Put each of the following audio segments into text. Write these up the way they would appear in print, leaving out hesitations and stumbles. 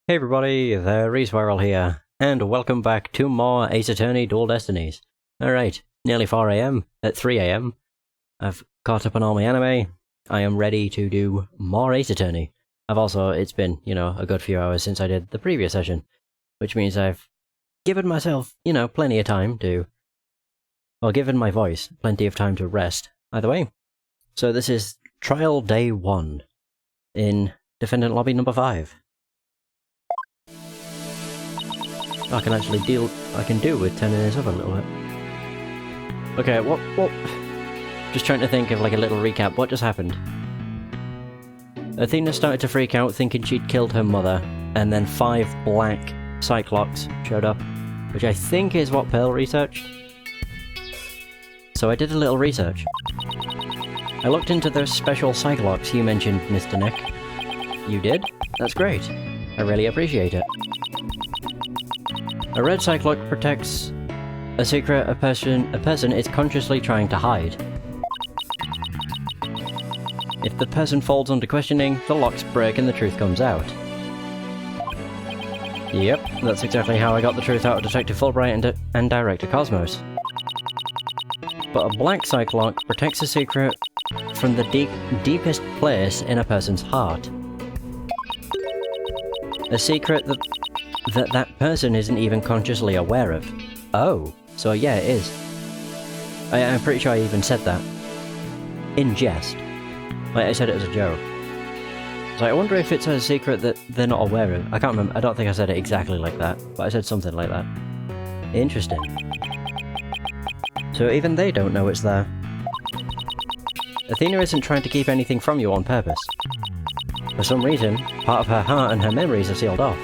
Hey everybody, the Reswirl here, and welcome back to more Ace Attorney Dual Destinies. Alright, nearly 4 AM, at 3 AM. I've caught up on all my anime. I am ready to do more Ace Attorney. It's been, a good few hours since I did the previous session, which means I've given myself, plenty of time to... Well, given my voice plenty of time to rest, either way. So this is Trial Day 1 in Defendant Lobby number 5. I can actually do with turning this up a little bit. Okay, what? Just trying to think of like a little recap. What just happened? Athena started to freak out thinking she'd killed her mother, and then 5 black Cyclops showed up, which I think is what Pearl researched. So I did a little research. I looked into those special Cyclops you mentioned, Mr. Nick. You did? That's great. I really appreciate it. A red Cyclops protects a secret a person is consciously trying to hide. If the person folds under questioning, the locks break and the truth comes out. Yep, that's exactly how I got the truth out of Detective Fulbright and Director Cosmos. But a black Cyclops protects a secret from the deepest place in a person's heart. A secret that person isn't even consciously aware of. Oh, so yeah, it is. I'm pretty sure I even said that. In jest. Like, I said it as a joke. So I wonder if it's a secret that they're not aware of. I can't remember, I don't think I said it exactly like that, but I said something like that. Interesting. So even they don't know it's there. Athena isn't trying to keep anything from you on purpose. For some reason, part of her heart and her memories are sealed off.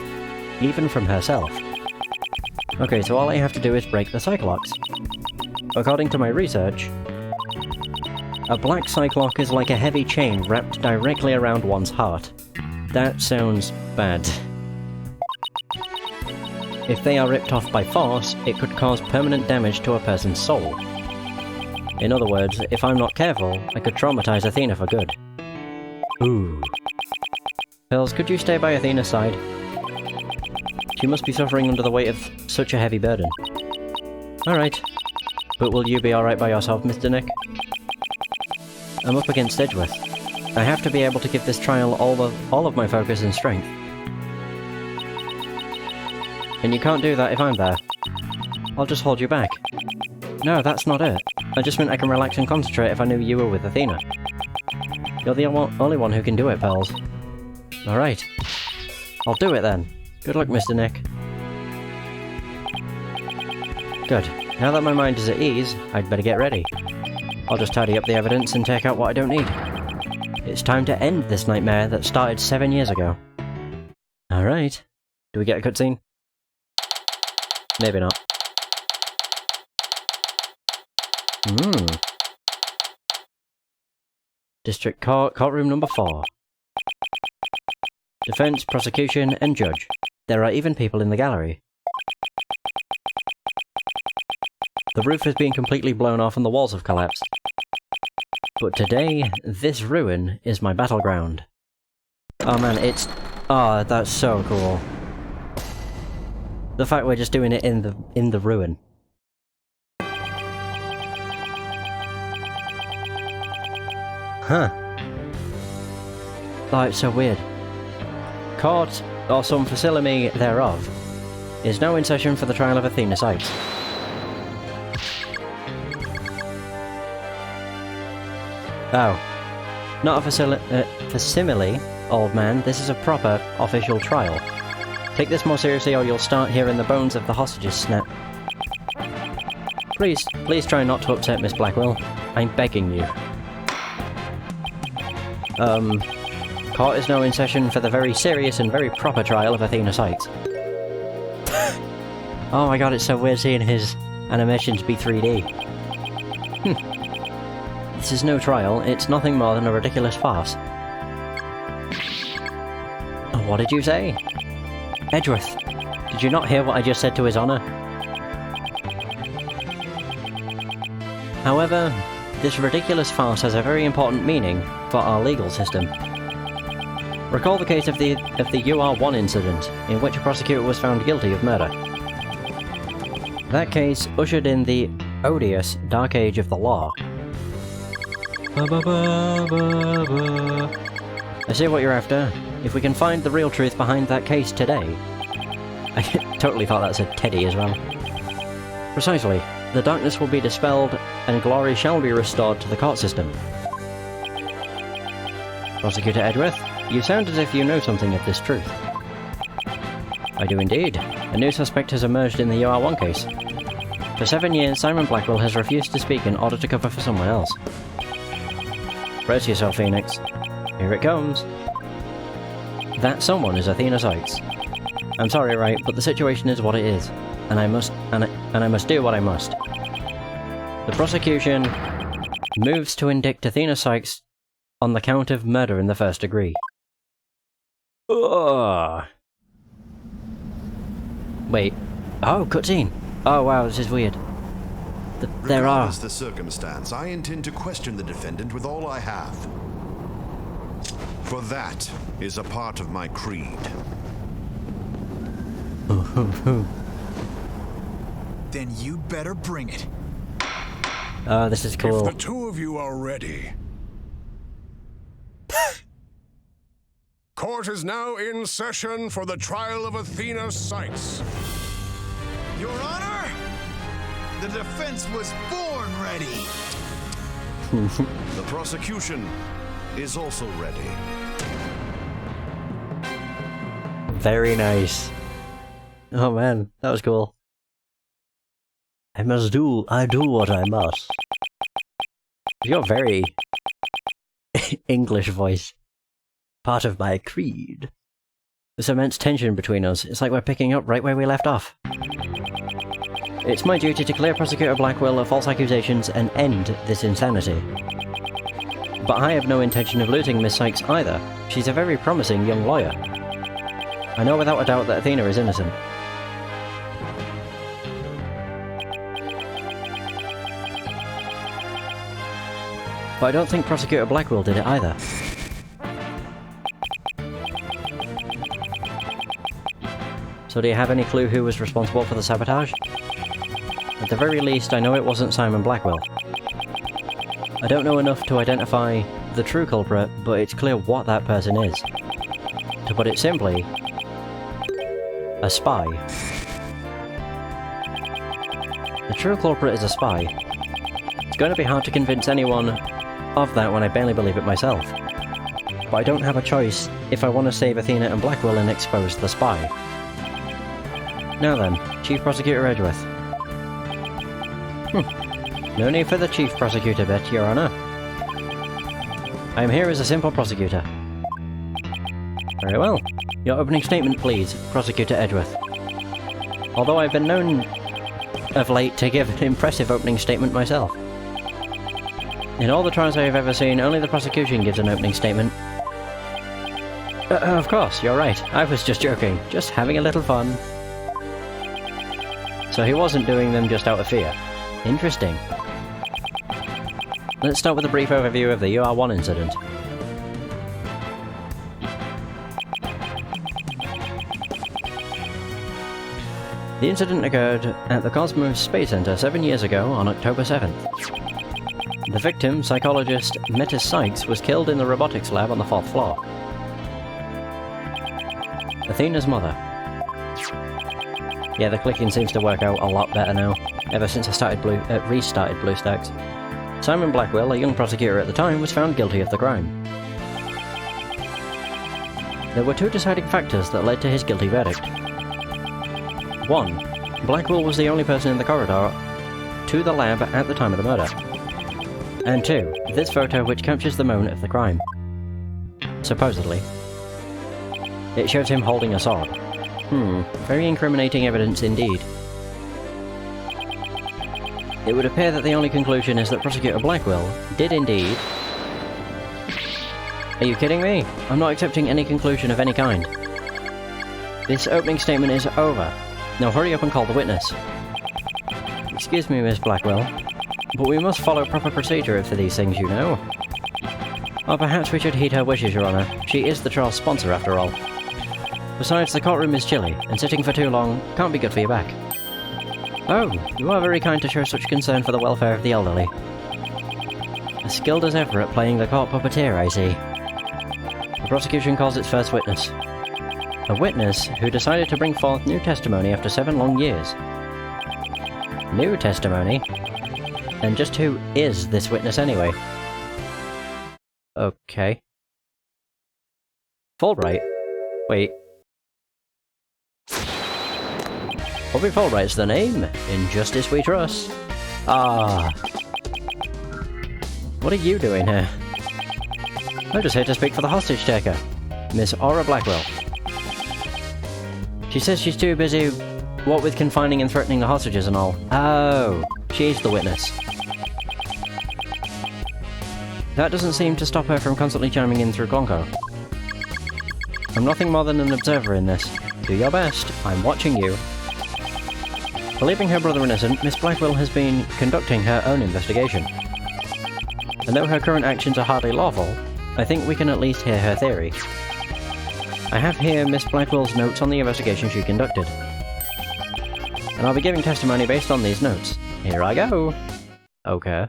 Even from herself. Okay, so all I have to do is break the Cyclops. According to my research, a black Cyclops is like a heavy chain wrapped directly around one's heart. That sounds bad. If they are ripped off by force, it could cause permanent damage to a person's soul. In other words, if I'm not careful, I could traumatize Athena for good. Ooh. Pills, could you stay by Athena's side? She must be suffering under the weight of such a heavy burden. Alright. But will you be alright by yourself, Mr. Nick? I'm up against Edgeworth. I have to be able to give this trial all of my focus and strength. And you can't do that if I'm there. I'll just hold you back. No, that's not it. I just meant I can relax and concentrate if I knew you were with Athena. You're the only one who can do it, pals. Alright. I'll do it then. Good luck, Mr. Nick. Good. Now that my mind is at ease, I'd better get ready. I'll just tidy up the evidence and take out what I don't need. It's time to end this nightmare that started 7 years ago. Alright. Do we get a cutscene? Maybe not. District Court, courtroom number 4. Defense, prosecution, and judge. There are even people in the gallery. The roof has been completely blown off and the walls have collapsed. But today, this ruin is my battleground. Oh man, oh, that's so cool. The fact we're just doing it in the ruin. Huh. Oh, it's so weird. Court, or some facility thereof, is now in session for the trial of Athena Sykes. Oh. Not a facsimile, old man. This is a proper, official trial. Take this more seriously or you'll start hearing the bones of the hostages snap. Please try not to upset Miss Blackwell. I'm begging you. Court is now in session for the very serious and very proper trial of Athena Sykes. Oh my god, it's so weird seeing his animations be 3D. This is no trial, it's nothing more than a ridiculous farce. What did you say? Edgeworth, did you not hear what I just said to His Honour? However, this ridiculous farce has a very important meaning for our legal system. Recall the case of the UR1 incident, in which a prosecutor was found guilty of murder. That case ushered in the odious Dark Age of the Law. I see what you're after. If we can find the real truth behind that case today... I totally thought that said Teddy as well. Precisely. The darkness will be dispelled, and glory shall be restored to the court system. Prosecutor Edgeworth, you sound as if you know something of this truth. I do indeed. A new suspect has emerged in the UR1 case. For 7 years, Simon Blackwell has refused to speak in order to cover for someone else. Brace yourself, Phoenix. Here it comes. That someone is Athena Sykes. I'm sorry, right, but the situation is what it is, and I must do what I must. The prosecution moves to indict Athena Sykes on the count of murder in the first degree. Ugh. Wait. Oh, cutscene. Oh wow, this is weird. There are... Regardless the circumstance, I intend to question the defendant with all I have. For that is a part of my creed. Then you better bring it. Oh, this is cool. If the two of you are ready. Court is now in session for the trial of Athena Sykes. Your Honor, the defense was born ready. The prosecution is also ready. Very nice. Oh man, that was cool. I do what I must. You're very English voice. Part of my creed. There's immense tension between us. It's like we're picking up right where we left off. It's my duty to clear Prosecutor Blackwell of false accusations and end this insanity. But I have no intention of losing Miss Sykes either. She's a very promising young lawyer. I know without a doubt that Athena is innocent. But I don't think Prosecutor Blackwell did it either. So do you have any clue who was responsible for the sabotage? At the very least, I know it wasn't Simon Blackwell. I don't know enough to identify the true culprit, but it's clear what that person is. To put it simply, a spy. The true culprit is a spy. It's going to be hard to convince anyone of that when I barely believe it myself. But I don't have a choice if I want to save Athena and Blackwell and expose the spy. Now then, Chief Prosecutor Edgeworth. No need for the Chief Prosecutor bit, Your Honor. I am here as a simple prosecutor. Very well. Your opening statement, please, Prosecutor Edgeworth. Although I've been known of late to give an impressive opening statement myself. In all the trials I have ever seen, only the prosecution gives an opening statement. Of course, you're right. I was just joking. Just having a little fun. So he wasn't doing them just out of fear. Interesting. Let's start with a brief overview of the UR1 incident. The incident occurred at the Cosmos Space Center 7 years ago on October 7th. The victim, psychologist Metis Sykes, was killed in the robotics lab on the 4th floor. Athena's mother. Yeah, the clicking seems to work out a lot better now, ever since I restarted BlueStacks. Simon Blackwell, a young prosecutor at the time, was found guilty of the crime. There were two deciding factors that led to his guilty verdict. 1. Blackwell was the only person in the corridor to the lab at the time of the murder. And 2. This photo which captures the moment of the crime. Supposedly. It shows him holding a sword. Very incriminating evidence indeed. It would appear that the only conclusion is that Prosecutor Blackwell did indeed... Are you kidding me? I'm not accepting any conclusion of any kind. This opening statement is over. Now hurry up and call the witness. Excuse me, Miss Blackwell, but we must follow proper procedure for these things, you know. Or perhaps we should heed her wishes, Your Honor. She is the trial's sponsor, after all. Besides, the courtroom is chilly, and sitting for too long can't be good for your back. Oh, you are very kind to show such concern for the welfare of the elderly. As skilled as ever at playing the court puppeteer, I see. The prosecution calls its first witness. A witness who decided to bring forth new testimony after 7 long years. New testimony? And just who is this witness anyway? Okay. Fulbright? Wait. Bobby Fulbright's the name. In justice we trust. Ah. What are you doing here? I'm just here to speak for the hostage taker, Miss Aura Blackwell. She says she's too busy, what with confining and threatening the hostages and all. Oh, she's the witness. That doesn't seem to stop her from constantly chiming in through Gonko. I'm nothing more than an observer in this. Do your best. I'm watching you. Believing her brother innocent, Miss Blackwell has been conducting her own investigation. And though her current actions are hardly lawful, I think we can at least hear her theory. I have here Miss Blackwell's notes on the investigation she conducted. And I'll be giving testimony based on these notes. Here I go! Okay.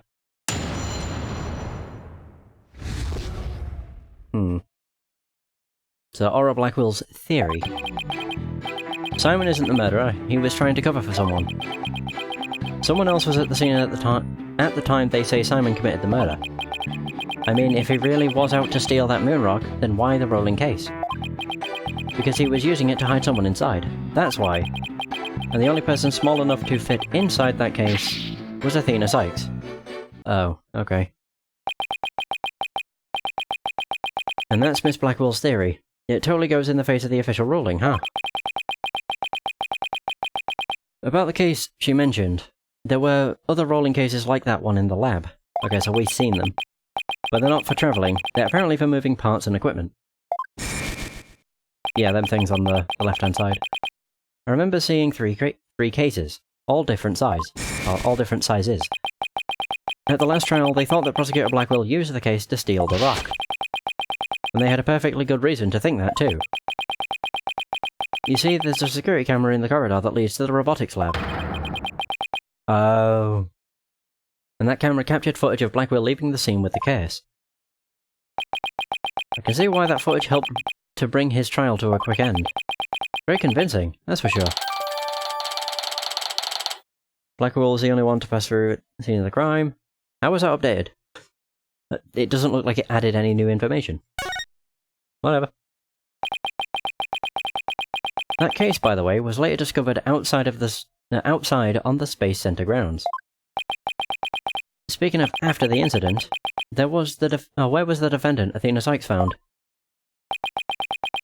So, Aura Blackwell's theory. Simon isn't the murderer, he was trying to cover for someone. Someone else was at the scene at the time they say Simon committed the murder. I mean, if he really was out to steal that moon rock, then why the rolling case? Because he was using it to hide someone inside. That's why. And the only person small enough to fit inside that case was Athena Sykes. Oh, okay. And that's Miss Blackwell's theory. It totally goes in the face of the official ruling, huh? About the case she mentioned, there were other rolling cases like that one in the lab. Okay, so we've seen them. But they're not for travelling, they're apparently for moving parts and equipment. Yeah, them things on the left-hand side. I remember seeing three cases, all different size, or all different sizes. At the last trial, they thought that Prosecutor Blackwell used the case to steal the rock. And they had a perfectly good reason to think that too. You see, there's a security camera in the corridor that leads to the robotics lab. Oh. And that camera captured footage of Blackwell leaving the scene with the case. I can see why that footage helped to bring his trial to a quick end. Very convincing, that's for sure. Blackwell was the only one to pass through the scene of the crime. How was that updated? It doesn't look like it added any new information. Whatever. That case, by the way, was later discovered outside on the Space Center grounds. Speaking of after the incident, where was the defendant, Athena Sykes, found?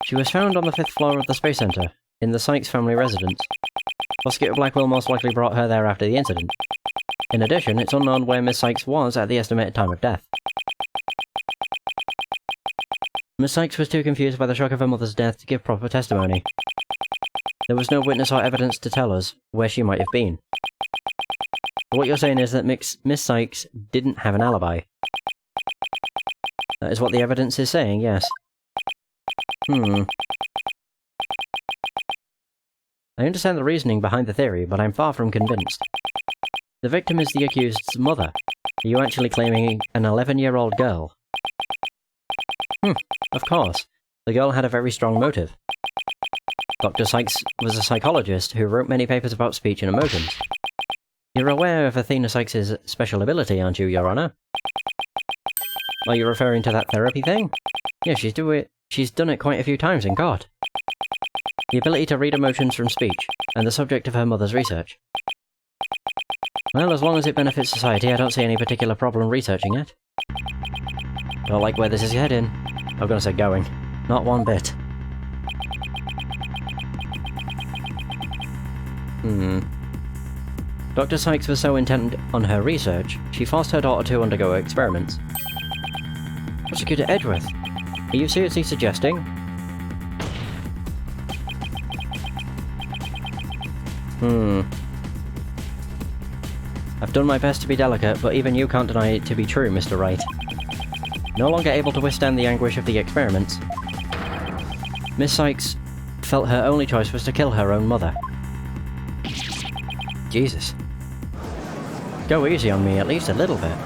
She was found on the 5th floor of the Space Center, in the Sykes family residence. Prosecutor Blackwell most likely brought her there after the incident. In addition, it's unknown where Miss Sykes was at the estimated time of death. Miss Sykes was too confused by the shock of her mother's death to give proper testimony. There was no witness or evidence to tell us where she might have been. But what you're saying is that Miss Sykes didn't have an alibi. That is what the evidence is saying, yes. I understand the reasoning behind the theory, but I'm far from convinced. The victim is the accused's mother. Are you actually claiming an 11-year-old girl? Of course. The girl had a very strong motive. Dr. Sykes was a psychologist who wrote many papers about speech and emotions. You're aware of Athena Sykes' special ability, aren't you, Your Honor? Are you referring to that therapy thing? Yeah, she's done it quite a few times in court. The ability to read emotions from speech, and the subject of her mother's research. Well, as long as it benefits society, I don't see any particular problem researching it. Don't like where this is heading. I'm gonna say going. Not one bit. Dr. Sykes was so intent on her research, she forced her daughter to undergo experiments. Prosecutor Edgeworth, are you seriously suggesting? I've done my best to be delicate, but even you can't deny it to be true, Mr. Wright. No longer able to withstand the anguish of the experiments, Miss Sykes felt her only choice was to kill her own mother. Jesus. Go easy on me at least a little bit.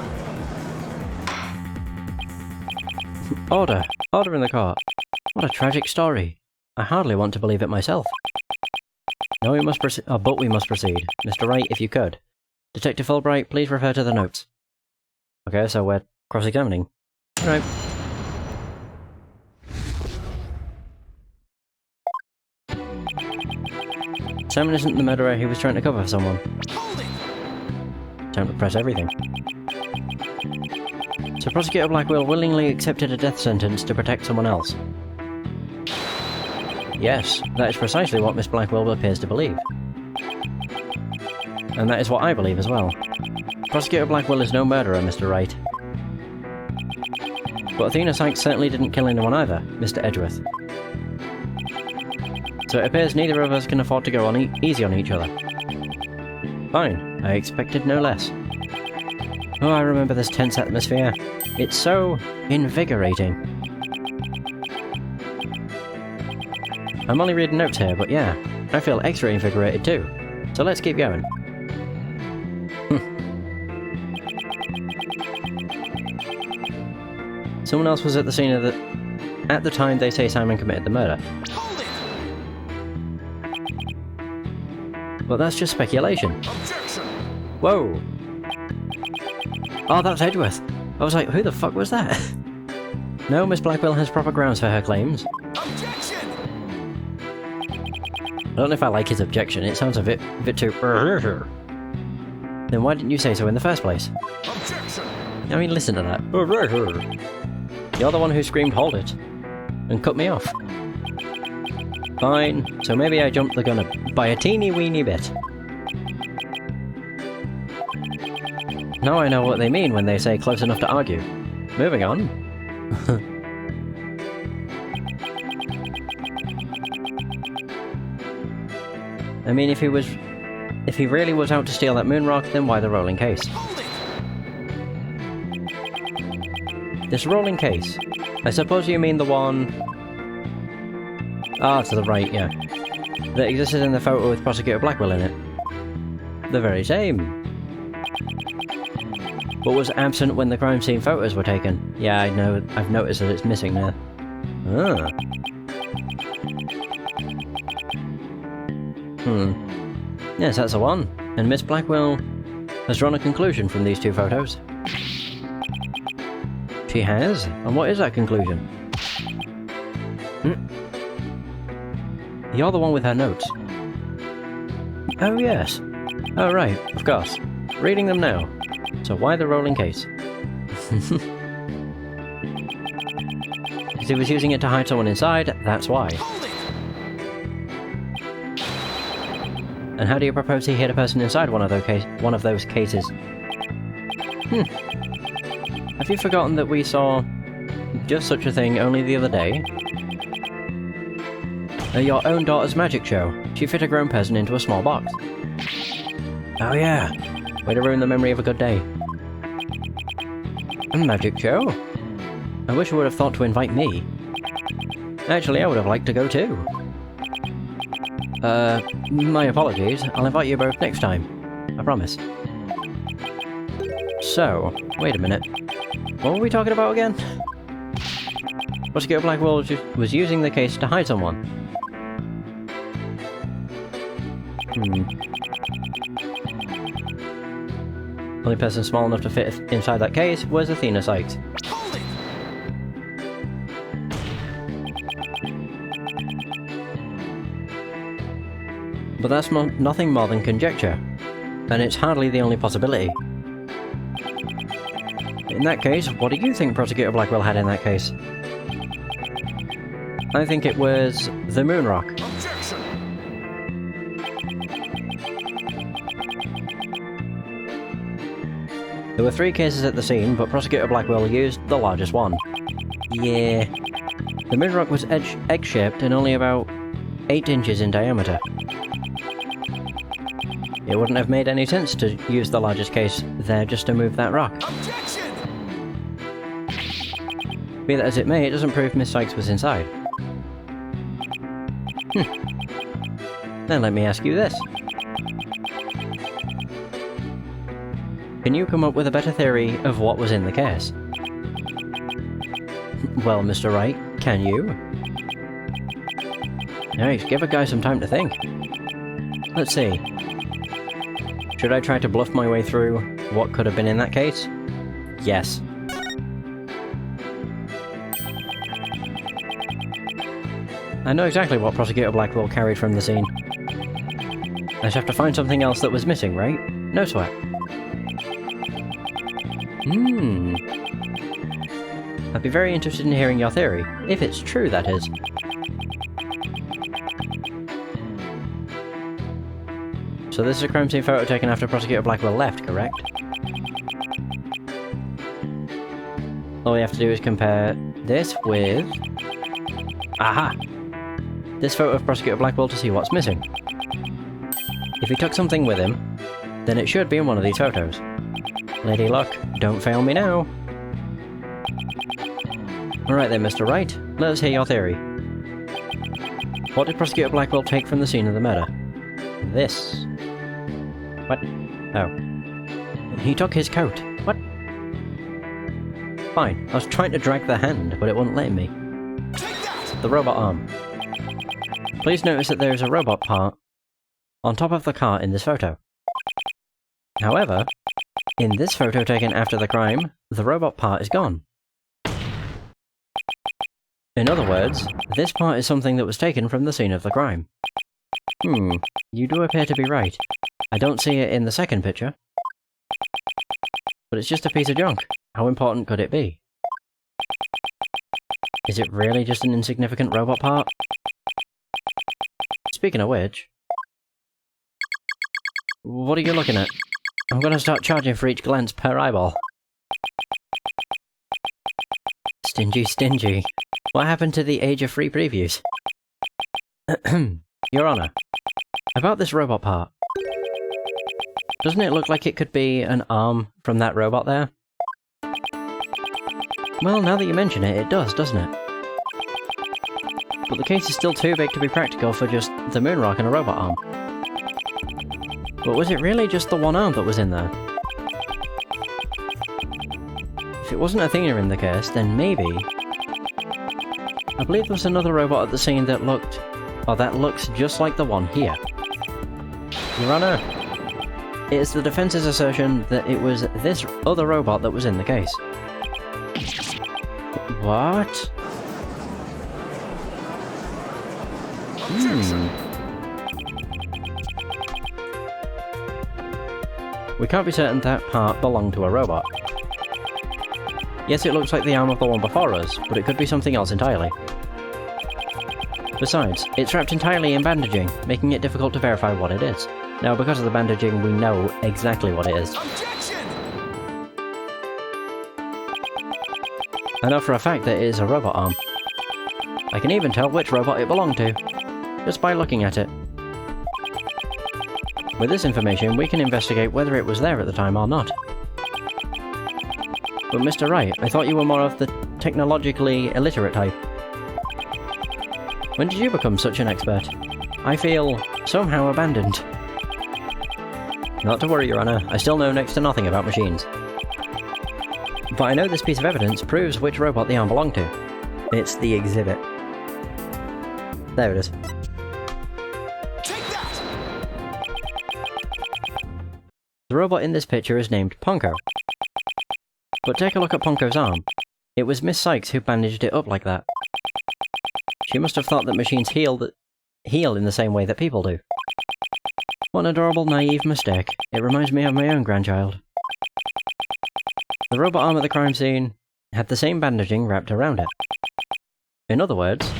Order! Order in the court! What a tragic story. I hardly want to believe it myself. No, we must proceed. Oh, but we must proceed. Mr. Wright, if you could. Detective Fulbright, please refer to the notes. Okay, so we're cross-examining. Alright. Simon isn't the murderer, he was trying to cover for someone. Time to press everything. So Prosecutor Blackwell willingly accepted a death sentence to protect someone else. Yes, that is precisely what Miss Blackwell appears to believe. And that is what I believe as well. Prosecutor Blackwell is no murderer, Mr. Wright. But Athena Sykes certainly didn't kill anyone either, Mr. Edgeworth. So it appears neither of us can afford to go on easy on each other. Fine, I expected no less. Oh, I remember this tense atmosphere. It's so invigorating. I'm only reading notes here, but yeah, I feel extra invigorated too. So let's keep going. Someone else was at the scene of the... At the time they say Simon committed the murder. But that's just speculation. Objection! Whoa! Oh, that's Edgeworth. I was like, who the fuck was that? No, Miss Blackwell has proper grounds for her claims. Objection! I don't know if I like his objection, it sounds a bit too... Then why didn't you say so in the first place? Objection! I mean, listen to that. You're the one who screamed hold it, and cut me off. Fine, so maybe I jumped the gun by a teeny weeny bit. Now I know what they mean when they say close enough to argue. Moving on. I mean, if he really was out to steal that moon rock, then why the rolling case? This rolling case. I suppose you mean the one... Ah, to the right, yeah. That existed in the photo with Prosecutor Blackwell in it. The very same. But was absent when the crime scene photos were taken. Yeah, I know. I've noticed that it's missing now. Ah. Yes, that's the one. And Miss Blackwell has drawn a conclusion from these two photos. She has? And what is that conclusion? You're the one with her notes. Oh yes. Oh right, of course. Reading them now. So why the rolling case? Because he was using it to hide someone inside, that's why. And how do you propose he hid a person inside one of those cases? Have you forgotten that we saw just such a thing only the other day? Your own daughter's magic show. She fit a grown person into a small box. Oh yeah. Way to ruin the memory of a good day. A magic show? I wish you would have thought to invite me. Actually, I would have liked to go too. My apologies. I'll invite you both next time. I promise. So, wait a minute. What were we talking about again? Prosecutor Blackwell was using the case to hide someone. Only person small enough to fit inside that case was Athena Sykes. But that's nothing more than conjecture, and it's hardly the only possibility. In that case, what do you think Prosecutor Blackwell had in that case? I think it was the moon rock. There were 3 cases at the scene, but Prosecutor Blackwell used the largest one. Yeah. The moon rock was egg-shaped and only about 8 inches in diameter. It wouldn't have made any sense to use the largest case there just to move that rock. Objection! Be that as it may, it doesn't prove Miss Sykes was inside. Then let me ask you this. Can you come up with a better theory of what was in the case? Well, Mr. Wright, can you? Nice, give a guy some time to think. Let's see. Should I try to bluff my way through what could have been in that case? Yes. I know exactly what Prosecutor Blackwell carried from the scene. I just have to find something else that was missing, right? No sweat. I'd be very interested in hearing your theory, if it's true, that is. So this is a crime scene photo taken after Prosecutor Blackwell left, correct? All we have to do is compare this with... Aha! This photo of Prosecutor Blackwell to see what's missing. If he took something with him, then it should be in one of these photos. Lady Luck, don't fail me now! Alright then, Mr. Wright, let us hear your theory. What did Prosecutor Blackwell take from the scene of the murder? This. What? Oh. He took his coat. What? Fine, I was trying to drag the hand, but it wouldn't let me. The robot arm. Please notice that there is a robot part on top of the car in this photo. However, in this photo taken after the crime, the robot part is gone. In other words, this part is something that was taken from the scene of the crime. You do appear to be right. I don't see it in the second picture. But it's just a piece of junk. How important could it be? Is it really just an insignificant robot part? Speaking of which... What are you looking at? I'm gonna start charging for each glance per eyeball. Stingy, stingy. What happened to the age of free previews? Your Honor, about this robot part. Doesn't it look like it could be an arm from that robot there? Well, now that you mention it, it does, doesn't it? But the case is still too big to be practical for just the moon rock and a robot arm. But was it really just the one arm that was in there? If it wasn't Athena in the case, then maybe... I believe there was another robot at the scene that looked... or that looks just like the one here. Your Honor, it is the defense's assertion that it was this other robot that was in the case. What? We can't be certain that part belonged to a robot. Yes, it looks like the arm of the one before us, but it could be something else entirely. Besides, it's wrapped entirely in bandaging, making it difficult to verify what it is. Now, because of the bandaging, we know exactly what it is. Objection! I know for a fact that it is a robot arm. I can even tell which robot it belonged to, just by looking at it. With this information, we can investigate whether it was there at the time or not. But Mr. Wright, I thought you were more of the technologically illiterate type. When did you become such an expert? I feel somehow abandoned. Not to worry, Your Honor, I still know next to nothing about machines. But I know this piece of evidence proves which robot the arm belonged to. It's the exhibit. There it is. Take that! The robot in this picture is named Ponko. But take a look at Ponko's arm. It was Miss Sykes who bandaged it up like that. She must have thought that machines heal in the same way that people do. What an adorable, naive mistake. It reminds me of my own grandchild. The robot arm at the crime scene had the same bandaging wrapped around it. In other words,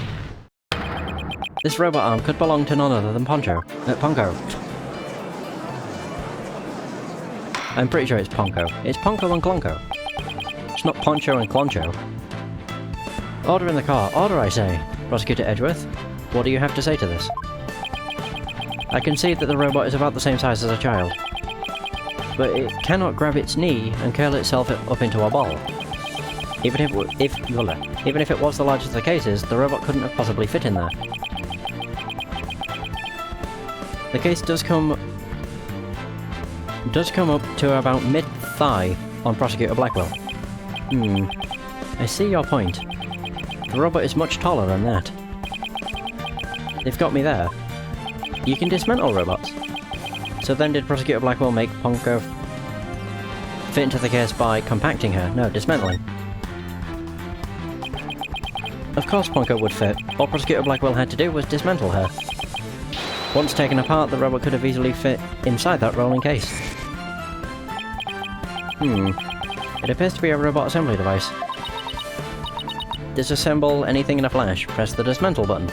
this robot arm could belong to none other than Ponko. I'm pretty sure it's Ponko. It's Ponko and Clonko. It's not Poncho and Cloncho. Order in the car. Order, I say. Prosecutor Edgeworth, what do you have to say to this? I can see that the robot is about the same size as a child, but it cannot grab its knee and curl itself up into a ball. Even if it was the largest of the cases, the robot couldn't have possibly fit in there. The case does come up to about mid-thigh on Prosecutor Blackwell. I see your point. The robot is much taller than that. They've got me there. You can dismantle robots. So then did Prosecutor Blackwell make Ponko fit into the case by compacting her? No, dismantling. Of course Ponko would fit. All Prosecutor Blackwell had to do was dismantle her. Once taken apart, the robot could have easily fit inside that rolling case. It appears to be a robot assembly device. Disassemble anything in a flash. Press the dismantle button.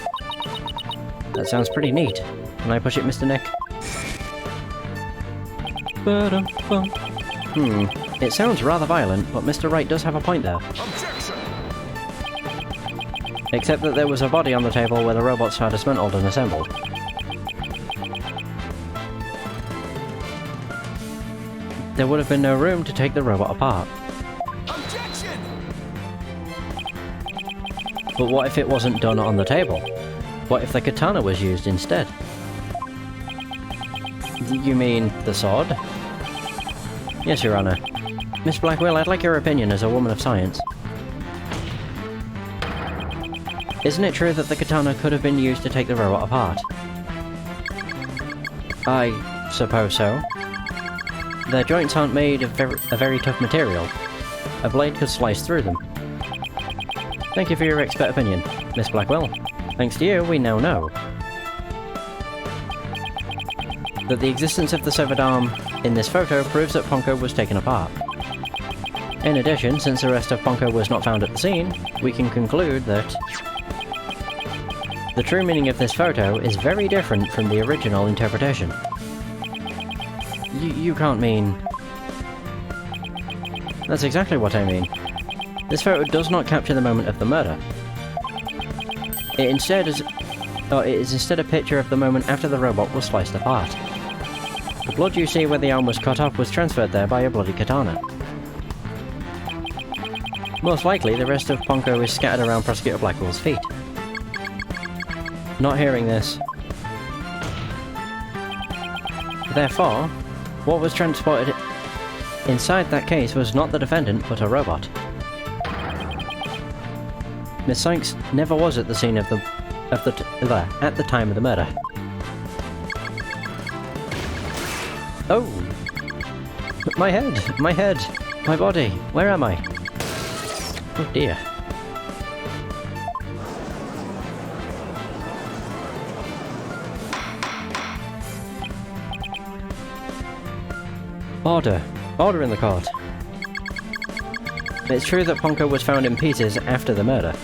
That sounds pretty neat. Can I push it, Mr. Nick? It sounds rather violent, but Mr. Wright does have a point there. Objection! Except that there was a body on the table where the robots are dismantled and assembled. There would have been no room to take the robot apart. Objection! But what if it wasn't done on the table? What if the katana was used instead? You mean the sword? Yes, Your Honor. Miss Blackwell, I'd like your opinion as a woman of science. Isn't it true that the katana could have been used to take the robot apart? I suppose so. Their joints aren't made of a very tough material. A blade could slice through them. Thank you for your expert opinion, Miss Blackwell. Thanks to you, we now know that the existence of the severed arm in this photo proves that Ponko was taken apart. In addition, since the rest of Ponko was not found at the scene, we can conclude that the true meaning of this photo is very different from the original interpretation. You can't mean... That's exactly what I mean. This photo does not capture the moment of the murder. It is instead a picture of the moment after the robot was sliced apart. The blood you see where the arm was cut off was transferred there by a bloody katana. Most likely, the rest of Ponko is scattered around Prosecutor Blackwell's feet. Not hearing this. Therefore, what was transported inside that case was not the defendant, but a robot. Miss Sykes never was at the scene at the time of the murder. Oh! My head! My body! Where am I? Oh dear. Order! Order in the court! It's true that Ponko was found in pieces after the murder.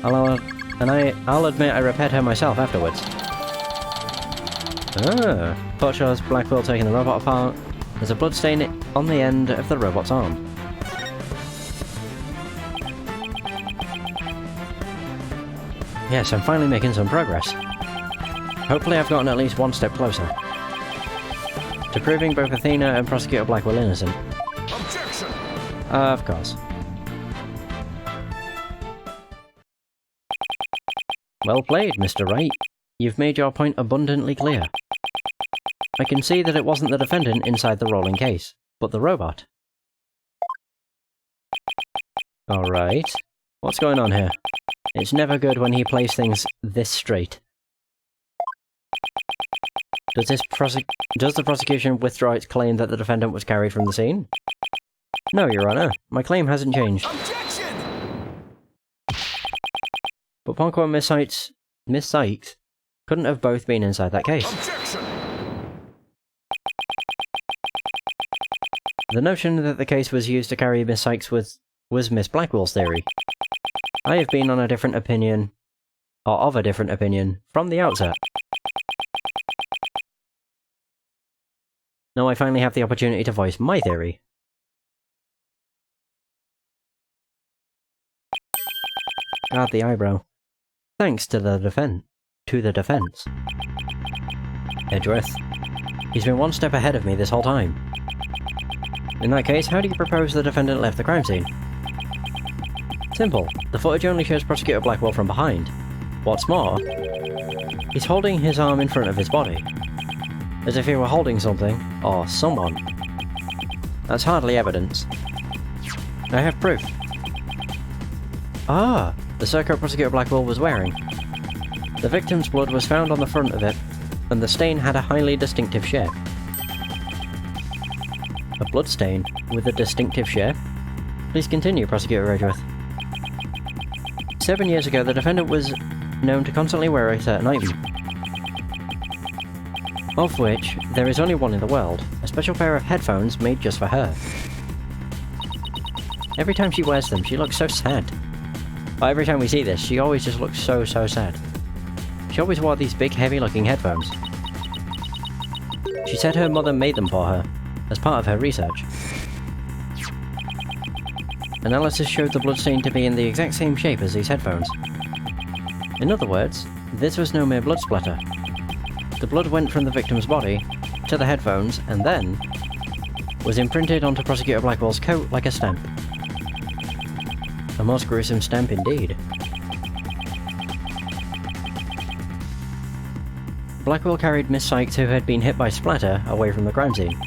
I'll admit I repaired her myself afterwards. Court shows Blackwell taking the robot apart. There's a blood stain on the end of the robot's arm. Yes, I'm finally making some progress. Hopefully I've gotten at least one step closer to proving both Athena and Prosecutor Blackwell innocent. Objection! Of course. Well played, Mr. Wright. You've made your point abundantly clear. I can see that it wasn't the defendant inside the rolling case, but the robot. Alright. What's going on here? It's never good when he plays things this straight. Does the prosecution withdraw its claim that the defendant was carried from the scene? No, Your Honor. My claim hasn't changed. Objection! But Ponko and Miss Sykes couldn't have both been inside that case. Objection! The notion that the case was used to carry Miss Sykes was Miss Blackwell's theory. I have been on a different opinion, or of a different opinion, from the outset. Now I finally have the opportunity to voice my theory. God, the eyebrow. Thanks to the defense. Edgeworth. He's been one step ahead of me this whole time. In that case, how do you propose the defendant left the crime scene? Simple. The footage only shows Prosecutor Blackwell from behind. What's more, he's holding his arm in front of his body, as if he were holding something, or someone. That's hardly evidence. I have proof. Ah, the surcoat Prosecutor Blackwell was wearing. The victim's blood was found on the front of it, and the stain had a highly distinctive shape. A blood stain with a distinctive shape? Please continue, Prosecutor Edgeworth. 7 years ago, the defendant was known to constantly wear a certain item, of which there is only one in the world, a special pair of headphones made just for her. Every time she wears them, she looks so sad. But every time we see this, she always just looks so sad. She always wore these big, heavy-looking headphones. She said her mother made them for her, as part of her research. Analysis showed the bloodstain to be in the exact same shape as these headphones. In other words, this was no mere blood splatter. The blood went from the victim's body to the headphones and then was imprinted onto Prosecutor Blackwell's coat like a stamp. A most gruesome stamp indeed. Blackwell carried Miss Sykes, who had been hit by splatter, away from the crime scene.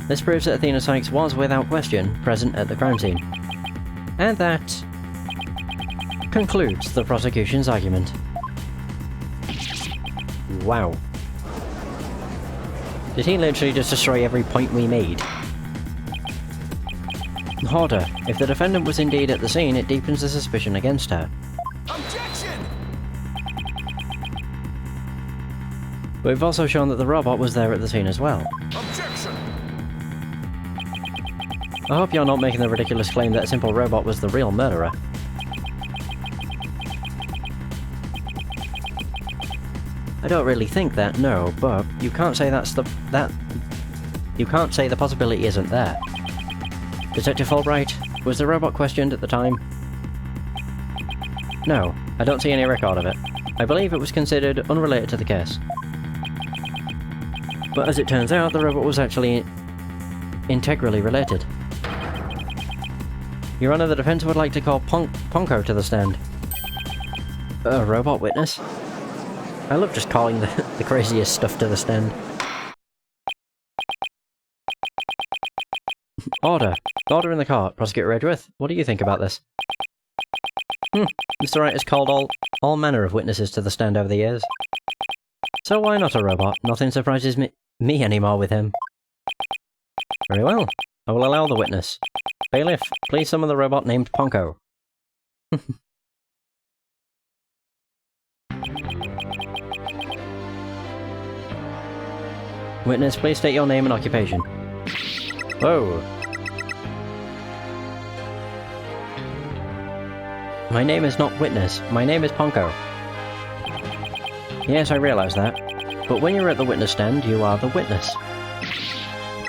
This proves that Athena Sykes was, without question, present at the crime scene. And that concludes the prosecution's argument. Wow. Did he literally just destroy every point we made? Harder. If the defendant was indeed at the scene, it deepens the suspicion against her. Objection! But we've also shown that the robot was there at the scene as well. Objection! I hope you're not making the ridiculous claim that a simple robot was the real murderer. I don't really think that, no, but you can't say you can't say the possibility isn't there. Detective Fulbright, was the robot questioned at the time? No, I don't see any record of it. I believe it was considered unrelated to the case. But as it turns out, the robot was actually integrally related. Your Honor, the defense would like to call Ponko to the stand. A robot witness? I love just calling the craziest stuff to the stand. Order. Order in the court, Prosecutor Edgeworth. What do you think about this? Mr. Wright has called all manner of witnesses to the stand over the years. So why not a robot? Nothing surprises me anymore with him. Very well. I will allow the witness. Bailiff, please summon the robot named Ponko. Witness, please state your name and occupation. Whoa. My name is not Witness. My name is Ponko. Yes, I realize that. But when you're at the witness stand, you are the witness.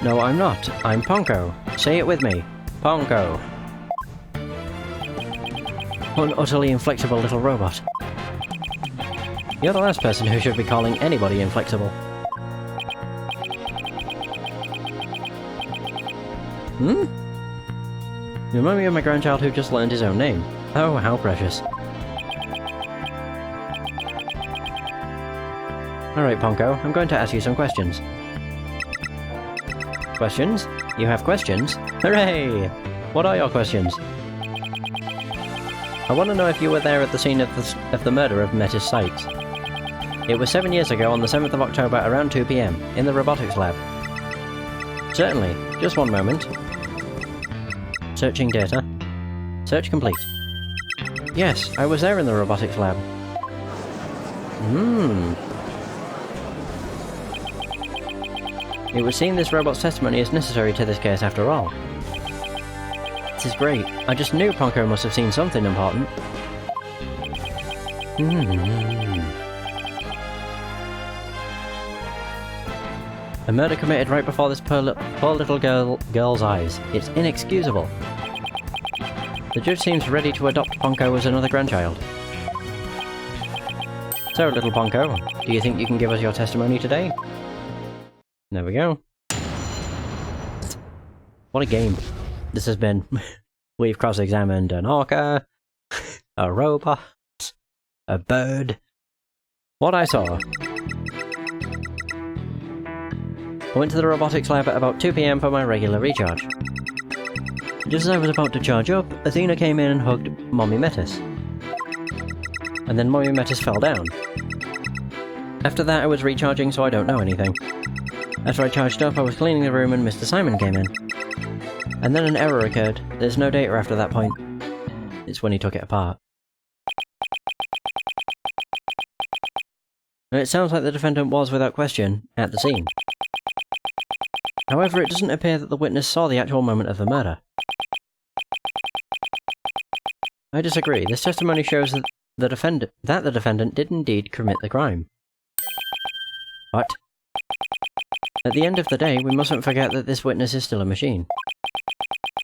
No, I'm not. I'm Ponko. Say it with me. Ponko. What an utterly inflexible little robot. You're the last person who should be calling anybody inflexible. You remind me of my grandchild who just learned his own name. Oh, how precious. Alright, Ponko, I'm going to ask you some questions. Questions? You have questions? Hooray! What are your questions? I want to know if you were there at the scene of the murder of Mrs. Sykes. It was 7 years ago on the 7th of October around 2 PM, in the robotics lab. Certainly. Just one moment. Searching data. Search complete. Yes, I was there in the robotics lab. It would seem this robot's testimony is necessary to this case after all. This is great. I just knew Ponko must have seen something important. A murder committed right before this poor little girl's eyes. It's inexcusable. The judge seems ready to adopt Ponko as another grandchild. So, little Ponko, do you think you can give us your testimony today? There we go. What a game this has been. We've cross-examined an orca, a robot, a bird. What I saw. I went to the robotics lab at about 2 PM for my regular recharge. Just as I was about to charge up, Athena came in and hugged Mommy Metis. And then Mommy Metis fell down. After that I was recharging, so I don't know anything. After I charged up, I was cleaning the room and Mr. Simon came in. And then an error occurred. There's no data after that point. It's when he took it apart. And it sounds like the defendant was, without question, at the scene. However, it doesn't appear that the witness saw the actual moment of the murder. I disagree. This testimony shows that the defendant did indeed commit the crime. What? At the end of the day, we mustn't forget that this witness is still a machine.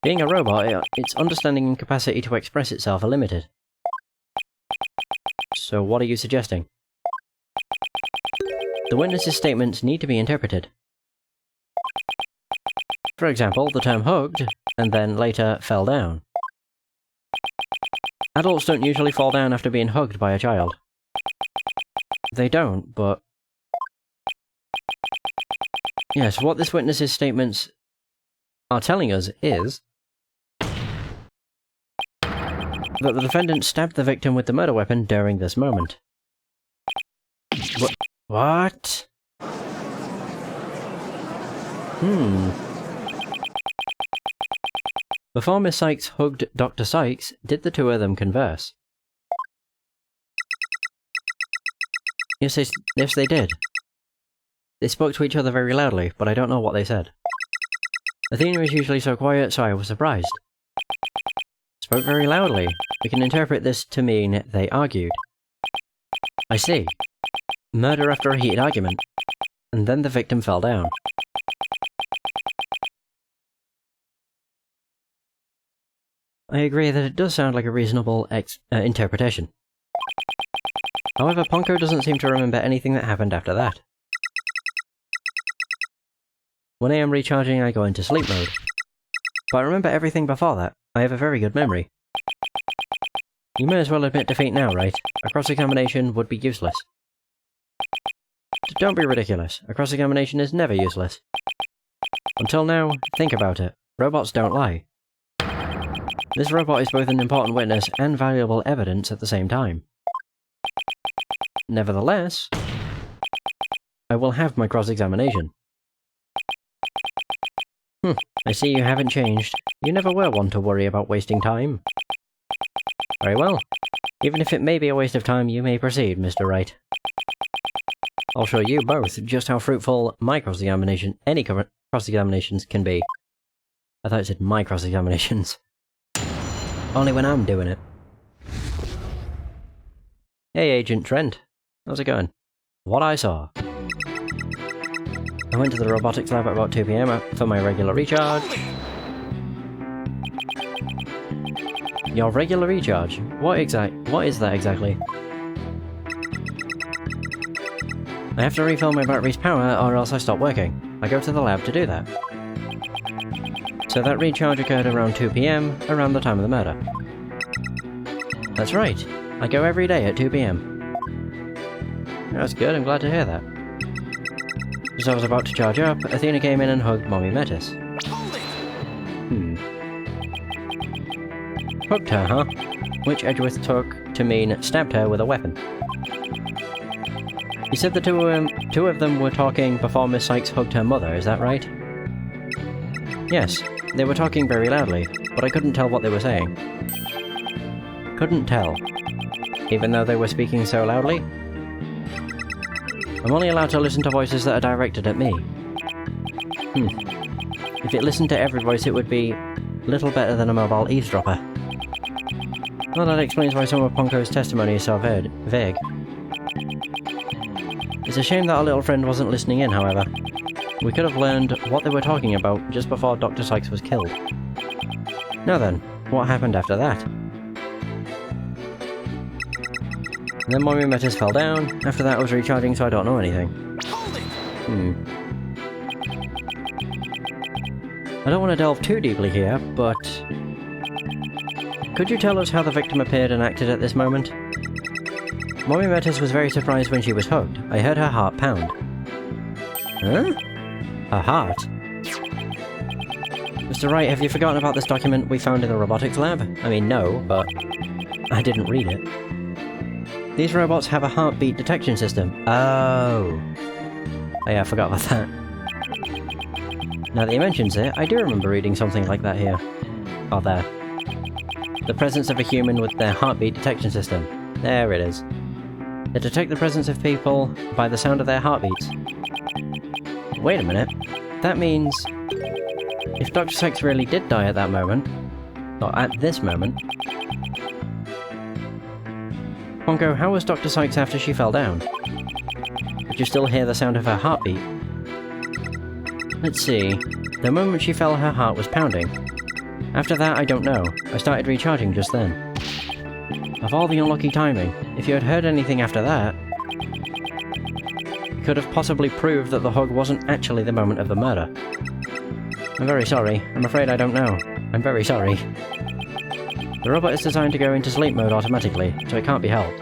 Being a robot, its understanding and capacity to express itself are limited. So what are you suggesting? The witness's statements need to be interpreted. For example, the term hugged, and then later fell down. Adults don't usually fall down after being hugged by a child. They don't, but... Yes, what this witness's statements are telling us is that the defendant stabbed the victim with the murder weapon during this moment. What? Before Miss Sykes hugged Dr. Sykes, did the two of them converse? Yes, they did. They spoke to each other very loudly, but I don't know what they said. Athena is usually so quiet, so I was surprised. Spoke very loudly. We can interpret this to mean they argued. I see. Murder after a heated argument. And then the victim fell down. I agree that it does sound like a reasonable interpretation. However, Ponko doesn't seem to remember anything that happened after that. When I am recharging, I go into sleep mode. But I remember everything before that. I have a very good memory. You may as well admit defeat now, right? A cross-examination would be useless. Don't be ridiculous. A cross-examination is never useless. Until now, think about it. Robots don't lie. This robot is both an important witness and valuable evidence at the same time. Nevertheless, I will have my cross-examination. I see you haven't changed. You never were one to worry about wasting time. Very well. Even if it may be a waste of time, you may proceed, Mr. Wright. I'll show you both just how fruitful my cross-examination, any cross-examinations can be. I thought it said my cross-examinations. Only when I'm doing it. Hey, Agent Trent. How's it going? What I saw. I went to the robotics lab at about 2 PM for my regular recharge. Your regular recharge? What is that exactly? I have to refill my battery's power or else I stop working. I go to the lab to do that. So that recharge occurred around 2 PM, around the time of the murder. That's right. I go every day at 2 PM. That's good, I'm glad to hear that. As I was about to charge up, Athena came in and hugged Mommy Metis. Hugged her, huh? Which Edgeworth took to mean stabbed her with a weapon. You said the two of them were talking before Miss Sykes hugged her mother, is that right? Yes, they were talking very loudly, but I couldn't tell what they were saying. Couldn't tell. Even though they were speaking so loudly? I'm only allowed to listen to voices that are directed at me. If it listened to every voice, it would be little better than a mobile eavesdropper. Well, that explains why some of Ponko's testimony is so vague. It's a shame that our little friend wasn't listening in, however. We could have learned what they were talking about just before Dr. Sykes was killed. Now then, what happened after that? Then Mommy Metis fell down. After that I was recharging, so I don't know anything. I don't want to delve too deeply here, but could you tell us how the victim appeared and acted at this moment? Mommy Metis was very surprised when she was hugged. I heard her heart pound. Huh? Her heart? Mr. Wright, have you forgotten about this document we found in the robotics lab? I mean, no, but I didn't read it. These robots have a heartbeat detection system. Oh. Oh yeah, I forgot about that. Now that he mentions it, I do remember reading something like that here. Oh, there. The presence of a human with their heartbeat detection system. There it is. They detect the presence of people by the sound of their heartbeats. Wait a minute. That means... if Dr. Sykes really did die at that moment, or at this moment... Ponko, how was Dr. Sykes after she fell down? Could you still hear the sound of her heartbeat? Let's see. The moment she fell, her heart was pounding. After that, I don't know. I started recharging just then. Of all the unlucky timing, if you had heard anything after that, could have possibly proved that the hug wasn't actually the moment of the murder. I'm very sorry. I'm afraid I don't know. I'm very sorry. The robot is designed to go into sleep mode automatically, so it can't be helped.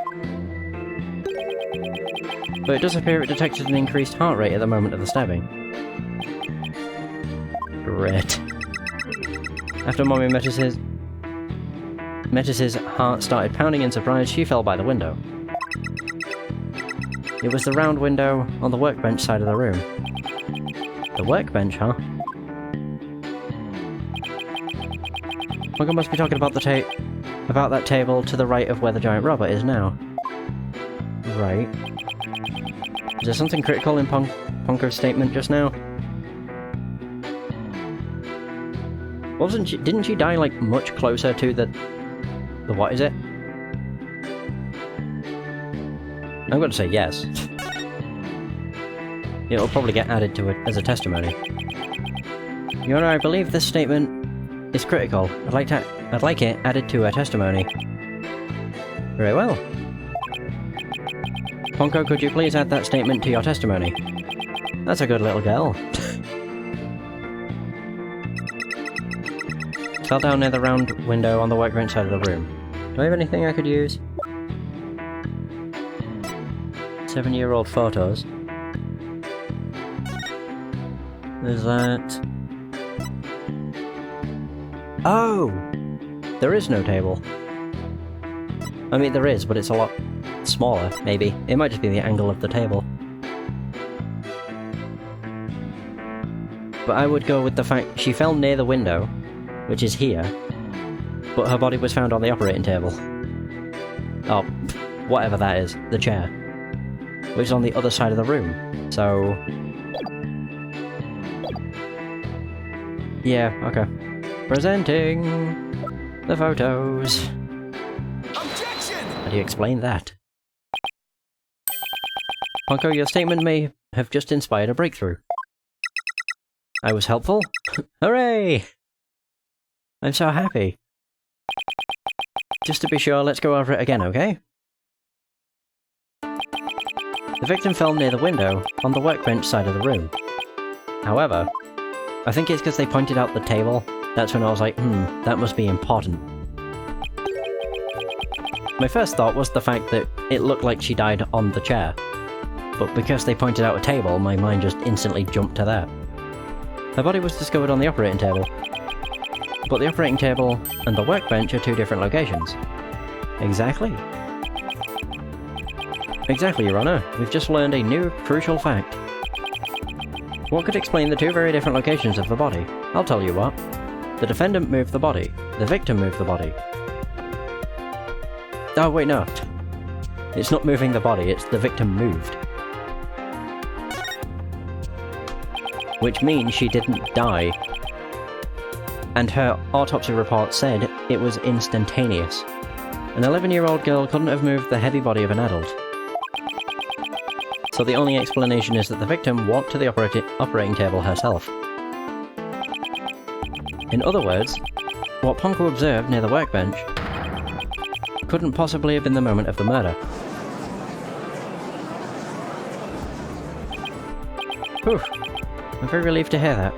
But it does appear it detected an increased heart rate at the moment of the stabbing. Great. After Mommy Metis's heart started pounding in surprise, she fell by the window. It was the round window on the workbench side of the room. The workbench, huh? Ponko must be talking about that table to the right of where the giant robot is now. Right. Is there something critical in Ponko's statement just now? Didn't she die, like, much closer to the what is it? I'm going to say yes. It'll probably get added to it as a testimony. Your Honor, I believe this statement is critical. I'd like it added to a testimony. Very well. Ponko, could you please add that statement to your testimony? That's a good little girl. Fell down near the round window on the workbench side of the room. Do I have anything I could use? 7-year-old photos. There's that. Oh! There is no table. I mean, there is, but it's a lot smaller, maybe. It might just be the angle of the table. But I would go with the fact she fell near the window, which is here, but her body was found on the operating table. Oh, whatever that is. The chair. Which is on the other side of the room. So... yeah, okay. Presenting the photos. Objection! How do you explain that? Ponko, your statement may have just inspired a breakthrough. I was helpful? Hooray! I'm so happy. Just to be sure, let's go over it again, okay? The victim fell near the window, on the workbench side of the room. However, I think it's because they pointed out the table. That's when I was like, that must be important. My first thought was the fact that it looked like she died on the chair. But because they pointed out a table, my mind just instantly jumped to that. Her body was discovered on the operating table. But the operating table and the workbench are two different locations. Exactly. Exactly, Your Honor. We've just learned a new, crucial fact. What could explain the two very different locations of the body? I'll tell you what. The defendant moved the body. The victim moved the body. Oh, wait, no. It's not moving the body, it's the victim moved. Which means she didn't die. And her autopsy report said it was instantaneous. An 11-year-old girl couldn't have moved the heavy body of an adult. So the only explanation is that the victim walked to the operating table herself. In other words, what Ponko observed near the workbench couldn't possibly have been the moment of the murder. Whew. I'm very relieved to hear that.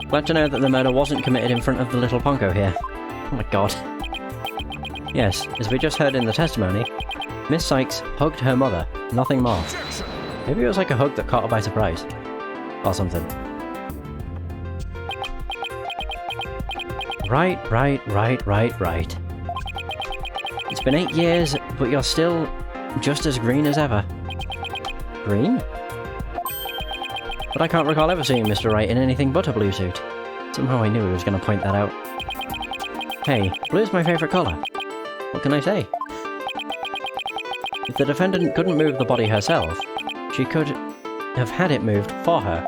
Glad to know that the murder wasn't committed in front of the little Ponko here. Oh my god. Yes, as we just heard in the testimony, Miss Sykes hugged her mother, nothing more. Objection! Maybe it was like a hug that caught her by surprise. Or something. Right. It's been 8 years, but you're still just as green as ever. Green? But I can't recall ever seeing Mr. Wright in anything but a blue suit. Somehow I knew he was going to point that out. Hey, blue's my favourite colour. What can I say? If the defendant couldn't move the body herself, she could have had it moved for her.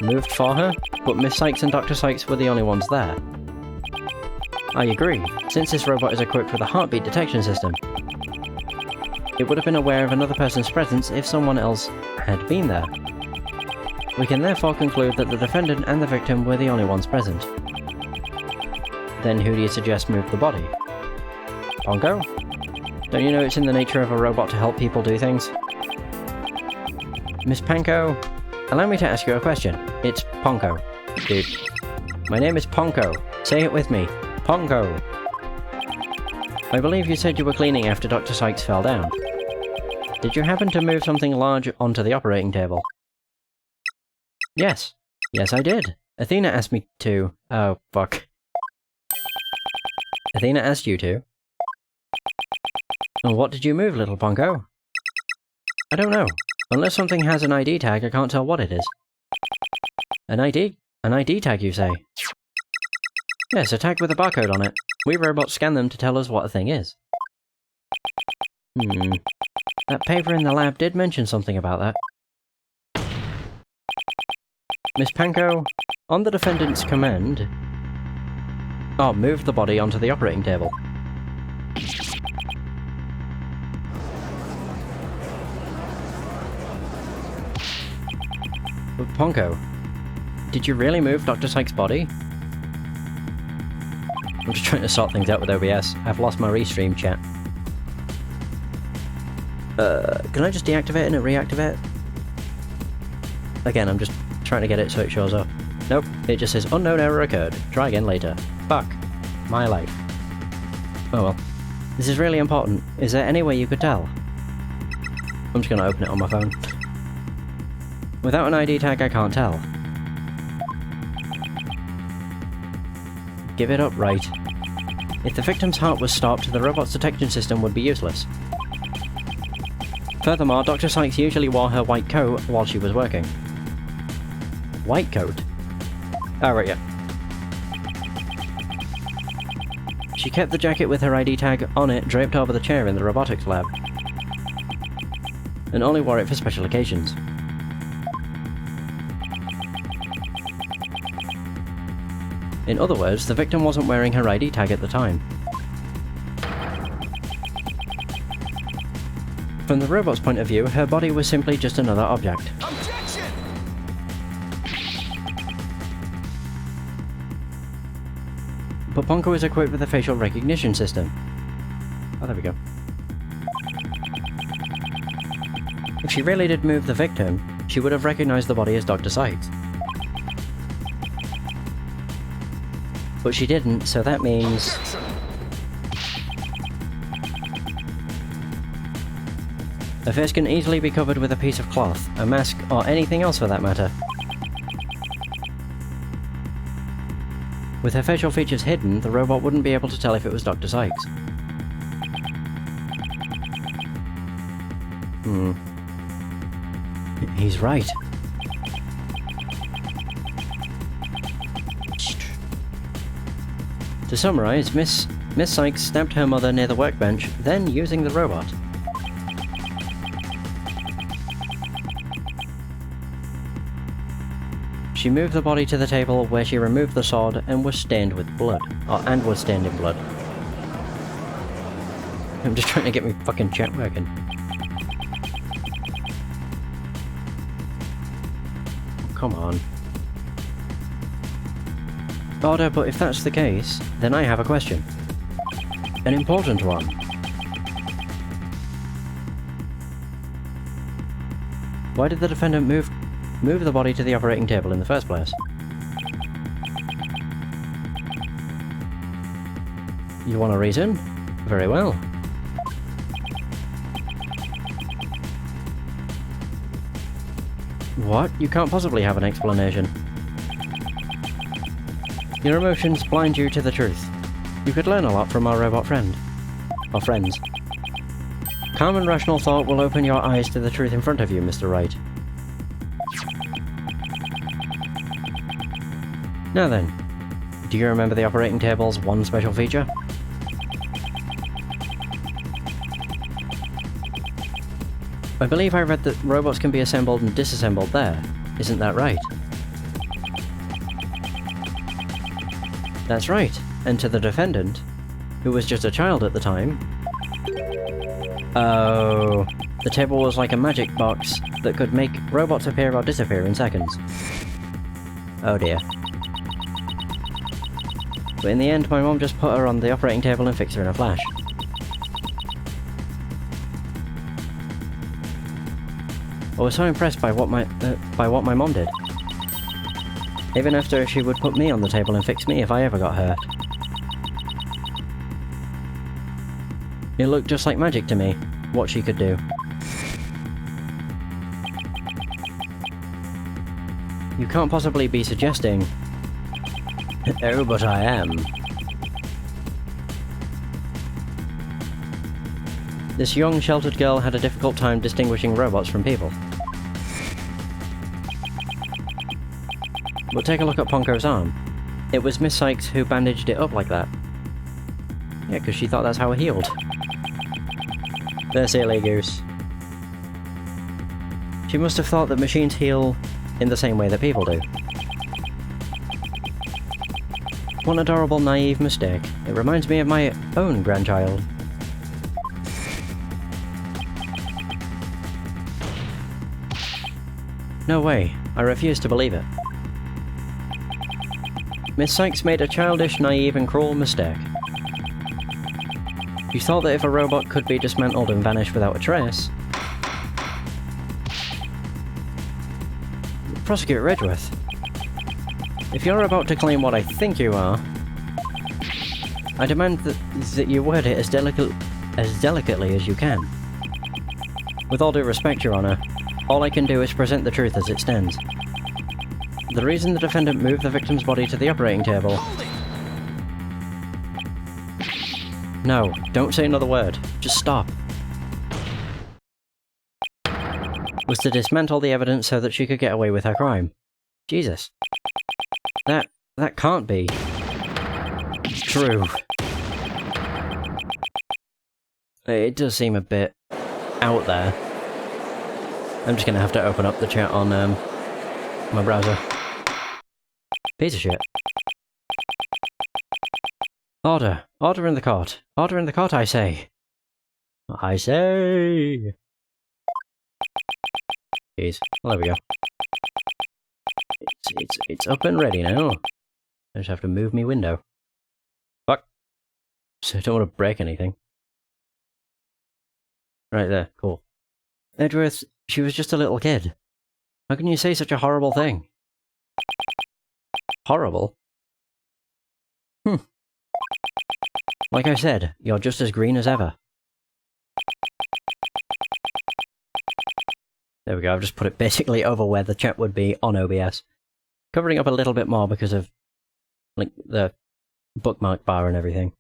Moved for her? But Miss Sykes and Dr. Sykes were the only ones there. I agree, since this robot is equipped with a heartbeat detection system. It would have been aware of another person's presence if someone else had been there. We can therefore conclude that the defendant and the victim were the only ones present. Then who do you suggest moved the body? Pongo? Don't you know it's in the nature of a robot to help people do things? Miss Panko, allow me to ask you a question. It's Ponko. Dude. My name is Ponko. Say it with me. Ponko. I believe you said you were cleaning after Dr. Sykes fell down. Did you happen to move something large onto the operating table? Yes. Yes, I did. Athena asked me to. Oh, fuck. Athena asked you to. And what did you move, little Ponko? I don't know. Unless something has an ID tag, I can't tell what it is. An ID? An ID tag, you say? Yes, a tag with a barcode on it. We robots scan them to tell us what a thing is. That paper in the lab did mention something about that. Miss Panko, on the defendant's command... Oh, move the body onto the operating table. But Ponko, did you really move Dr. Sykes' body? I'm just trying to sort things out with OBS. I've lost my restream chat. Can I just deactivate and reactivate? Again, I'm just trying to get it so it shows up. Nope, it just says unknown error occurred. Try again later. Fuck. My life. Oh well. This is really important. Is there any way you could tell? I'm just gonna open it on my phone. Without an ID tag, I can't tell. Give it up, right. If the victim's heart was stopped, the robot's detection system would be useless. Furthermore, Dr. Sykes usually wore her white coat while she was working. White coat? Oh, right, yeah. She kept the jacket with her ID tag on it draped over the chair in the robotics lab. And only wore it for special occasions. In other words, the victim wasn't wearing her ID tag at the time. From the robot's point of view, her body was simply just another object. Objection! But Ponko is equipped with a facial recognition system. Oh, there we go. If she really did move the victim, she would have recognized the body as Dr. Sykes. But she didn't, so that means... Objection! Her face can easily be covered with a piece of cloth, a mask, or anything else for that matter. With her facial features hidden, the robot wouldn't be able to tell if it was Dr. Sykes. He's right. To summarize, Miss Sykes stabbed her mother near the workbench, then using the robot. She moved the body to the table where she removed the sword and was stained with blood. And was stained in blood. I'm just trying to get my fucking chat working. Come on. Order, but if that's the case, then I have a question. An important one. Why did the defendant move the body to the operating table in the first place? You want a reason? Very well. What? You can't possibly have an explanation. Your emotions blind you to the truth. You could learn a lot from our robot friend. Or friends. Calm and rational thought will open your eyes to the truth in front of you, Mr. Wright. Now then, do you remember the operating table's one special feature? I believe I read that robots can be assembled and disassembled there. Isn't that right? That's right. And to the defendant, who was just a child at the time... Oh... The table was like a magic box that could make robots appear or disappear in seconds. Oh dear. But in the end, my mom just put her on the operating table and fixed her in a flash. I was so impressed by what my mom did. Even after she would put me on the table and fix me if I ever got hurt. It looked just like magic to me, what she could do. You can't possibly be suggesting... Oh, but I am. This young, sheltered girl had a difficult time distinguishing robots from people. But take a look at Ponko's arm. It was Miss Sykes who bandaged it up like that. Yeah, because she thought that's how it healed. The silly goose. She must have thought that machines heal in the same way that people do. What an adorable, naive mistake. It reminds me of my own grandchild. No way. I refuse to believe it. Miss Sykes made a childish, naive and cruel mistake. She thought that if a robot could be dismantled and vanish without a trace... Prosecutor Ridgeworth, if you're about to claim what I think you are, I demand that you word it as delicately as you can. With all due respect, Your Honor, all I can do is present the truth as it stands. The reason the defendant moved the victim's body to the operating table... No, don't say another word. Just stop. Was to dismantle the evidence so that she could get away with her crime. Jesus. That can't be... true. It does seem a bit out there. I'm just gonna have to open up the chat on my browser. Piece of shit. Order. Order in the court. Order in the court, I say. I say. Jeez. Well, there we go. It's up and ready now. I just have to move me window. Fuck. So I don't want to break anything. Right there. Cool. Edgeworth, she was just a little kid. How can you say such a horrible thing? Horrible? Like I said, you're just as green as ever. There we go, I've just put it basically over where the chat would be on OBS. Covering up a little bit more because of, like, the bookmark bar and everything.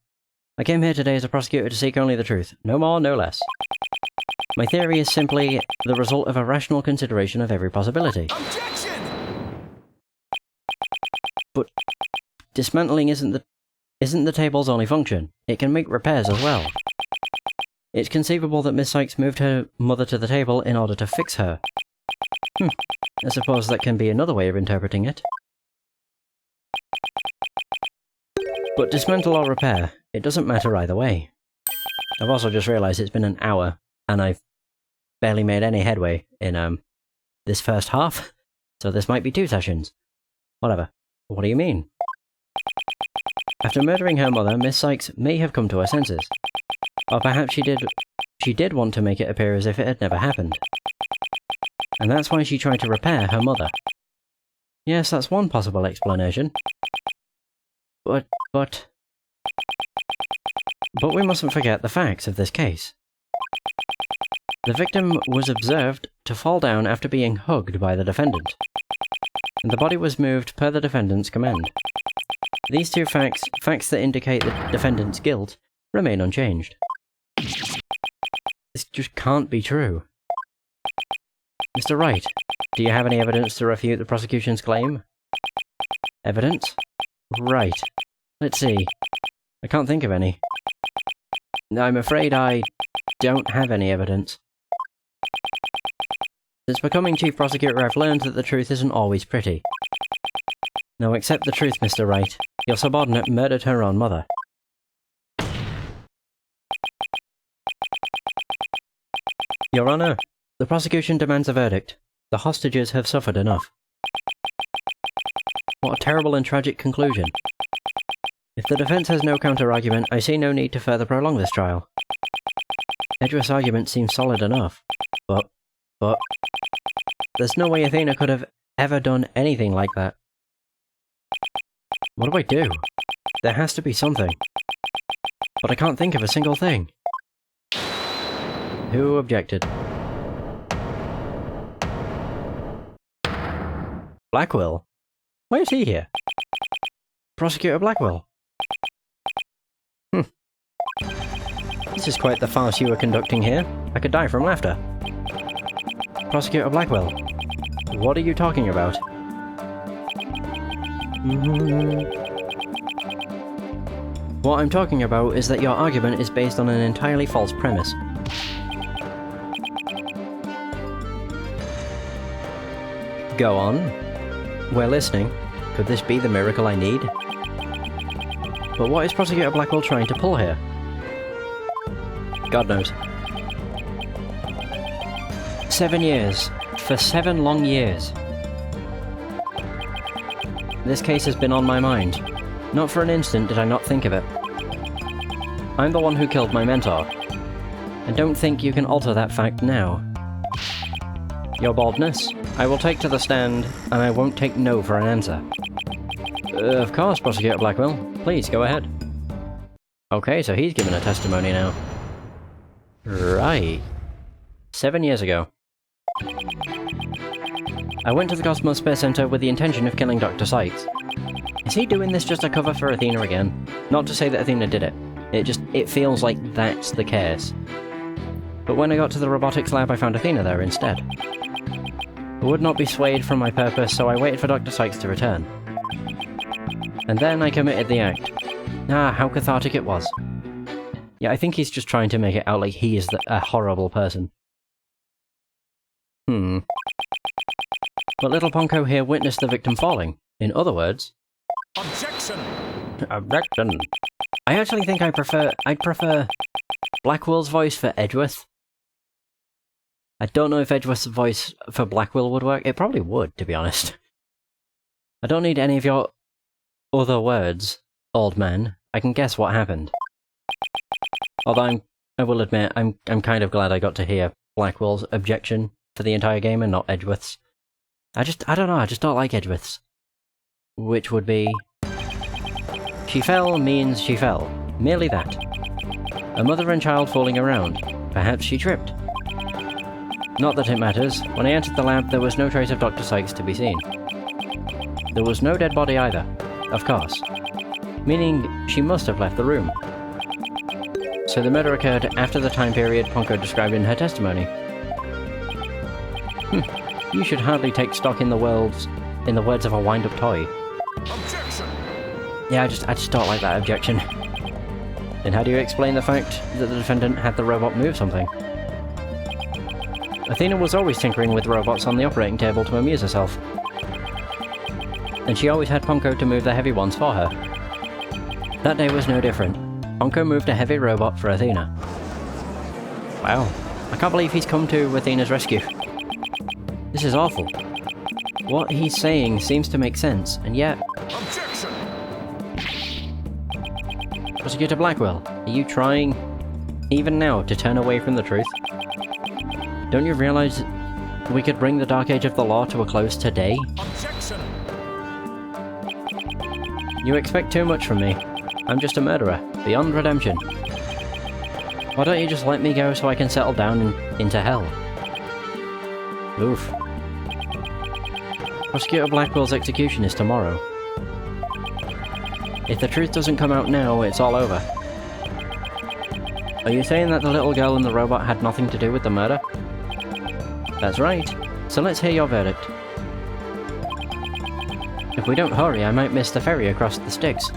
I came here today as a prosecutor to seek only the truth. No more, no less. My theory is simply the result of a rational consideration of every possibility. Objection! But dismantling isn't the table's only function. It can make repairs as well. It's conceivable that Miss Sykes moved her mother to the table in order to fix her. I suppose that can be another way of interpreting it. But dismantle or repair, it doesn't matter either way. I've also just realised it's been an hour, and I've barely made any headway in this first half, so this might be 2 sessions. Whatever. What do you mean? After murdering her mother, Miss Sykes may have come to her senses. Or perhaps she did want to make it appear as if it had never happened. And that's why she tried to repair her mother. Yes, that's one possible explanation. But... But we mustn't forget the facts of this case. The victim was observed to fall down after being hugged by the defendant, and the body was moved per the defendant's command. These two facts that indicate the defendant's guilt, remain unchanged. This just can't be true. Mr. Wright, do you have any evidence to refute the prosecution's claim? Evidence? Right. Let's see. I can't think of any. I'm afraid I don't have any evidence. Since becoming Chief Prosecutor, I've learned that the truth isn't always pretty. Now accept the truth, Mr. Wright. Your subordinate murdered her own mother. Your Honour, the prosecution demands a verdict. The hostages have suffered enough. What a terrible and tragic conclusion. If the defence has no counter-argument, I see no need to further prolong this trial. Edgeworth's argument seems solid enough, but... there's no way Athena could have ever done anything like that. What do I do? There has to be something. But I can't think of a single thing. Who objected? Blackwell? Why is he here? Prosecutor Blackwell? This is quite the farce you were conducting here. I could die from laughter. Prosecutor Blackwell, what are you talking about? What I'm talking about is that your argument is based on an entirely false premise. Go on. We're listening. Could this be the miracle I need? But what is Prosecutor Blackwell trying to pull here? God knows. 7 years. For 7 long years. This case has been on my mind. Not for an instant did I not think of it. I'm the one who killed my mentor. And don't think you can alter that fact now. Your boldness, I will take to the stand, and I won't take no for an answer. Of course, Prosecutor Blackwell. Please, go ahead. Okay, so he's given a testimony now. Right. 7 years ago. I went to the Cosmos Space Center with the intention of killing Dr. Sykes. Is he doing this just to cover for Athena again? Not to say that Athena did it. It feels like that's the case. But when I got to the robotics lab, I found Athena there instead. I would not be swayed from my purpose, so I waited for Dr. Sykes to return. And then I committed the act. Ah, how cathartic it was. Yeah, I think he's just trying to make it out like he is a horrible person. But little Ponko here witnessed the victim falling. In other words... Objection! Objection! I actually think I'd prefer Blackwell's voice for Edgeworth. I don't know if Edgeworth's voice for Blackwell would work. It probably would, to be honest. I don't need any of your other words, old man. I can guess what happened. Although I will admit, I'm kind of glad I got to hear Blackwell's objection for the entire game and not Edgeworth's. I don't know, I just don't like Edgeworth's. Which would be... She fell means she fell. Merely that. A mother and child falling around. Perhaps she tripped. Not that it matters. When I entered the lab, there was no trace of Dr. Sykes to be seen. There was no dead body either, of course. Meaning, she must have left the room. So the murder occurred after the time period Ponko described in her testimony. You should hardly take stock in the words of a wind-up toy. Objection! Yeah, I just don't like that objection. Then how do you explain the fact that the defendant had the robot move something? Athena was always tinkering with robots on the operating table to amuse herself. And she always had Ponko to move the heavy ones for her. That day was no different. Ponko moved a heavy robot for Athena. Wow, I can't believe he's come to Athena's rescue. This is awful. What he's saying seems to make sense, and yet... Objection! Prosecutor Blackwell, are you trying, even now, to turn away from the truth? Don't you realize we could bring the Dark Age of the Law to a close today? Objection! You expect too much from me. I'm just a murderer, beyond redemption. Why don't you just let me go so I can settle down into hell? Oof. Prosecutor Blackwell's execution is tomorrow. If the truth doesn't come out now, it's all over. Are you saying that the little girl and the robot had nothing to do with the murder? That's right. So let's hear your verdict. If we don't hurry, I might miss the ferry across the Styx.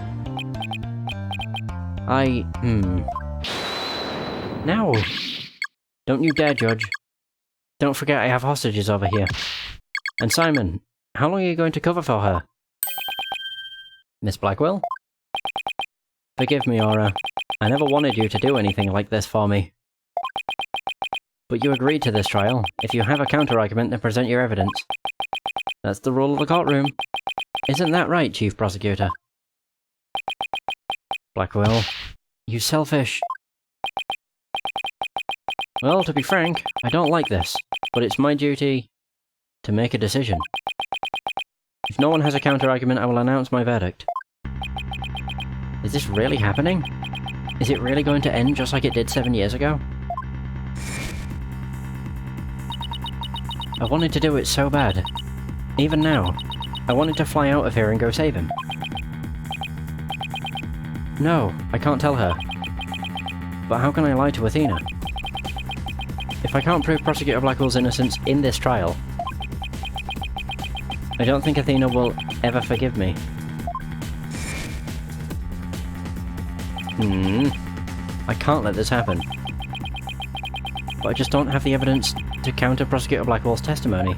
No! Don't you dare, Judge. Don't forget I have hostages over here. And Simon, how long are you going to cover for her? Miss Blackwell? Forgive me, Aura. I never wanted you to do anything like this for me. But you agreed to this trial. If you have a counter-argument, then present your evidence. That's the rule of the courtroom. Isn't that right, Chief Prosecutor? Blackwell, you selfish... Well, to be frank, I don't like this, but it's my duty to make a decision. If no one has a counter-argument, I will announce my verdict. Is this really happening? Is it really going to end just like it did 7 years ago? I wanted to do it so bad. Even now, I wanted to fly out of here and go save him. No, I can't tell her. But how can I lie to Athena? If I can't prove Prosecutor Blackwell's innocence in this trial, I don't think Athena will ever forgive me. I can't let this happen. But I just don't have the evidence to counter Prosecutor Blackwell's testimony.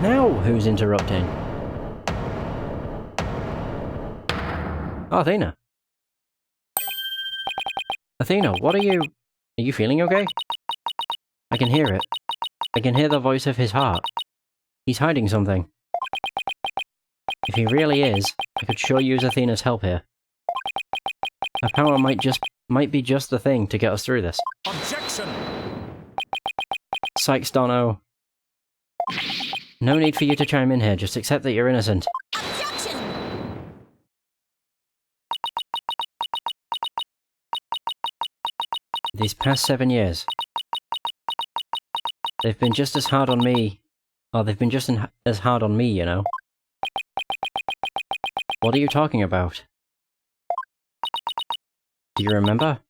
Now who's interrupting? Oh, Athena. Athena, what are you... Are you feeling okay? I can hear it. I can hear the voice of his heart. He's hiding something. If he really is, I could sure use Athena's help here. Her power might be just the thing to get us through this. Objection! Sykes, Dono. No need for you to chime in here, just accept that you're innocent. Objection! These past 7 years, they've been just as hard on me, as hard on me, you know. What are you talking about? Do you remember?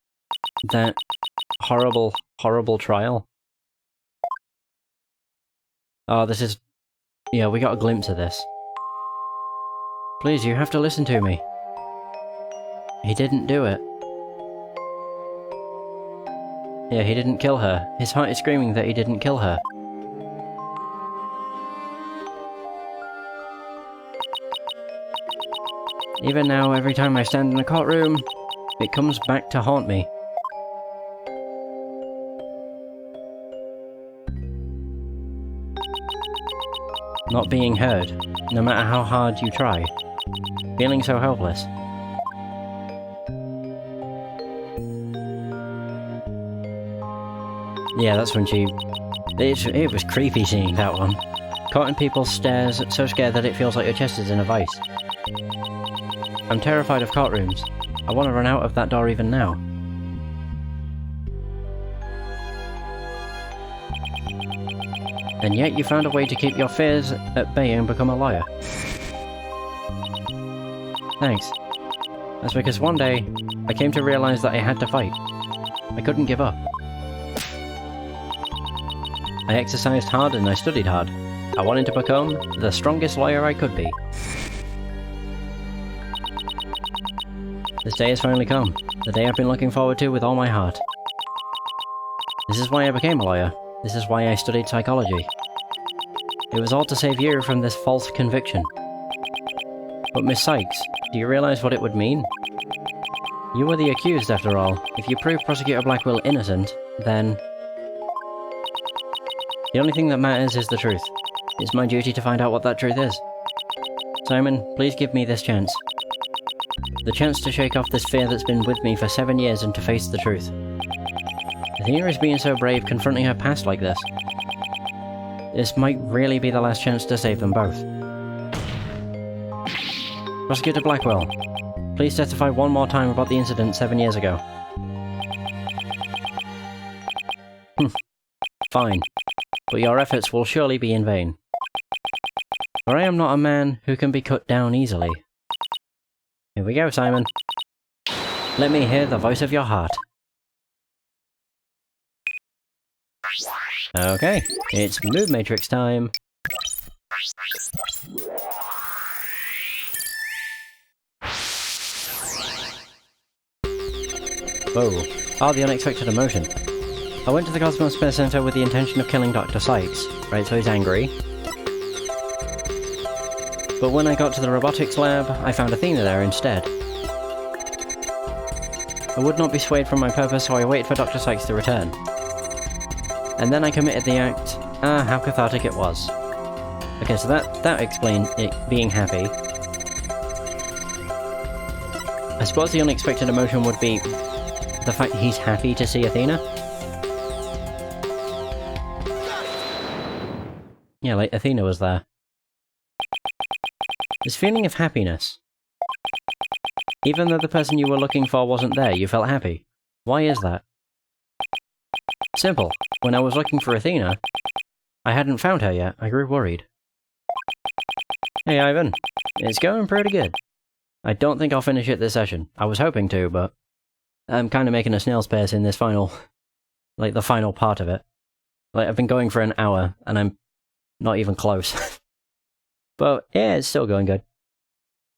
That horrible, horrible trial? Oh, this is... Yeah, we got a glimpse of this. Please, you have to listen to me. He didn't do it. Yeah, he didn't kill her. His heart is screaming that he didn't kill her. Even now, every time I stand in the courtroom, it comes back to haunt me. Not being heard, no matter how hard you try. Feeling so helpless. Yeah, that's when she... It was creepy seeing that one. Caught in people's stares, so scared that it feels like your chest is in a vice. I'm terrified of courtrooms. I want to run out of that door even now. And yet you found a way to keep your fears at bay and become a lawyer. Thanks. That's because one day, I came to realize that I had to fight. I couldn't give up. I exercised hard and I studied hard. I wanted to become the strongest lawyer I could be. This day has finally come. The day I've been looking forward to with all my heart. This is why I became a lawyer. This is why I studied psychology. It was all to save you from this false conviction. But Miss Sykes, do you realize what it would mean? You were the accused after all. If you prove Prosecutor Blackwell innocent, then... The only thing that matters is the truth. It's my duty to find out what that truth is. Simon, please give me this chance. The chance to shake off this fear that's been with me for 7 years and to face the truth. Athena is being so brave confronting her past like this. This might really be the last chance to save them both. Prosecutor Blackwell, please testify one more time about the incident 7 years ago. Fine, but your efforts will surely be in vain. For I am not a man who can be cut down easily. Here we go, Simon. Let me hear the voice of your heart. Okay, it's Move Matrix time. Whoa. Oh, the unexpected emotion. I went to the Cosmos Space Center with the intention of killing Dr. Sykes. Right, so he's angry. But when I got to the robotics lab, I found Athena there instead. I would not be swayed from my purpose, so I waited for Dr. Sykes to return. And then I committed the act. Ah, how cathartic it was. Okay, so that explained it being happy. I suppose the unexpected emotion would be the fact he's happy to see Athena. Yeah, like Athena was there. This feeling of happiness. Even though the person you were looking for wasn't there, you felt happy. Why is that? Simple. When I was looking for Athena, I hadn't found her yet. I grew worried. Hey, Ivan. It's going pretty good. I don't think I'll finish it this session. I was hoping to, but I'm kind of making a snail's pace in this final... like, the final part of it. Like, I've been going for an hour, and I'm not even close. But, yeah, it's still going good.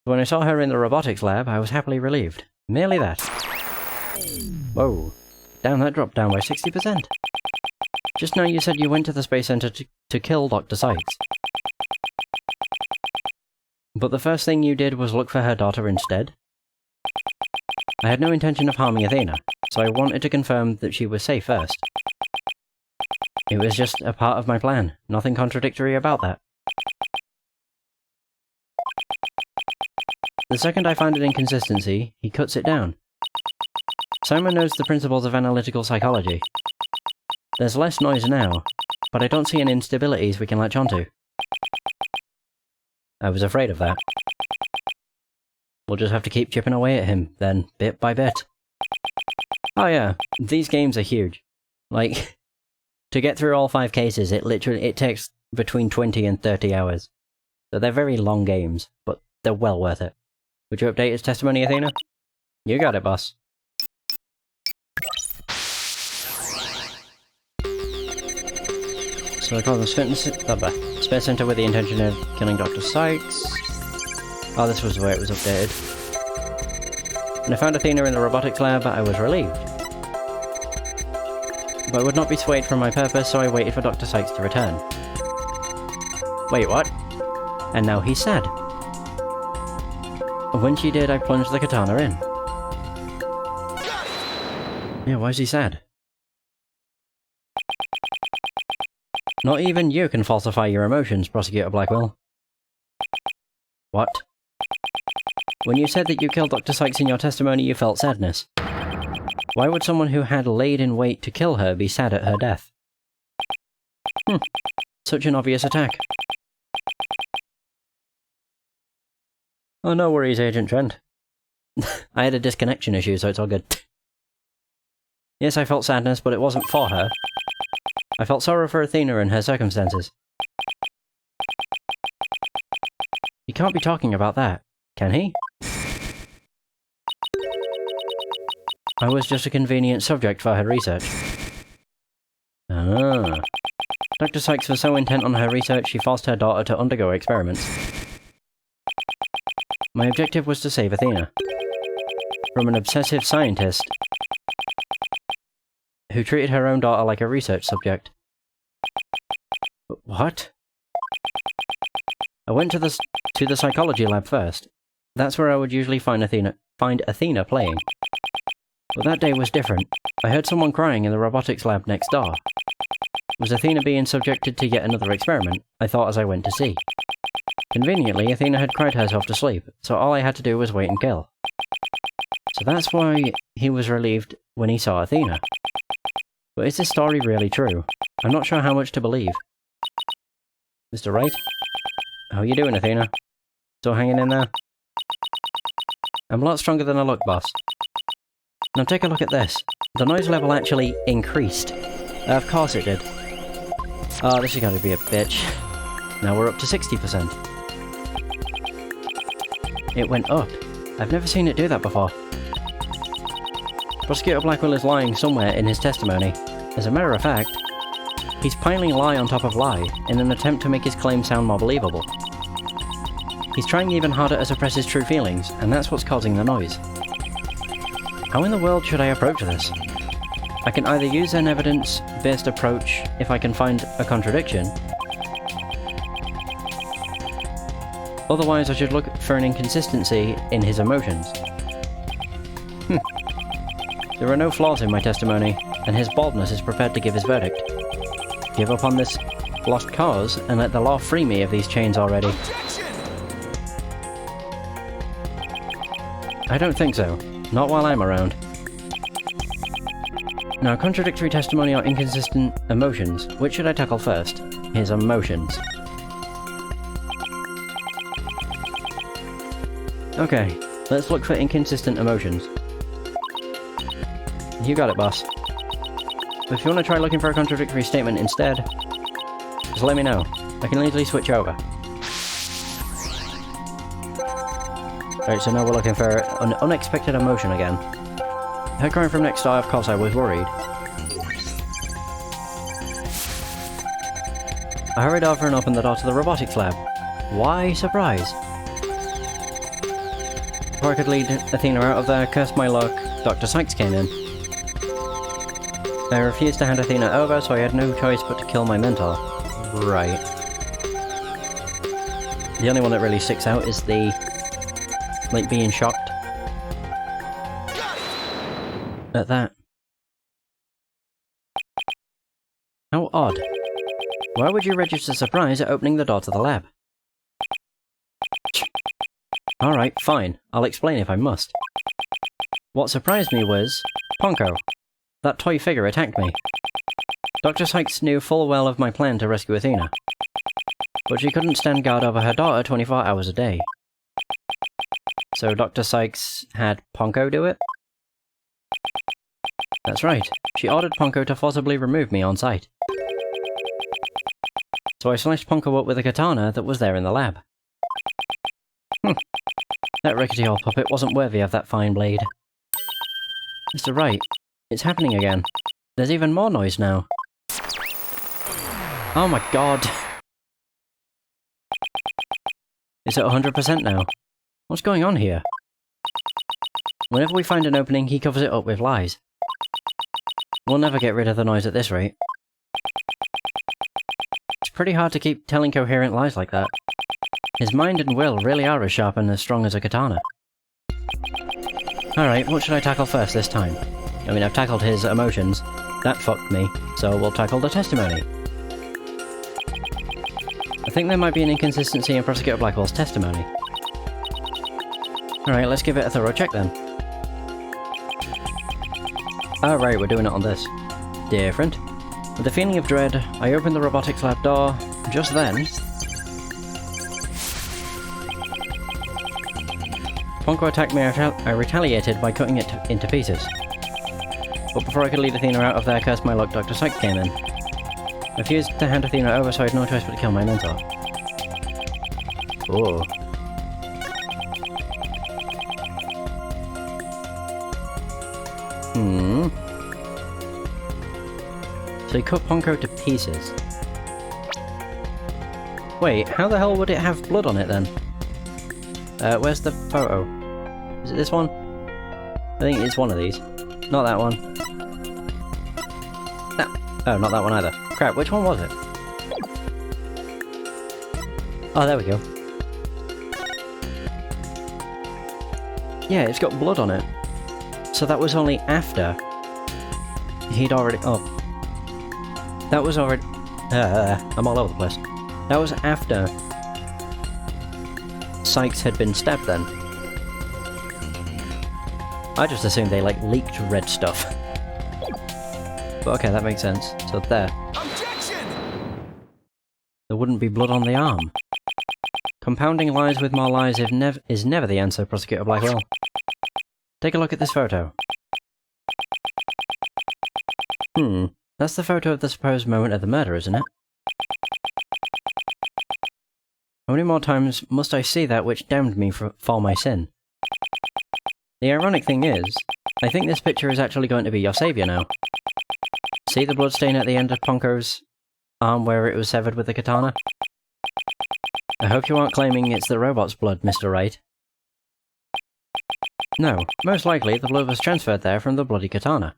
When I saw her in the robotics lab, I was happily relieved. Merely that. Whoa. Damn, that dropped down by 60%. Just now you said you went to the Space Center to kill Dr. Sykes. But the first thing you did was look for her daughter instead? I had no intention of harming Athena, so I wanted to confirm that she was safe first. It was just a part of my plan, nothing contradictory about that. The second I find an inconsistency, he cuts it down. Simon knows the principles of analytical psychology. There's less noise now, but I don't see any instabilities we can latch onto. I was afraid of that. We'll just have to keep chipping away at him, then, bit by bit. Oh yeah, these games are huge. Like, to get through all 5 cases, it takes between 20 and 30 hours. So they're very long games, but they're well worth it. Would you update his testimony, Athena? You got it, boss. So I call the Space Center with the intention of killing Dr. Sykes. Oh, this was the way it was updated. When I found Athena in the robotics lab, I was relieved. But I would not be swayed from my purpose, so I waited for Dr. Sykes to return. Wait, what? And now he's sad. When she did, I plunged the katana in. Yeah, why is he sad? Not even you can falsify your emotions, Prosecutor Blackwell. What? When you said that you killed Dr. Sykes in your testimony, you felt sadness. Why would someone who had laid in wait to kill her be sad at her death? Such an obvious attack. Oh, no worries, Agent Trent. I had a disconnection issue, so it's all good. Yes, I felt sadness, but it wasn't for her. I felt sorrow for Athena and her circumstances. He can't be talking about that, can he? I was just a convenient subject for her research. Ah. Dr. Sykes was so intent on her research, she forced her daughter to undergo experiments. My objective was to save Athena. From an obsessive scientist who treated her own daughter like a research subject. What? I went to the psychology lab first. That's where I would usually find Athena playing. But that day was different. I heard someone crying in the robotics lab next door. Was Athena being subjected to yet another experiment? I thought as I went to see. Conveniently, Athena had cried herself to sleep, so all I had to do was wait and kill. So that's why he was relieved when he saw Athena. But is this story really true? I'm not sure how much to believe. Mr. Wright? How are you doing, Athena? Still hanging in there? I'm a lot stronger than I look, boss. Now take a look at this. The noise level actually increased. Of course it did. Oh, this is going to be a bitch. Now we're up to 60%. It went up. I've never seen it do that before. Prosecutor Blackwell is lying somewhere in his testimony. As a matter of fact, he's piling lie on top of lie in an attempt to make his claim sound more believable. He's trying even harder to suppress his true feelings, and that's what's causing the noise. How in the world should I approach this? I can either use an evidence-based approach if I can find a contradiction. Otherwise, I should look for an inconsistency in his emotions. There are no flaws in my testimony, and his baldness is prepared to give his verdict. Give up on this lost cause, and let the law free me of these chains already. Objection! I don't think so. Not while I'm around. Now, contradictory testimony or inconsistent emotions. Which should I tackle first? His emotions. Okay, let's look for inconsistent emotions. You got it, boss. But if you want to try looking for a contradictory statement instead, just let me know. I can easily switch over. Alright, so now we're looking for an unexpected emotion again. Her crying from next door, of course I was worried. I hurried over and opened the door to the robotics lab. Why surprise? Before I could lead Athena out of there, cursed my luck, Dr. Sykes came in. I refused to hand Athena over, so I had no choice but to kill my mentor. Right. The only one that really sticks out is the... like, being shocked at that. How odd. Why would you register surprise at opening the door to the lab? Alright, fine. I'll explain if I must. What surprised me was... Ponko. That toy figure attacked me. Dr. Sykes knew full well of my plan to rescue Athena. But she couldn't stand guard over her daughter 24 hours a day. So Dr. Sykes had Ponko do it? That's right. She ordered Ponko to forcibly remove me on sight. So I slashed Ponko up with a katana that was there in the lab. That rickety old puppet wasn't worthy of that fine blade. Mr. Wright, it's happening again. There's even more noise now. Oh my god. It's at 100% now. What's going on here? Whenever we find an opening, he covers it up with lies. We'll never get rid of the noise at this rate. It's pretty hard to keep telling coherent lies like that. His mind and will really are as sharp and as strong as a katana. Alright, what should I tackle first this time? I mean, I've tackled his emotions. That fucked me, so we'll tackle the testimony. I think there might be an inconsistency in Prosecutor Blackwell's testimony. Alright, let's give it a thorough check then. Alright, we're doing it on this. Different. With a feeling of dread, I opened the robotics lab door. Just then... Ponko attacked me. I retaliated by cutting it into pieces. But before I could lead Athena out of there, cursed my luck, Dr. Sykes came in. I refused to hand Athena over, so I had no choice but to kill my mentor. Ooh. So he cut Ponko to pieces. Wait, how the hell would it have blood on it then? Where's the photo? Is it this one? I think it's one of these. Not that one. No. Oh, not that one either. Crap, which one was it? Oh, there we go. Yeah, it's got blood on it. So that was only after he'd already... Oh. That was already... I'm all over the place. That was after Sykes had been stabbed then. I just assumed they, like, leaked red stuff. But okay, that makes sense. So there. Objection! There wouldn't be blood on the arm. Compounding lies with more lies is never the answer, Prosecutor Blackwell. Take a look at this photo. That's the photo of the supposed moment of the murder, isn't it? How many more times must I see that which damned me for my sin? The ironic thing is, I think this picture is actually going to be your saviour now. See the bloodstain at the end of Ponko's arm where it was severed with the katana? I hope you aren't claiming it's the robot's blood, Mr. Wright. No, most likely the blood was transferred there from the bloody katana.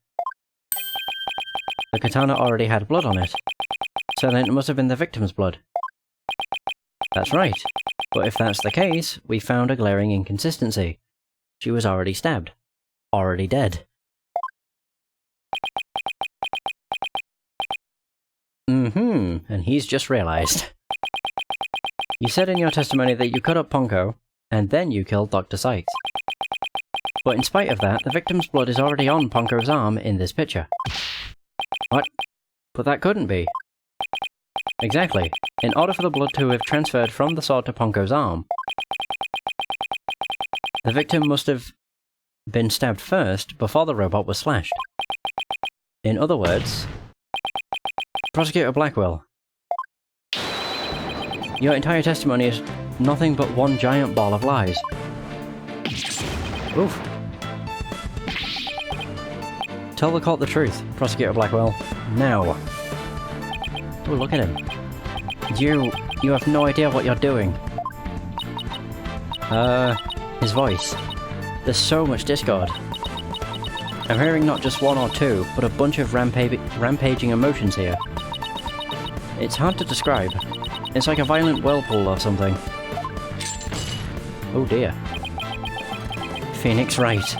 The katana already had blood on it, so then it must have been the victim's blood. That's right, but if that's the case, we found a glaring inconsistency. She was already stabbed. Already dead. And he's just realised. You said in your testimony that you cut up Ponko, and then you killed Dr. Sykes. But in spite of that, the victim's blood is already on Ponko's arm in this picture. What? But that couldn't be. Exactly. In order for the blood to have transferred from the sword to Ponko's arm, the victim must have been stabbed first before the robot was slashed. In other words, Prosecutor Blackwell, your entire testimony is nothing but one giant ball of lies. Oof. Tell the court the truth, Prosecutor Blackwell. Now. Oh, look at him. You have no idea what you're doing. His voice. There's so much discord. I'm hearing not just one or two, but a bunch of rampaging emotions here. It's hard to describe. It's like a violent whirlpool or something. Oh dear. Phoenix Wright.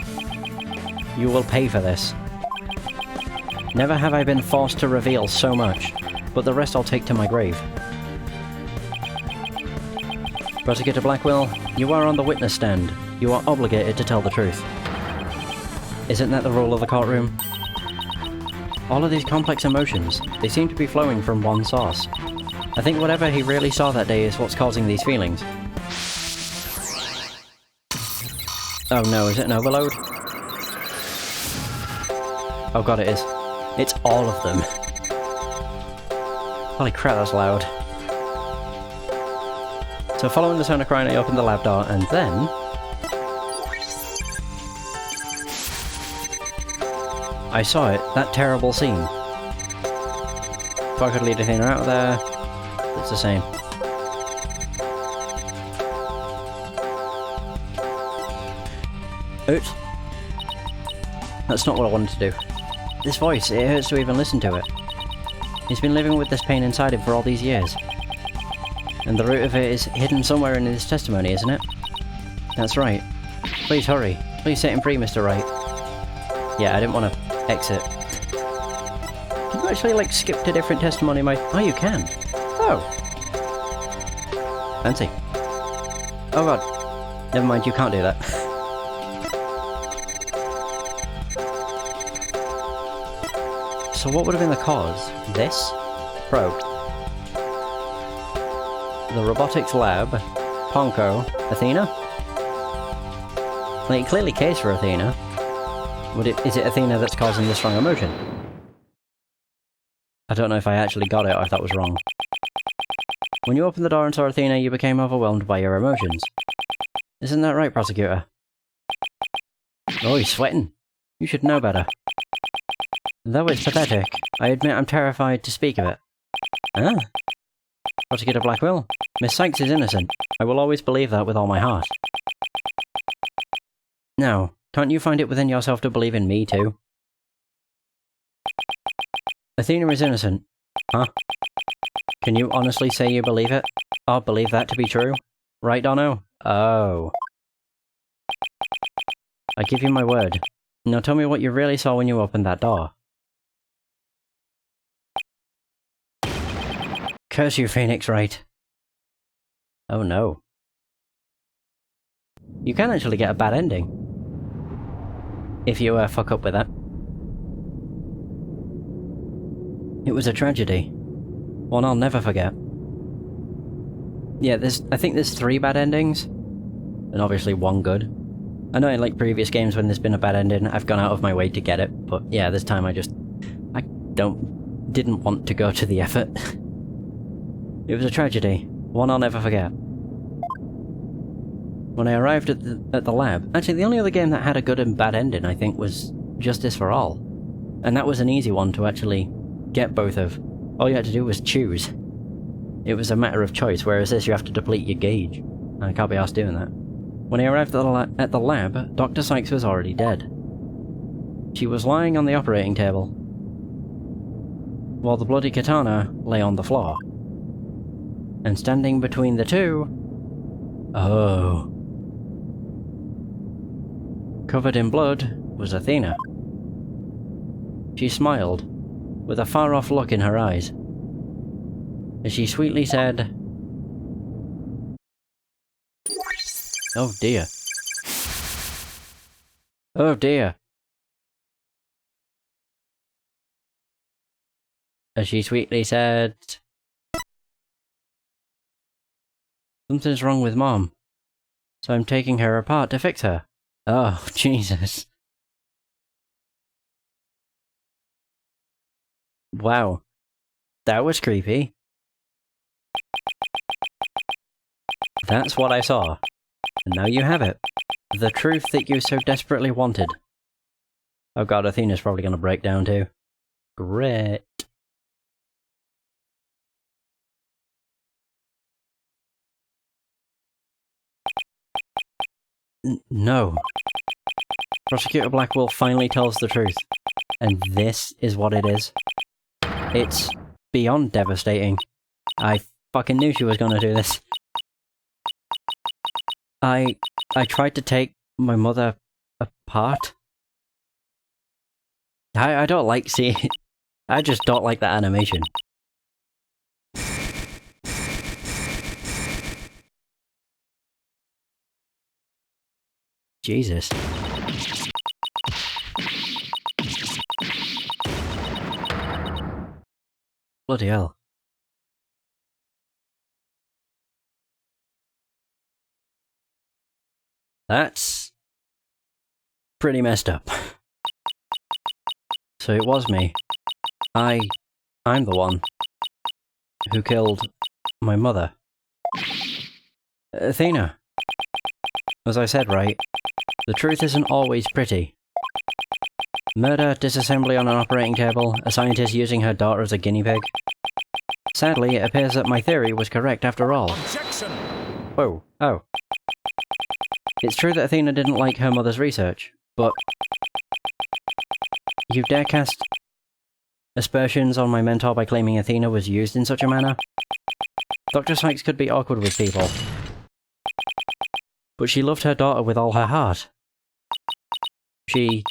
You will pay for this. Never have I been forced to reveal so much, but the rest I'll take to my grave. Prosecutor Blackwell, you are on the witness stand. You are obligated to tell the truth. Isn't that the rule of the courtroom? All of these complex emotions, they seem to be flowing from one source. I think whatever he really saw that day is what's causing these feelings. Oh no, is it an overload? Oh god, it is. It's all of them. Holy crap, that's loud. So following the sound of crying, I opened the lab door, and then I saw it, that terrible scene. If I could lead Athena out of there, it's the same. Oops. That's not what I wanted to do. This voice, it hurts to even listen to it. He's been living with this pain inside him for all these years. And the root of it is hidden somewhere in his testimony, isn't it? That's right. Please hurry. Please set him free, Mr. Wright. Yeah, I didn't want to exit. Can you actually, like, skip to different testimony? Oh, you can. Oh. Fancy. Oh god. Never mind, you can't do that. So what would have been the cause? This? Probe. The robotics lab. Ponko. Athena? Like, it clearly cares for Athena. Is it Athena that's causing the strong emotion? I don't know if I actually got it or if that was wrong. When you opened the door and saw Athena, you became overwhelmed by your emotions. Isn't that right, Prosecutor? Oh, he's sweating. You should know better. Though it's pathetic, I admit I'm terrified to speak of it. Ah? Prosecutor Blackwell, Miss Sykes is innocent. I will always believe that with all my heart. Now, can't you find it within yourself to believe in me too? Athena is innocent. Huh? Can you honestly say you believe it? Or believe that to be true? Right, Dono? Oh. I give you my word. Now tell me what you really saw when you opened that door. Curse you, Phoenix Wright. Oh no. You can actually get a bad ending. If you fuck up with that. It was a tragedy. One I'll never forget. Yeah, I think there's 3 bad endings, and obviously 1 good. I know in like previous games when there's been a bad ending, I've gone out of my way to get it, but yeah, this time I didn't want to go to the effort. It was a tragedy, one I'll never forget. When I arrived at the lab, actually the only other game that had a good and bad ending, I think, was Justice for All. And that was an easy one to actually get both of. All you had to do was choose. It was a matter of choice, whereas this you have to deplete your gauge. I can't be arsed doing that. When I arrived at the lab, Dr. Sykes was already dead. She was lying on the operating table, while the bloody katana lay on the floor. And standing between the two... Oh. Covered in blood was Athena. She smiled, with a far-off look in her eyes, as she sweetly said, "Oh dear. Oh dear." As she sweetly said, "Something's wrong with Mom, so I'm taking her apart to fix her." Oh, Jesus. Wow. That was creepy. That's what I saw. And now you have it. The truth that you so desperately wanted. Oh god, Athena's probably gonna break down too. Great. No. Prosecutor Blackwell finally tells the truth. And this is what it is. It's beyond devastating. I fucking knew she was gonna do this. I tried to take my mother apart. I don't like seeing... I just don't like that animation. Jesus. Bloody hell. That's pretty messed up. So it was me. I'm the one who killed my mother. Athena. As I said, right? The truth isn't always pretty. Murder, disassembly on an operating table, a scientist using her daughter as a guinea pig. Sadly, it appears that my theory was correct after all. Objection! Whoa. Oh. It's true that Athena didn't like her mother's research, but... You dare cast aspersions on my mentor by claiming Athena was used in such a manner? Dr. Sykes could be awkward with people, but she loved her daughter with all her heart. She...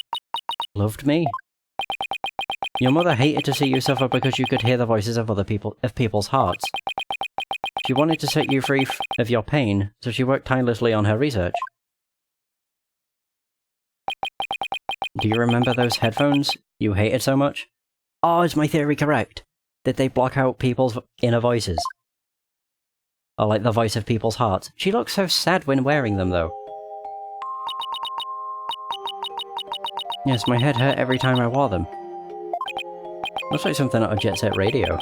loved me? Your mother hated to see you suffer because you could hear the voices of people's hearts. She wanted to set you free of your pain, so she worked tirelessly on her research. Do you remember those headphones you hated so much? Oh, is my theory correct? Did they block out people's inner voices? Or like the voice of people's hearts? She looked so sad when wearing them, though. Yes, my head hurt every time I wore them. Looks like something out of Jet Set Radio.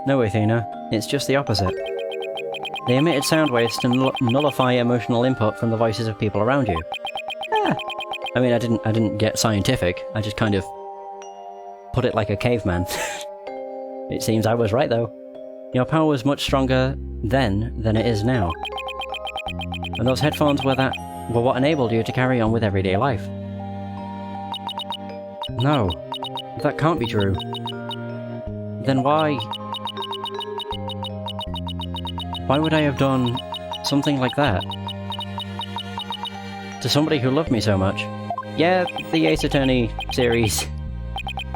No, Athena, it's just the opposite. They emitted sound waves to nullify emotional input from the voices of people around you. Ah. I mean, I didn't get scientific, I just kind of put it like a caveman. It seems I was right, though. Your power was much stronger then than it is now. And those headphones were what enabled you to carry on with everyday life. No, that can't be true. Then why would I have done something like that? To somebody who loved me so much? Yeah, the Ace Attorney series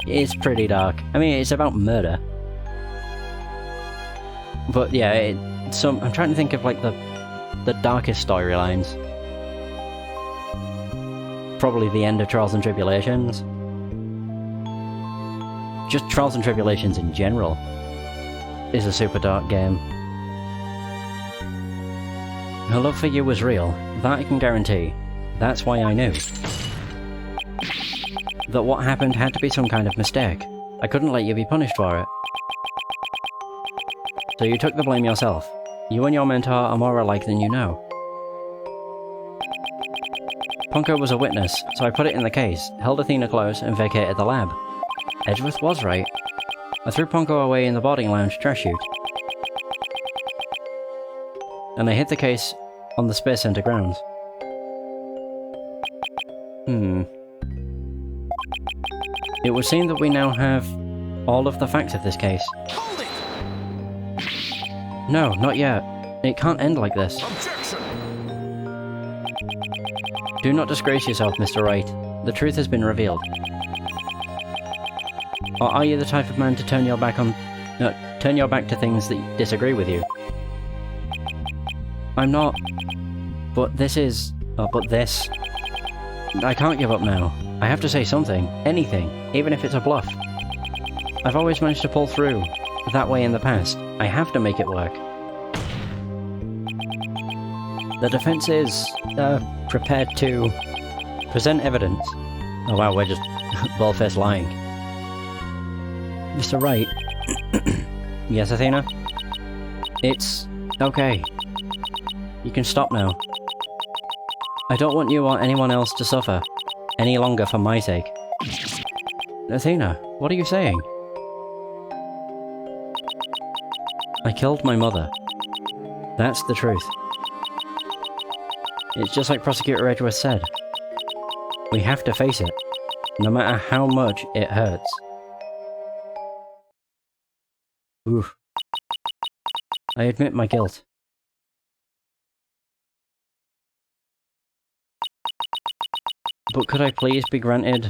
is pretty dark. I mean, it's about murder. But yeah, I'm trying to think of like the darkest storylines. Probably the end of Trials and Tribulations. Just Trials and Tribulations in general is a super dark game. Her love for you was real, that I can guarantee. That's why I knew that what happened had to be some kind of mistake. I couldn't let you be punished for it. So you took the blame yourself. You and your mentor are more alike than you know. Punko was a witness, so I put it in the case, held Athena close, and vacated the lab. Edgeworth was right. I threw Punko away in the boarding lounge trash chute. And I hid the case on the Space Center grounds. It would seem that we now have all of the facts of this case. Hold it! No, not yet. It can't end like this. Objection! Do not disgrace yourself, Mr. Wright. The truth has been revealed. Or are you the type of man to turn your back to things that disagree with you? I'm not. But this. I can't give up now. I have to say something. Anything. Even if it's a bluff. I've always managed to pull through that way in the past. I have to make it work. The defense is, prepared to present evidence. Oh wow, we're just bald-faced lying. Mr. Wright. Yes, Athena? It's okay. You can stop now. I don't want you or anyone else to suffer any longer for my sake. Athena, what are you saying? I killed my mother. That's the truth. It's just like Prosecutor Edgeworth said. We have to face it, no matter how much it hurts. Oof. I admit my guilt. But could I please be granted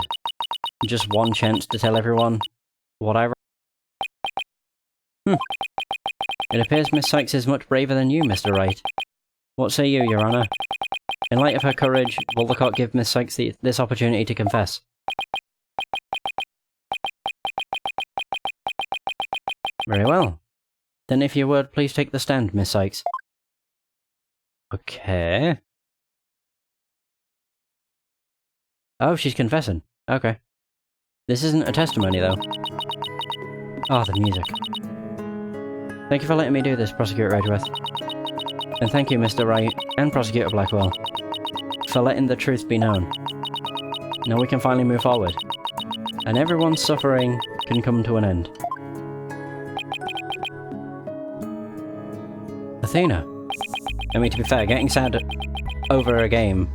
just one chance to tell everyone what I... It appears Miss Sykes is much braver than you, Mr. Wright. What say you, Your Honor? In light of her courage, will the court give Miss Sykes this opportunity to confess? Very well. Then if you would, please take the stand, Miss Sykes. Okay. Oh, she's confessing. Okay. This isn't a testimony, though. Oh, the music. Thank you for letting me do this, Prosecutor Edgeworth. And thank you, Mr. Wright, and Prosecutor Blackwell, for letting the truth be known. Now we can finally move forward, and everyone's suffering can come to an end. Athena. I mean, to be fair, getting sad over a game,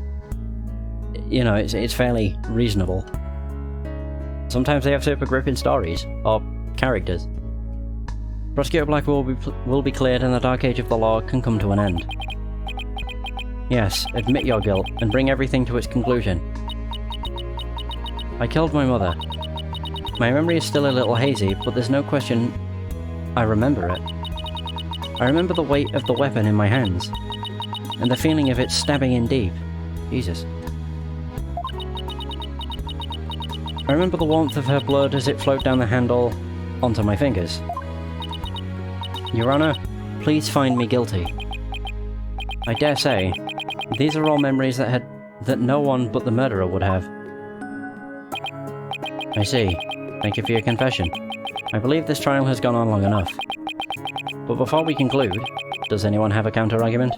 you know, it's fairly reasonable. Sometimes they have super gripping stories, or characters. Prosecutor Blackwell will be cleared and the Dark Age of the Law can come to an end. Yes, admit your guilt, and bring everything to its conclusion. I killed my mother. My memory is still a little hazy, but there's no question I remember it. I remember the weight of the weapon in my hands, and the feeling of it stabbing in deep. Jesus. I remember the warmth of her blood as it flowed down the handle onto my fingers. Your Honor, please find me guilty. I dare say, these are all memories that no one but the murderer would have. I see. Thank you for your confession. I believe this trial has gone on long enough. But before we conclude, does anyone have a counter-argument?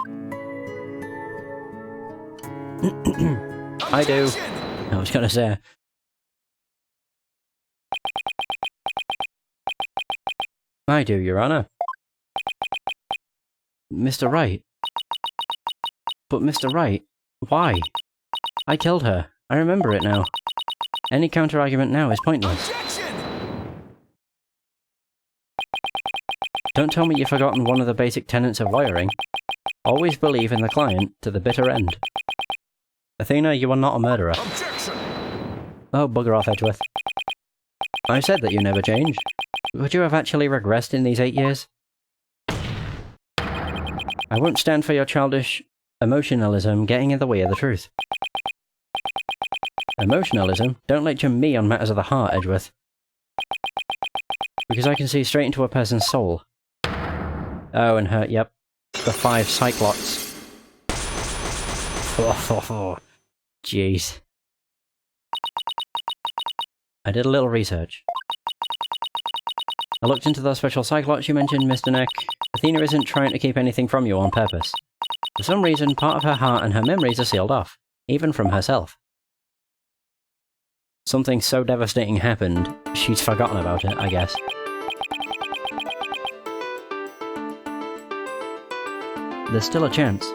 I do. I was gonna say... I do, Your Honor. Mr. Wright. But Mr. Wright, why? I killed her. I remember it now. Any counter-argument now is pointless. Objection! Don't tell me you've forgotten one of the basic tenets of lawyering. Always believe in the client to the bitter end. Athena, you are not a murderer. Objection! Oh, bugger off, Edgeworth. I said that you never changed. Could you have actually regressed in these 8 years? I won't stand for your childish emotionalism getting in the way of the truth. Emotionalism? Don't lecture me on matters of the heart, Edgeworth. Because I can see straight into a person's soul. Oh, and her, yep. The 5 Cyclops. Jeez. I did a little research. I looked into those special cyclops you mentioned, Mr. Neck. Athena isn't trying to keep anything from you on purpose. For some reason, part of her heart and her memories are sealed off, even from herself. Something so devastating happened, she's forgotten about it, I guess. There's still a chance.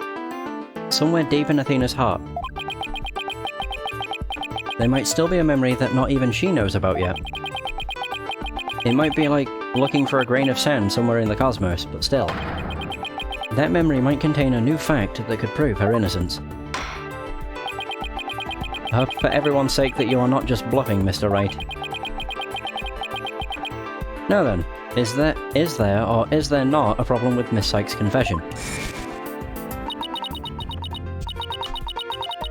Somewhere deep in Athena's heart. There might still be a memory that not even she knows about yet. It might be like looking for a grain of sand somewhere in the cosmos, but still. That memory might contain a new fact that could prove her innocence. I hope for everyone's sake that you are not just bluffing, Mr. Wright. Now then, is there or is there not a problem with Miss Sykes' confession?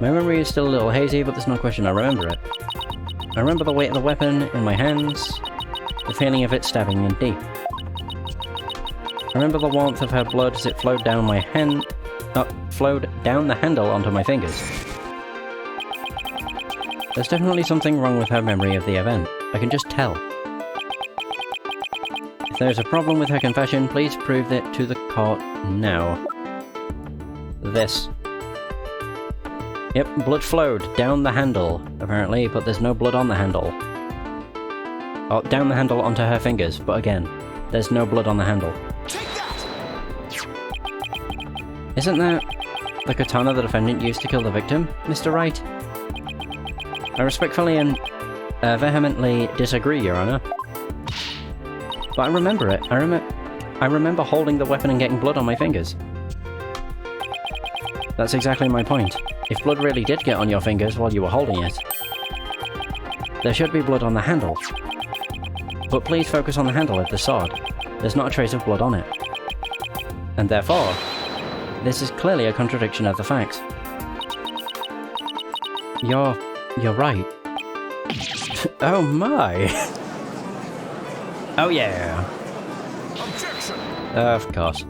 My memory is still a little hazy, but there's no question I remember it. I remember the weight of the weapon in my hands, the feeling of it stabbing me deep. I remember the warmth of her blood as it flowed down my flowed down the handle onto my fingers. There's definitely something wrong with her memory of the event. I can just tell. If there's a problem with her confession, please prove it to the court now. This. Yep, blood flowed down the handle, apparently, but there's no blood on the handle. Oh, down the handle onto her fingers, but again, there's no blood on the handle. Isn't that the katana the defendant used to kill the victim, Mr. Wright? I respectfully and vehemently disagree, Your Honor. But I remember it. I remember holding the weapon and getting blood on my fingers. That's exactly my point. If blood really did get on your fingers while you were holding it, there should be blood on the handle. But please focus on the handle of the sword. There's not a trace of blood on it. And therefore, this is clearly a contradiction of the facts. You're right. Oh my! Oh yeah! Objection! Of course.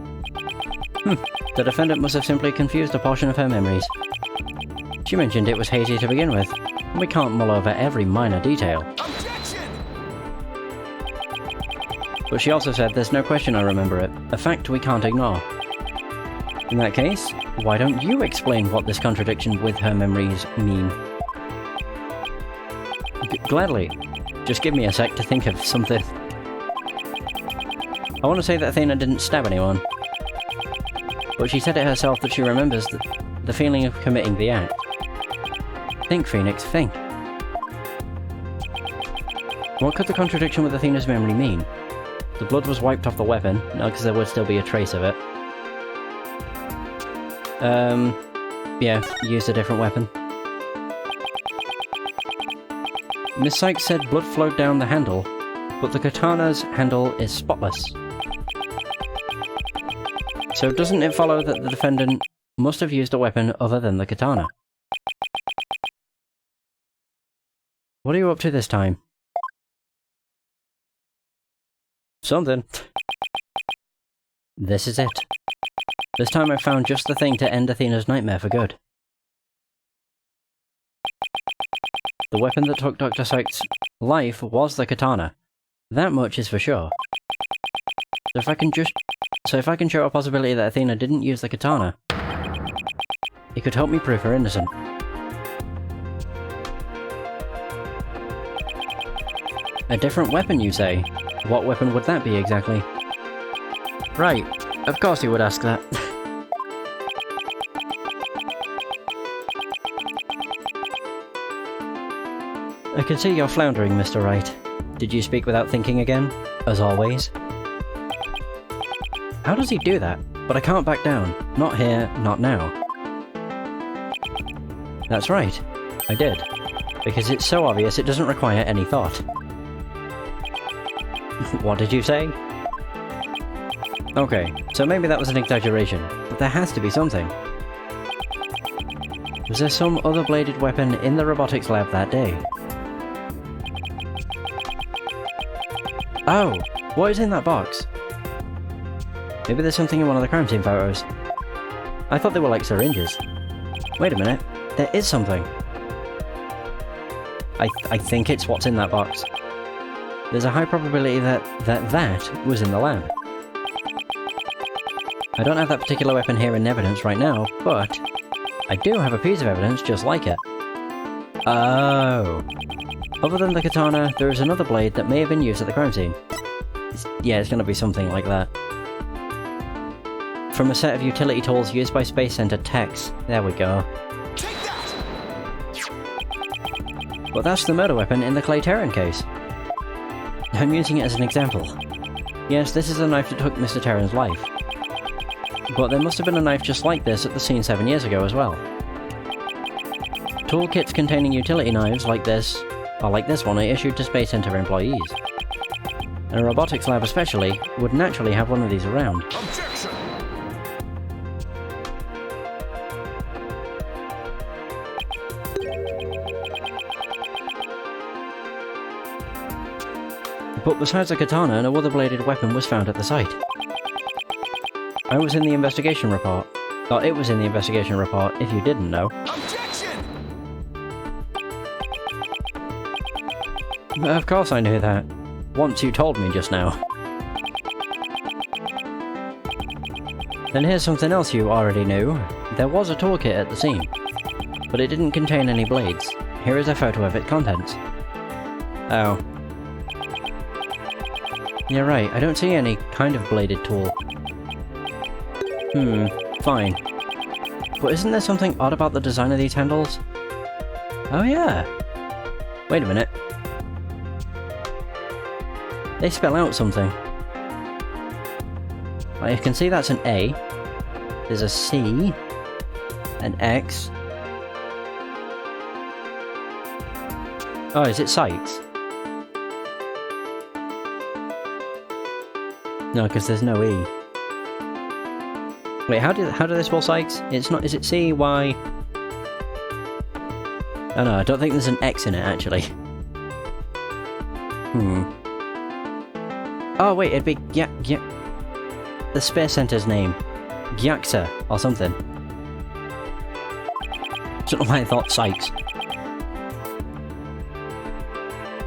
The defendant must have simply confused a portion of her memories. She mentioned it was hazy to begin with. We can't mull over every minor detail. Objection! But she also said there's no question I remember it, a fact we can't ignore. In that case, why don't you explain what this contradiction with her memories mean? Gladly. Just give me a sec to think of something. I want to say that Athena didn't stab anyone. But she said it herself that she remembers the feeling of committing the act. Think, Phoenix, think. What could the contradiction with Athena's memory mean? The blood was wiped off the weapon, because there would still be a trace of it. Yeah, used a different weapon. Miss Sykes said blood flowed down the handle, but the katana's handle is spotless. So doesn't it follow that the defendant must have used a weapon other than the katana? What are you up to this time? Something. This is it. This time I've found just the thing to end Athena's nightmare for good. The weapon that took Dr. Sykes' life was the katana. That much is for sure. So if I can show a possibility that Athena didn't use the katana, it could help me prove her innocent. A different weapon, you say? What weapon would that be exactly? Right, of course you would ask that. I can see you're floundering, Mr. Wright. Did you speak without thinking again? As always? How does he do that? But I can't back down. Not here, not now. That's right. I did. Because it's so obvious it doesn't require any thought. What did you say? Okay, so maybe that was an exaggeration, but there has to be something. Was there some other bladed weapon in the robotics lab that day? Oh! What is in that box? Maybe there's something in one of the crime scene photos. I thought they were like syringes. Wait a minute. There is something. I think it's what's in that box. There's a high probability that was in the lab. I don't have that particular weapon here in evidence right now, but I do have a piece of evidence just like it. Oh. Other than the katana, there is another blade that may have been used at the crime scene. It's gonna be something like that. From a set of utility tools used by Space Center techs. There we go. Take that! But that's the murder weapon in the Clay Terran case. I'm using it as an example. Yes, this is a knife that took Mr. Terran's life. But there must have been a knife just like this at the scene 7 years ago as well. Toolkits containing utility knives like this, or like this one, are issued to Space Center employees. And a robotics lab especially would naturally have one of these around. Objection! But besides the katana, no other bladed weapon was found at the site. I was in the investigation report. Or it was in the investigation report, if you didn't know. Objection! Of course I knew that. Once you told me just now. Then here's something else you already knew. There was a toolkit at the scene, but it didn't contain any blades. Here is a photo of its contents. Oh. You're right, I don't see any kind of bladed tool. Fine. But isn't there something odd about the design of these handles? Oh yeah! Wait a minute. They spell out something. I can see that's an A. There's a C. An X. Oh, is it Sykes? No, because there's no E. Wait, how do they spell Sykes? It's not. Is it C Y? Oh no, I don't think there's an X in it actually. Oh wait, it'd be the Space Center's name, Gyaxa or something. Don't know why I thought Sykes.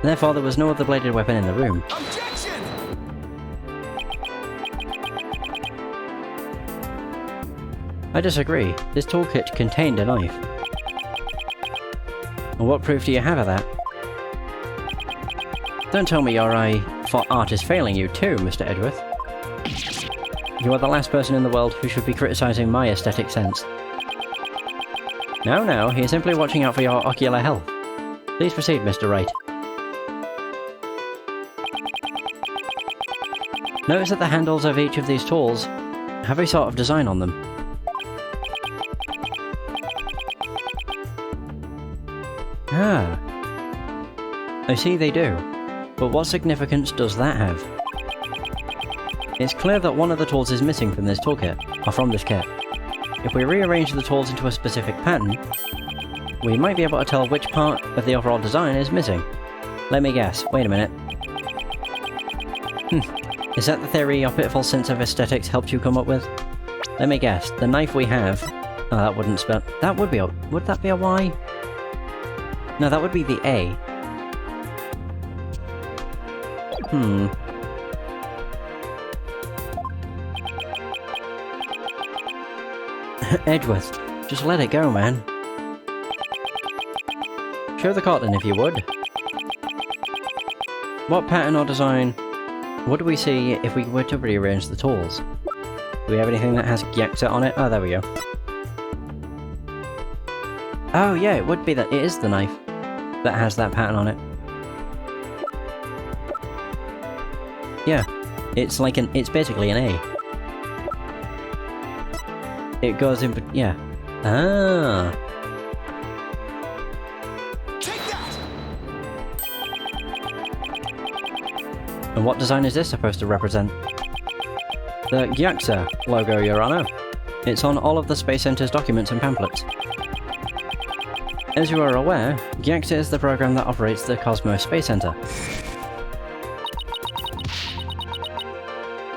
Therefore, there was no other bladed weapon in the room. Objection! I disagree. This toolkit contained a knife. And what proof do you have of that? Don't tell me your eye for art is failing you too, Mr. Edgeworth. You are the last person in the world who should be criticising my aesthetic sense. No, he is simply watching out for your ocular health. Please proceed, Mr. Wright. Notice that the handles of each of these tools have a sort of design on them. Ah. I see they do. But what significance does that have? It's clear that one of the tools is missing from this toolkit, or from this kit. If we rearrange the tools into a specific pattern, we might be able to tell which part of the overall design is missing. Let me guess. Wait a minute. Is that the theory your pitiful sense of aesthetics helped you come up with? Let me guess. The knife we have... Oh, that wouldn't spell... That would be a... Would that be a Y? No, that would be the A. Edgeworth, just let it go, man. Show the cotton if you would. What pattern or design would we see if we were to rearrange the tools? Do we have anything that has Gyaxa on it? Oh, there we go. Oh yeah, it would be that. It is the knife that has that pattern on it. Yeah, it's like an. It's basically an A. It goes in. Yeah. Ah. Take that! And what design is this supposed to represent? The Gyaxa logo, Your Honor. It's on all of the Space Center's documents and pamphlets. As you are aware, Gyaxa is the program that operates the Cosmos Space Center.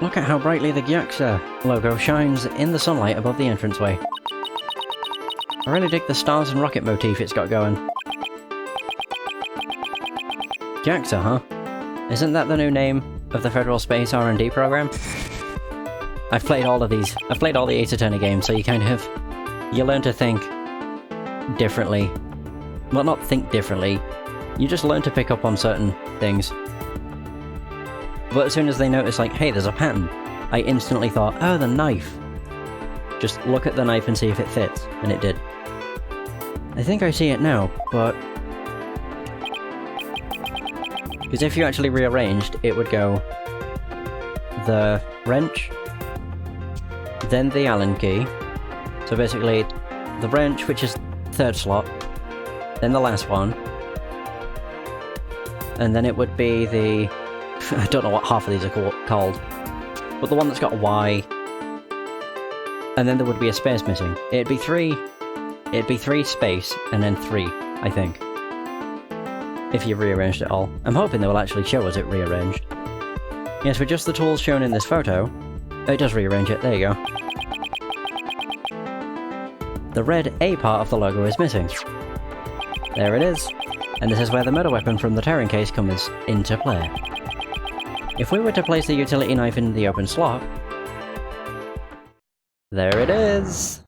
Look at how brightly the Gyaxa logo shines in the sunlight above the entranceway. I really dig the stars and rocket motif it's got going. JAXA, huh? Isn't that the new name of the Federal Space R&D program? I've played all of these. I've played all the Ace Attorney games, so you learn to think differently. Well, not think differently. You just learn to pick up on certain things. But as soon as they notice, like, hey, there's a pattern, I instantly thought, oh, the knife. Just look at the knife and see if it fits, and it did. I think I see it now, but... because if you actually rearranged, it would go the wrench, then the Allen key. So basically, the wrench, which is third slot, then the last one, and then it would be the... I don't know what half of these are called, but the one that's got a Y, and then there would be a space missing. It'd be three space, and then 3, I think. If you rearranged it all. I'm hoping they will actually show us it rearranged. Yes, with just the tools shown in this photo, it does rearrange it, there you go. The red A part of the logo is missing. There it is. And this is where the murder weapon from the Terran case comes into play. If we were to place the utility knife in the open slot... there it is!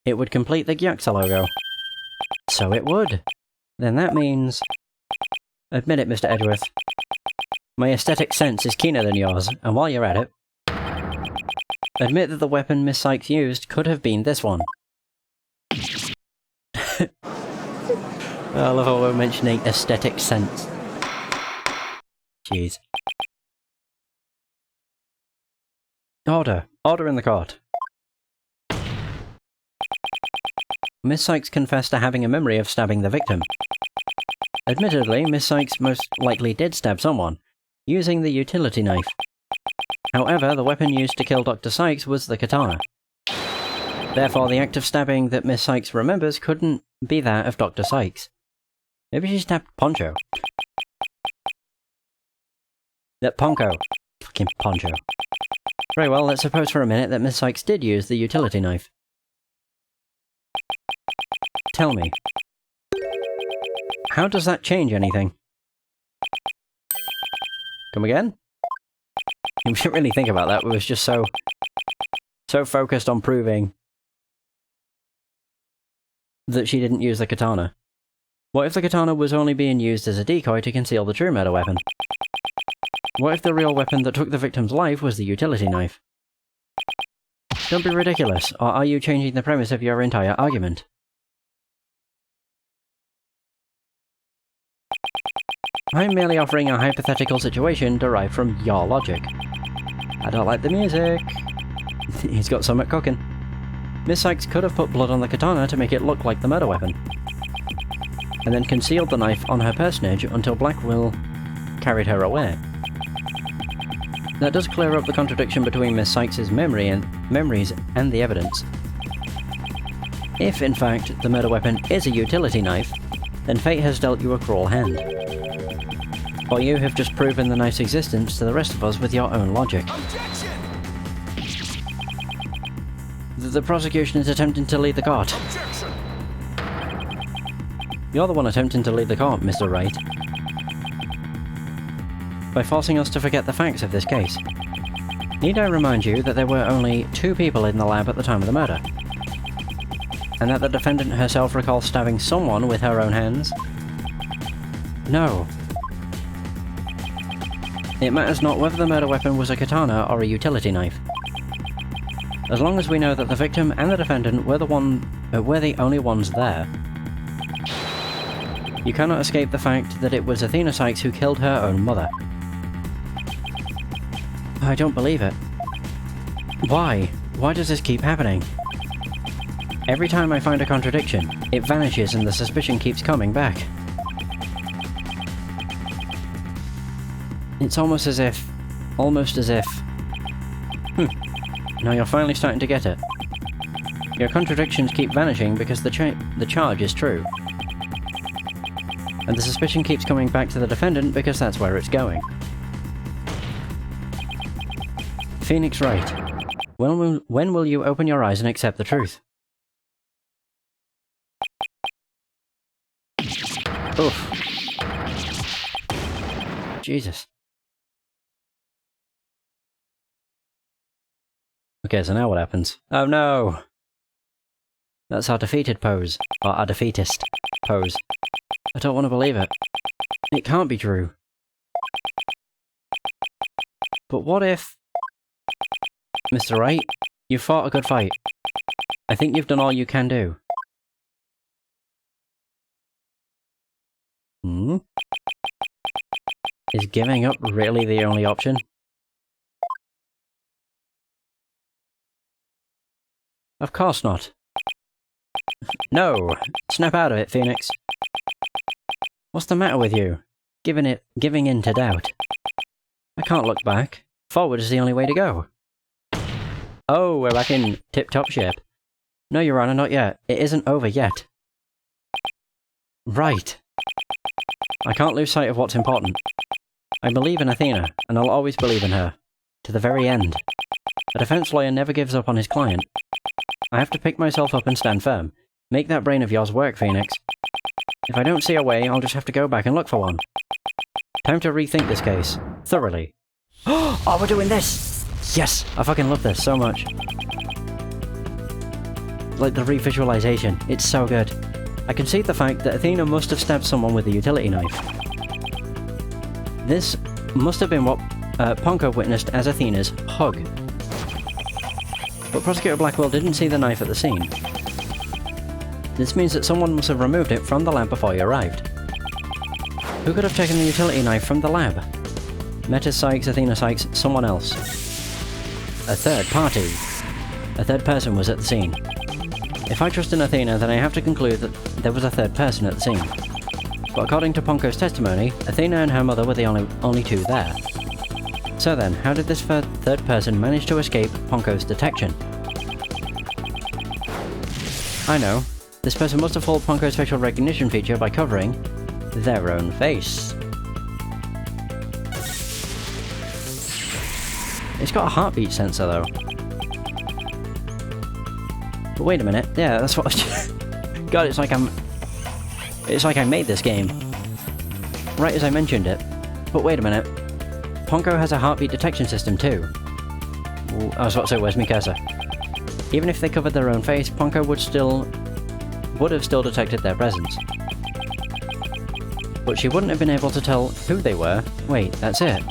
It would complete the JAXA logo. So it would. Then that means... admit it, Mr. Edgeworth. My aesthetic sense is keener than yours, and while you're at it... admit that the weapon Miss Sykes used could have been this one. I love how we're mentioning aesthetic sense. Jeez. Order. Order in the court. Miss Sykes confessed to having a memory of stabbing the victim. Admittedly, Miss Sykes most likely did stab someone, using the utility knife. However, the weapon used to kill Dr. Sykes was the katana. Therefore, the act of stabbing that Miss Sykes remembers couldn't be that of Dr. Sykes. Maybe she stabbed Poncho. That Poncho. Fucking Poncho. Very well, let's suppose for a minute that Miss Sykes did use the utility knife. Tell me. How does that change anything? Come again? We shouldn't really think about that, we was just so focused on proving that she didn't use the katana. What if the katana was only being used as a decoy to conceal the true murder weapon? What if the real weapon that took the victim's life was the utility knife? Don't be ridiculous, or are you changing the premise of your entire argument? I'm merely offering a hypothetical situation derived from your logic. I don't like the music. He's got something cooking. Miss Sykes could have put blood on the katana to make it look like the murder weapon, and then concealed the knife on her personage until Blackwell carried her away. That does clear up the contradiction between Miss Sykes' memories and the evidence. If, in fact, the murder weapon is a utility knife, then fate has dealt you a cruel hand. Or you have just proven the knife's existence to the rest of us with your own logic. Objection! The prosecution is attempting to lead the court. Objection! You're the one attempting to lead the court, Mr. Wright. By forcing us to forget the facts of this case. Need I remind you that there were only 2 people in the lab at the time of the murder? And that the defendant herself recalls stabbing someone with her own hands? No. It matters not whether the murder weapon was a katana or a utility knife. As long as we know that the victim and the defendant were the only ones there. You cannot escape the fact that it was Athena Sykes who killed her own mother. I don't believe it. Why? Why does this keep happening? Every time I find a contradiction, it vanishes and the suspicion keeps coming back. It's almost as if... Now you're finally starting to get it. Your contradictions keep vanishing because the charge is true. And the suspicion keeps coming back to the defendant because that's where it's going. Phoenix Wright, when will you open your eyes and accept the truth? Oof. Jesus. Okay, so now what happens? Oh no! That's our defeated pose. Or our defeatist pose. I don't want to believe it. It can't be true. But what if... Mr. Wright, you fought a good fight. I think you've done all you can do. Hmm? Is giving up really the only option? Of course not. No! Snap out of it, Phoenix. What's the matter with you? Giving in to doubt. I can't look back. Forward is the only way to go. Oh, we're back in tip-top shape. No, Your Honor, not yet. It isn't over yet. Right. I can't lose sight of what's important. I believe in Athena, and I'll always believe in her. To the very end. A defense lawyer never gives up on his client. I have to pick myself up and stand firm. Make that brain of yours work, Phoenix. If I don't see a way, I'll just have to go back and look for one. Time to rethink this case. Thoroughly. Oh, we're doing this! Yes! I fucking love this so much. Like the revisualization. It's so good. I concede the fact that Athena must have stabbed someone with a utility knife. This must have been what Ponko witnessed as Athena's hug. But Prosecutor Blackwell didn't see the knife at the scene. This means that someone must have removed it from the lab before he arrived. Who could have taken the utility knife from the lab? Meta Sykes, Athena Sykes, someone else. A third party. A third person was at the scene. If I trust in Athena, then I have to conclude that there was a third person at the scene. But according to Ponko's testimony, Athena and her mother were the only two there. So then, how did this third person manage to escape Ponko's detection? I know. This person must have fooled Ponko's facial recognition feature by covering their own face. It's got a heartbeat sensor though. But wait a minute, yeah, that's what God, it's like I made this game. Right as I mentioned it. But wait a minute. Ponko has a heartbeat detection system too. Ooh, I was about to say, where's my cursor? Even if they covered their own face, Ponko would have still detected their presence. But she wouldn't have been able to tell who they were. Wait, that's it.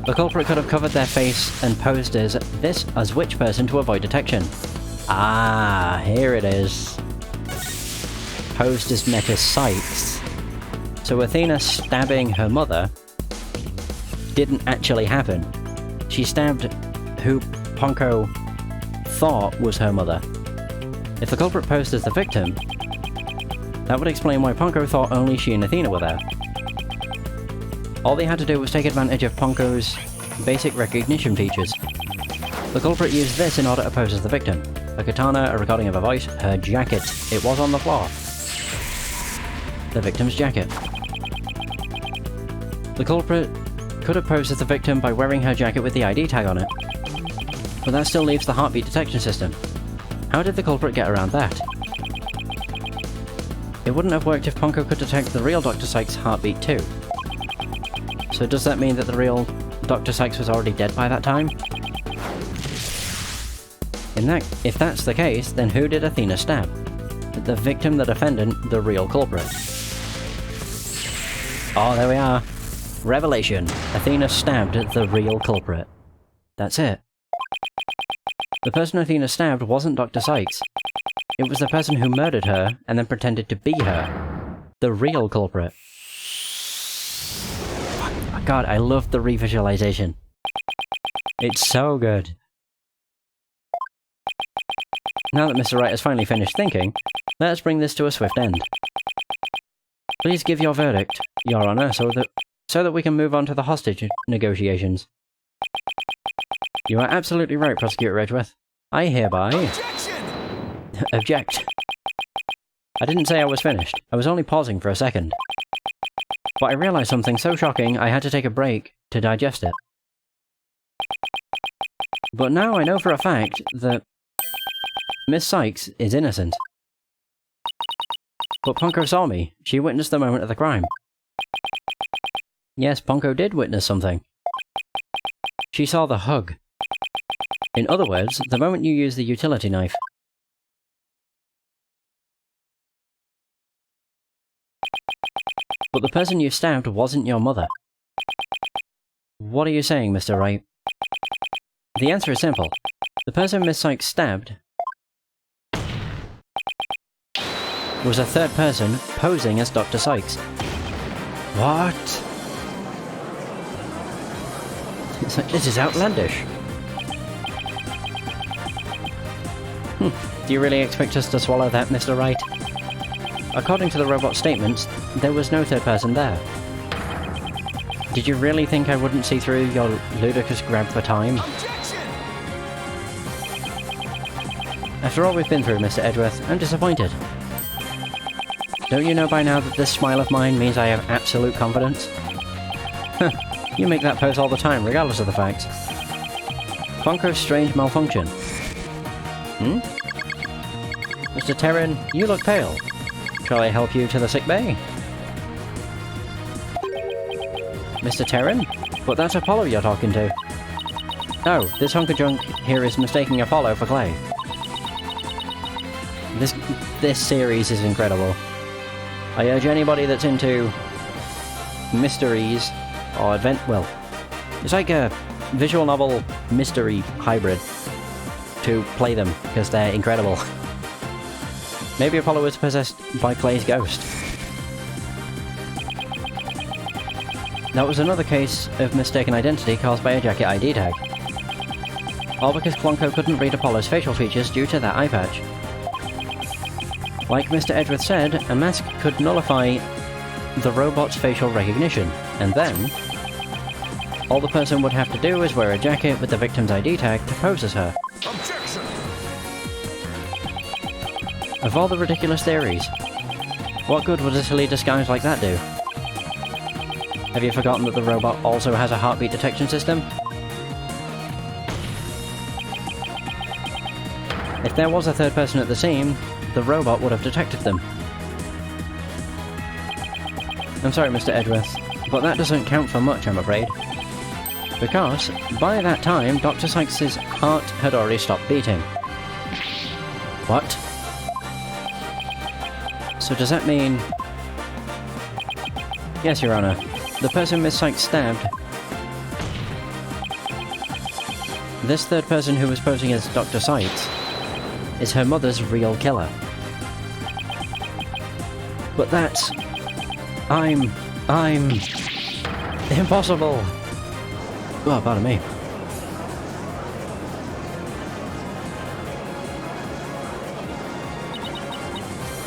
The culprit could have covered their face and posed as which person to avoid detection. Ah, here it is. Posed as Meta Sykes. So Athena stabbing her mother didn't actually happen. She stabbed who Ponko thought was her mother. If the culprit posed as the victim, that would explain why Ponko thought only she and Athena were there. All they had to do was take advantage of Ponko's basic recognition features. The culprit used this in order to pose as the victim. A katana, a recording of a voice, her jacket. It was on the floor. The victim's jacket. The culprit could have posed as the victim by wearing her jacket with the ID tag on it. But that still leaves the heartbeat detection system. How did the culprit get around that? It wouldn't have worked if Ponko could detect the real Dr. Sykes' heartbeat too. So does that mean that the real Dr. Sykes was already dead by that time? If that's the case, then who did Athena stab? The victim, the defendant, the real culprit? Oh, there we are. Revelation. Athena stabbed the real culprit. That's it. The person Athena stabbed wasn't Dr. Sykes. It was the person who murdered her and then pretended to be her. The real culprit. Oh God, I love the revisualization. It's so good. Now that Mr. Wright has finally finished thinking, let us bring this to a swift end. Please give your verdict, Your Honor, so that we can move on to the hostage negotiations. You are absolutely right, Prosecutor Edgeworth. I hereby... Objection! Object. I didn't say I was finished. I was only pausing for a second. But I realized something so shocking I had to take a break to digest it. But now I know for a fact that Miss Sykes is innocent. But Ponko saw me. She witnessed the moment of the crime. Yes, Ponko did witness something. She saw the hug. In other words, the moment you used the utility knife. But the person you stabbed wasn't your mother. What are you saying, Mr. Wright? The answer is simple. The person Miss Sykes stabbed was a third person posing as Dr. Sykes. What? It's like, this is outlandish. Do you really expect us to swallow that, Mr. Wright? According to the robot's statements, there was no third person there. Did you really think I wouldn't see through your ludicrous grab for time? Objection! After all we've been through, Mr. Edgeworth, I'm disappointed. Don't you know by now that this smile of mine means I have absolute confidence? You make that pose all the time, regardless of the facts. Ponko's strange malfunction. Mr. Terran, you look pale. Shall I help you to the sick bay? Mr. Terran? But that's Apollo you're talking to. Oh, this hunk of junk here is mistaking Apollo for Clay. This series is incredible. I urge anybody that's into mysteries or well, it's like a visual novel mystery hybrid to play them, because they're incredible. Maybe Apollo was possessed by Clay's ghost. That was another case of mistaken identity caused by a jacket ID tag. All because Clonko couldn't read Apollo's facial features due to that eye patch. Like Mr. Edgeworth said, a mask could nullify the robot's facial recognition, and then all the person would have to do is wear a jacket with the victim's ID tag to pose as her. Objection! Of all the ridiculous theories, what good would a silly disguise like that do? Have you forgotten that the robot also has a heartbeat detection system? If there was a third person at the scene, the robot would have detected them. I'm sorry, Mr. Edgeworth, but that doesn't count for much, I'm afraid. Because, by that time, Dr. Sykes' heart had already stopped beating. What? So does that mean... Yes, Your Honor. The person Miss Sykes stabbed... This third person who was posing as Dr. Sykes is her mother's real killer. But that's... I'm... Impossible! Oh, pardon me.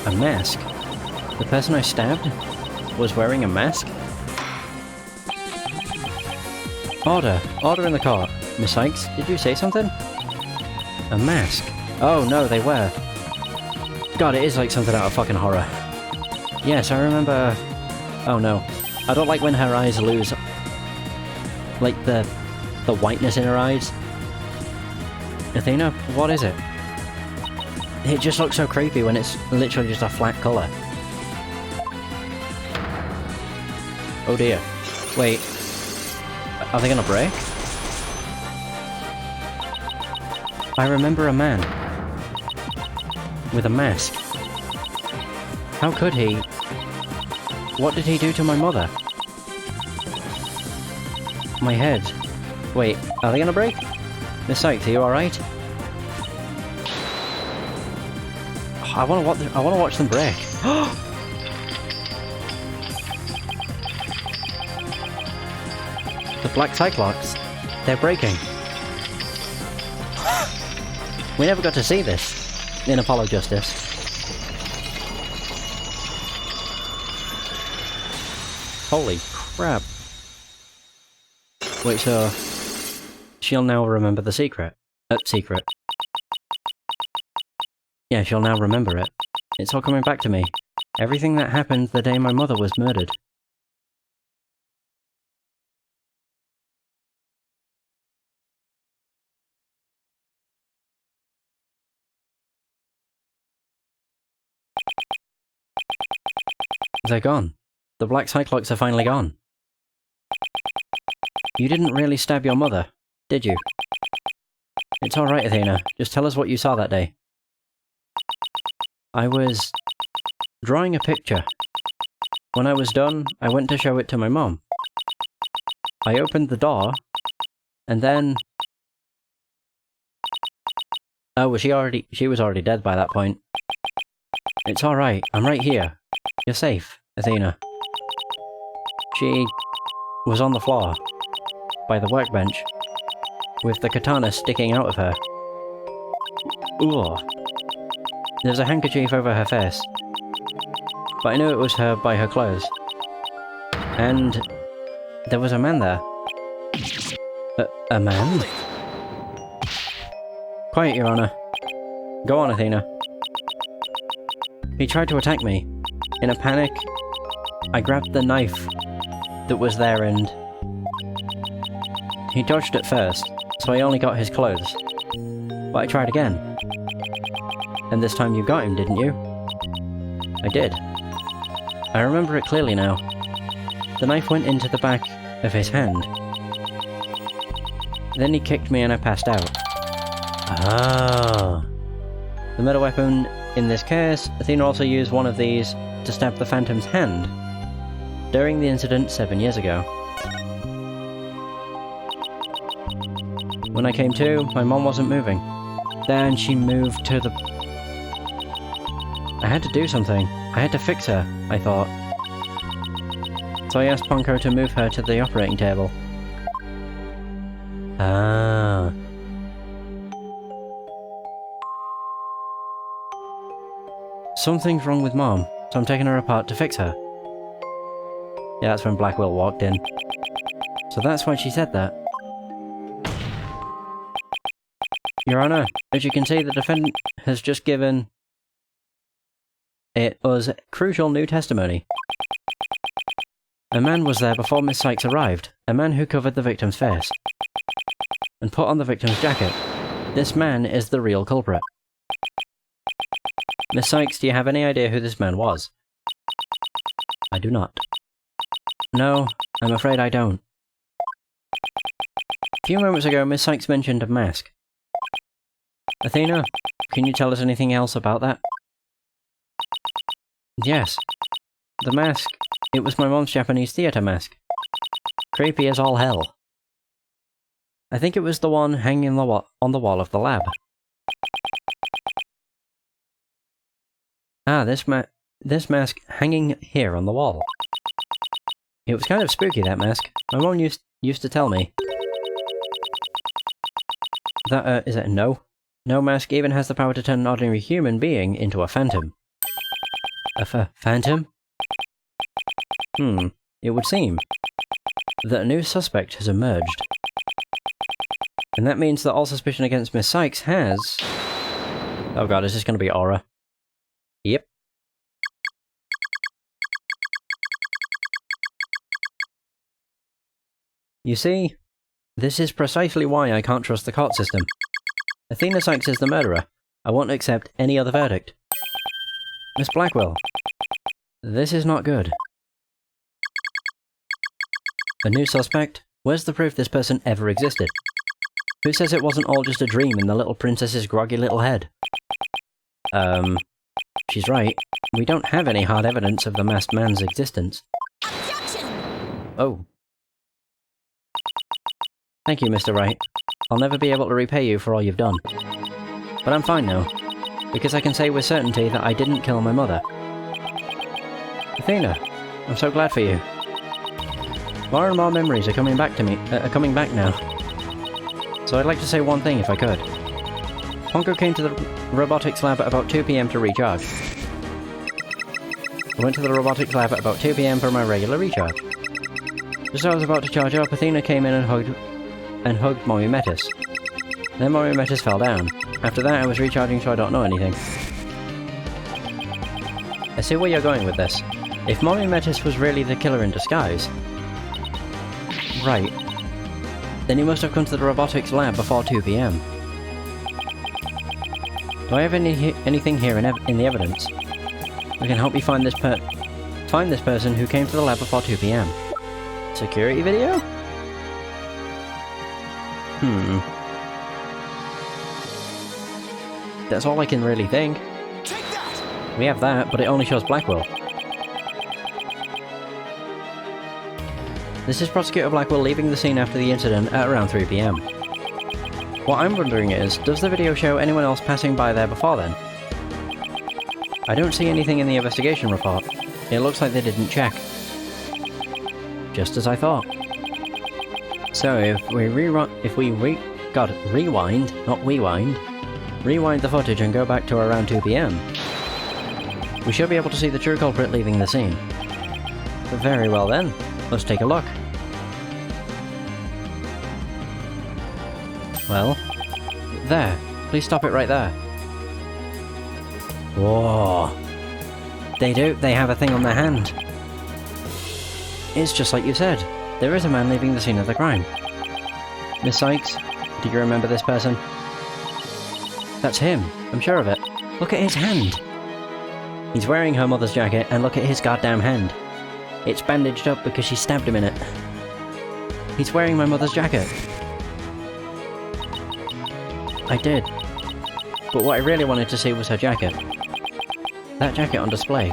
A mask? The person I stabbed was wearing a mask? Order! Order in the court. Miss Sykes, did you say something? A mask? Oh no, they were. God, it is like something out of fucking horror. Yes, I remember... Oh no. I don't like when her eyes lose... like the whiteness in her eyes. Athena, what is it? It just looks so creepy when it's literally just a flat colour. Oh dear. Wait. Are they gonna break? I remember a man. With a mask. How could he? What did he do to my mother? My head. Wait, are they gonna break? Miss Sykes, are you alright? I wanna watch them break. The Black Cyclops. They're breaking. We never got to see this in Apollo Justice. Holy crap. Wait, so... she'll now remember the secret. Secret. Yeah, she'll now remember it. It's all coming back to me. Everything that happened the day my mother was murdered. They're gone. The black Cyclops are finally gone. You didn't really stab your mother, did you? It's alright, Athena. Just tell us what you saw that day. I was drawing a picture. When I was done, I went to show it to my mom. I opened the door, and then... Oh, she was already dead by that point. It's alright, I'm right here. You're safe, Athena. She was on the floor, by the workbench, with the katana sticking out of her. Ooh. There's a handkerchief over her face, but I knew it was her by her clothes. And there was a man there. A man? Quiet, Your Honor. Go on, Athena. He tried to attack me. In a panic, I grabbed the knife that was there and... He dodged at first, so I only got his clothes. But I tried again. And this time you got him, didn't you? I did. I remember it clearly now. The knife went into the back of his hand. Then he kicked me and I passed out. Ah. The metal weapon in this case, Athena also used one of these to stab the Phantom's hand during the incident 7 years ago. When I came to, my mom wasn't moving. Then she moved to the... I had to do something. I had to fix her, I thought. So I asked Ponko to move her to the operating table. Ah. Something's wrong with Mom, so I'm taking her apart to fix her. Yeah, that's when Blackwell walked in. So that's why she said that. Your Honor, as you can see, the defendant has just given us crucial new testimony. A man was there before Miss Sykes arrived, a man who covered the victim's face and put on the victim's jacket. This man is the real culprit. Miss Sykes, do you have any idea who this man was? I do not. No, I'm afraid I don't. A few moments ago, Miss Sykes mentioned a mask. Athena, can you tell us anything else about that? Yes. The mask. It was my mom's Japanese theatre mask. Creepy as all hell. I think it was the one hanging on the wall of the lab. Ah, this mask hanging here on the wall. It was kind of spooky, that mask. My mom used to tell me. That, is it no? No mask even has the power to turn an ordinary human being into a phantom. A phantom? It would seem that a new suspect has emerged. And that means that all suspicion against Miss Sykes has... Oh god, is this going to be Aura? Yep. You see, this is precisely why I can't trust the court system. Athena Sykes is the murderer. I won't accept any other verdict. Miss Blackwell, this is not good. A new suspect? Where's the proof this person ever existed? Who says it wasn't all just a dream in the little princess's groggy little head? She's right. We don't have any hard evidence of the masked man's existence. Objection! Oh. Thank you, Mr. Wright. I'll never be able to repay you for all you've done. But I'm fine now, because I can say with certainty that I didn't kill my mother. Athena, I'm so glad for you. More and more memories are coming back to me, coming back now. So I'd like to say one thing if I could. Ponko came to the robotics lab at about 2 PM to recharge. I went to the robotics lab at about 2 PM for my regular recharge. Just as I was about to charge up, Athena came in and hugged Mommy Metis. Then Mommy Metis fell down. After that I was recharging, so I don't know anything. I see where you're going with this. If Mommy Metis was really the killer in disguise... Right. Then he must have come to the robotics lab before 2 PM. Do I have anything here in the evidence that can help me find find this person who came to the lab before 2 PM. Security video? That's all I can really think. Take that! We have that, but it only shows Blackwell. This is Prosecutor Blackwell leaving the scene after the incident at around 3 PM. What I'm wondering is, does the video show anyone else passing by there before then? I don't see anything in the investigation report. It looks like they didn't check. Just as I thought. So if we rewind the footage and go back to around 2 PM, we should be able to see the true culprit leaving the scene. Very well then, let's take a look. Well, there. Please stop it right there. Whoa. They have a thing on their hand. It's just like you said. There is a man leaving the scene of the crime. Miss Sykes, do you remember this person? That's him. I'm sure of it. Look at his hand. He's wearing her mother's jacket, and look at his goddamn hand. It's bandaged up because she stabbed him in it. He's wearing my mother's jacket. I did. But what I really wanted to see was her jacket. That jacket on display.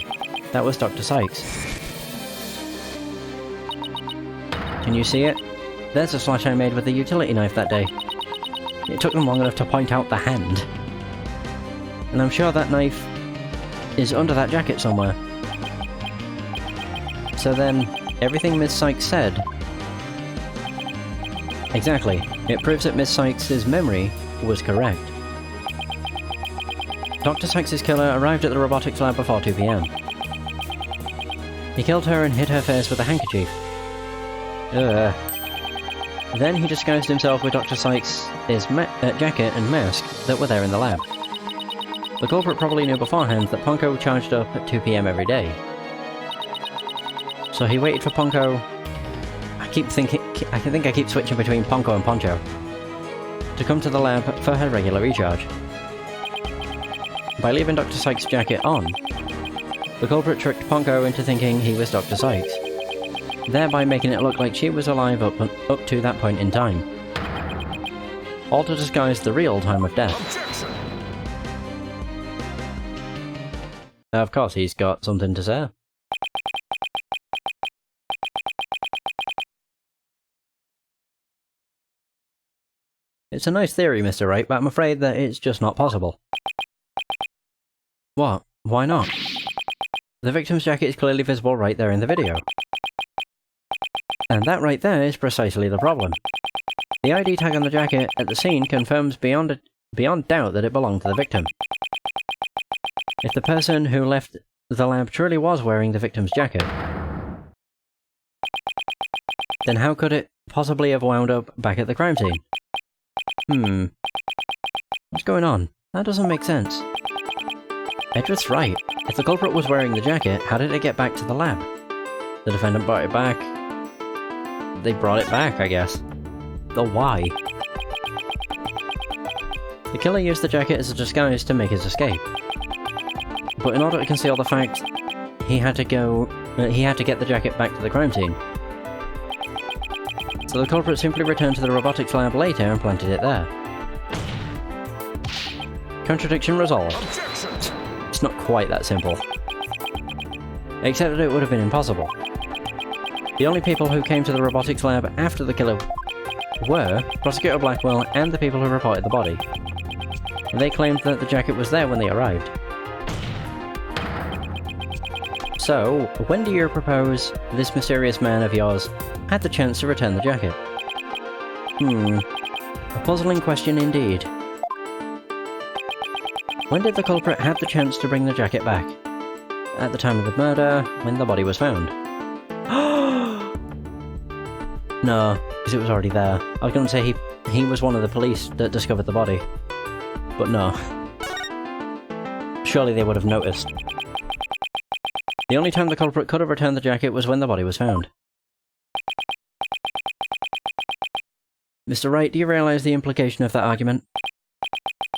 That was Dr. Sykes. Can you see it? There's a slash I made with the utility knife that day. It took them long enough to point out the hand. And I'm sure that knife is under that jacket somewhere. So then, everything Miss Sykes said... Exactly. It proves that Miss Sykes' memory was correct. Dr. Sykes' killer arrived at the robotics lab before 2 PM. He killed her and hit her face with a handkerchief. Ugh. Then he disguised himself with Dr. Sykes' jacket and mask that were there in the lab. The culprit probably knew beforehand that Ponko charged up at 2 PM every day. So he waited for Ponko... I think I keep switching between Ponko and Poncho. To come to the lab for her regular recharge. By leaving Dr. Sykes' jacket on, the culprit tricked Ponko into thinking he was Dr. Sykes, thereby making it look like she was alive up to that point in time. All to disguise the real time of death. Objection! Of course he's got something to say. It's a nice theory, Mr. Wright, but I'm afraid that it's just not possible. What? Why not? The victim's jacket is clearly visible right there in the video. And that right there is precisely the problem. The ID tag on the jacket at the scene confirms beyond doubt that it belonged to the victim. If the person who left the lab truly was wearing the victim's jacket, then how could it possibly have wound up back at the crime scene? What's going on? That doesn't make sense. Edgeworth's right. If the culprit was wearing the jacket, how did it get back to the lab? The defendant brought it back. They brought it back, I guess. Though why? The killer used the jacket as a disguise to make his escape. But in order to conceal the fact, he had to get the jacket back to the crime scene. So the culprit simply returned to the robotics lab later and planted it there. Contradiction resolved. Objection! It's not quite that simple. Except that it would have been impossible. The only people who came to the robotics lab after the killer were Prosecutor Blackwell and the people who reported the body. They claimed that the jacket was there when they arrived. So, when do you propose this mysterious man of yours had the chance to return the jacket? A puzzling question indeed. When did the culprit have the chance to bring the jacket back? At the time of the murder, when the body was found. No, because it was already there. I was going to say he was one of the police that discovered the body. But no. Surely they would have noticed. The only time the culprit could have returned the jacket was when the body was found. Mr. Wright, do you realise the implication of that argument?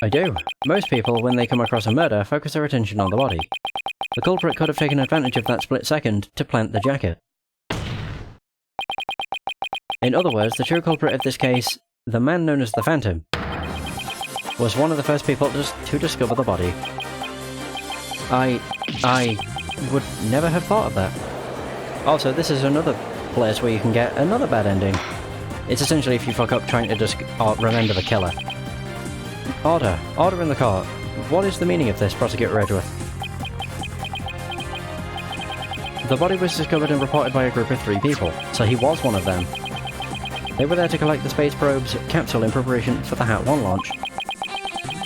I do. Most people, when they come across a murder, focus their attention on the body. The culprit could have taken advantage of that split second to plant the jacket. In other words, the true culprit of this case, the man known as the Phantom, was one of the first people to discover the body. I would never have thought of that. Also, this is another place where you can get another bad ending. It's essentially if you fuck up trying to remember the killer. Order. Order in the court. What is the meaning of this, Prosecutor Edgeworth? The body was discovered and reported by a group of 3 people, so he was one of them. They were there to collect the space probe's capsule in preparation for the Hat 1 launch.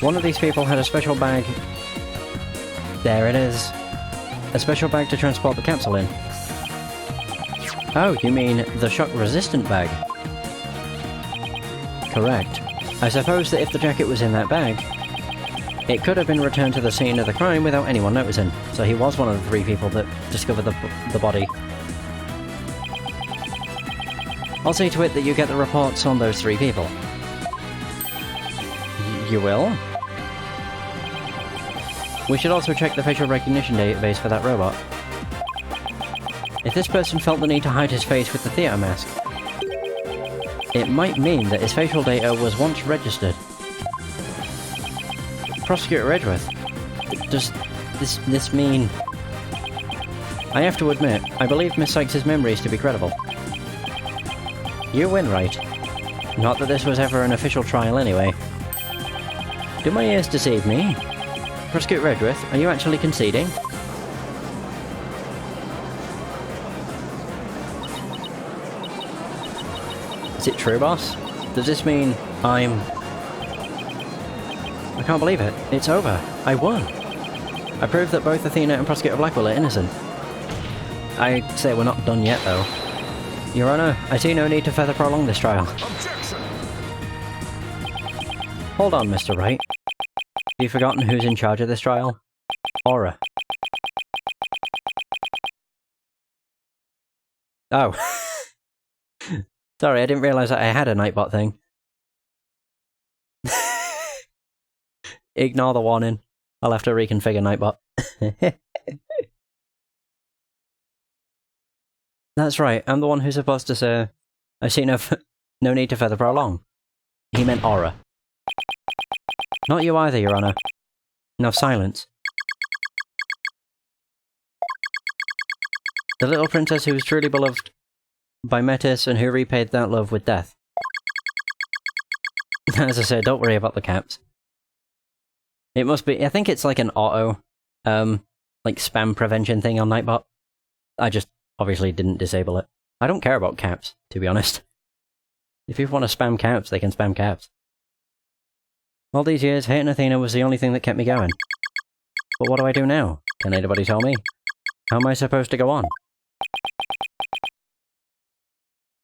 One of these people had a special bag... There it is. A special bag to transport the capsule in. Oh, you mean the shock-resistant bag? Correct. I suppose that if the jacket was in that bag, it could have been returned to the scene of the crime without anyone noticing, so he was one of the 3 people that discovered the body. I'll see to it that you get the reports on those 3 people. You will? We should also check the facial recognition database for that robot. If this person felt the need to hide his face with the theatre mask, it might mean that his facial data was once registered. Prosecutor Edgeworth, does this mean... I have to admit, I believe Miss Sykes' memories to be credible. You win, right? Not that this was ever an official trial anyway. Do my ears deceive me? Prosecutor Edgeworth, are you actually conceding? Is it true, boss? Does this mean I can't believe it. It's over. I won. I proved that both Athena and Prosecutor Blackwell are innocent. I say we're not done yet, though. Your Honor, I see no need to further prolong this trial. Objection! Hold on, Mr. Wright. Have you forgotten who's in charge of this trial? Aura. Oh. Sorry, I didn't realise that I had a Nightbot thing. Ignore the warning. I'll have to reconfigure Nightbot. That's right, I'm the one who's supposed to say, I see no need to further prolong. He meant Aura. Not you either, Your Honor. Now silence. The little princess who was truly beloved by Metis and who repaid that love with death. As I said, don't worry about the caps. It must be, I think it's like an auto, like spam prevention thing on Nightbot. I just obviously didn't disable it. I don't care about caps, to be honest. If people want to spam caps, they can spam caps. All these years, hating Athena was the only thing that kept me going. But what do I do now? Can anybody tell me? How am I supposed to go on?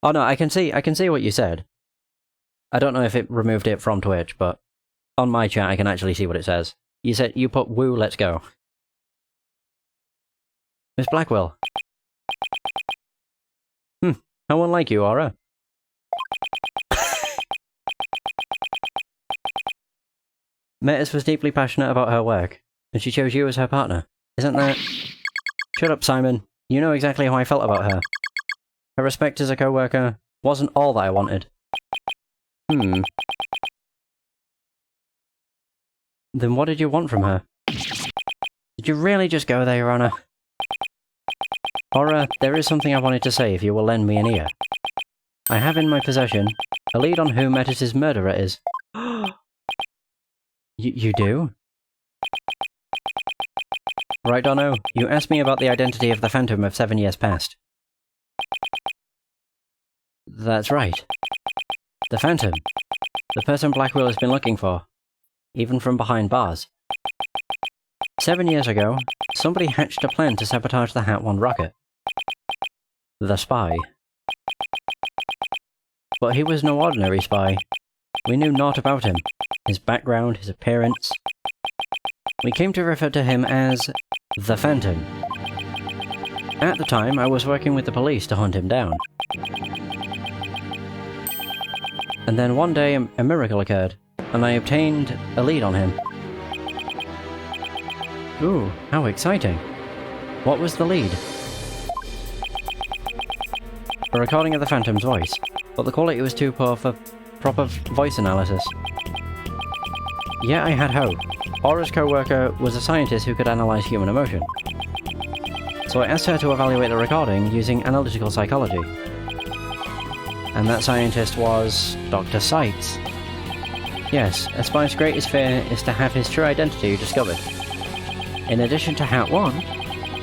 Oh no, I can see what you said. I don't know if it removed it from Twitch, but on my chat I can actually see what it says. You said, you put woo, let's go. Miss Blackwell. How unlike you, Aura. Metis was deeply passionate about her work, and she chose you as her partner. Isn't that... Shut up, Simon. You know exactly how I felt about her. Her respect as a co-worker wasn't all that I wanted. Then what did you want from her? Did you really just go there, Your Honor? Aura, there is something I wanted to say if you will lend me an ear. I have in my possession a lead on who Metis' murderer is. You do? Right, Dono, you asked me about the identity of the Phantom of 7 years past. That's right. The Phantom. The person Blackwell has been looking for. Even from behind bars. 7 years ago, somebody hatched a plan to sabotage the Hat 1 rocket. The spy. But he was no ordinary spy. We knew naught about him. His background, his appearance. We came to refer to him as the Phantom. At the time, I was working with the police to hunt him down. And then one day, a miracle occurred, and I obtained a lead on him. Ooh, how exciting. What was the lead? A recording of the Phantom's voice, but the quality was too poor for proper voice analysis. Yet I had hope. Aura's co-worker was a scientist who could analyze human emotion. So I asked her to evaluate the recording using analytical psychology. And that scientist was Dr. Sykes. Yes, a spy's greatest fear is to have his true identity discovered. In addition to Hat 1,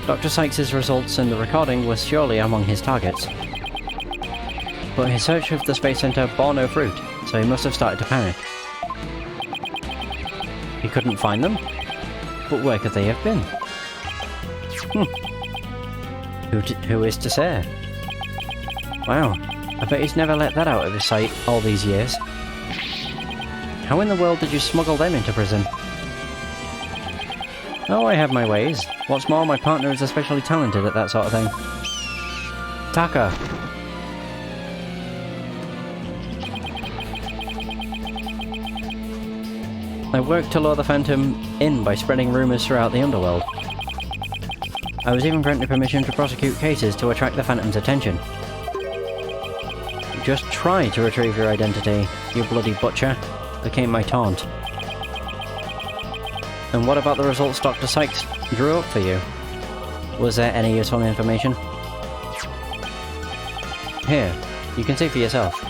Dr. Sykes' results in the recording were surely among his targets. But his search of the Space Center bore no fruit, so he must have started to panic. He couldn't find them? But where could they have been? Who is to say? Wow, I bet he's never let that out of his sight all these years. How in the world did you smuggle them into prison? Oh, I have my ways. What's more, my partner is especially talented at that sort of thing. Taka! I worked to lure the Phantom in by spreading rumours throughout the underworld. I was even granted permission to prosecute cases to attract the Phantom's attention. Just try to retrieve your identity, you bloody butcher, became my taunt. And what about the results Dr. Sykes drew up for you? Was there any useful information? Here, you can see for yourself.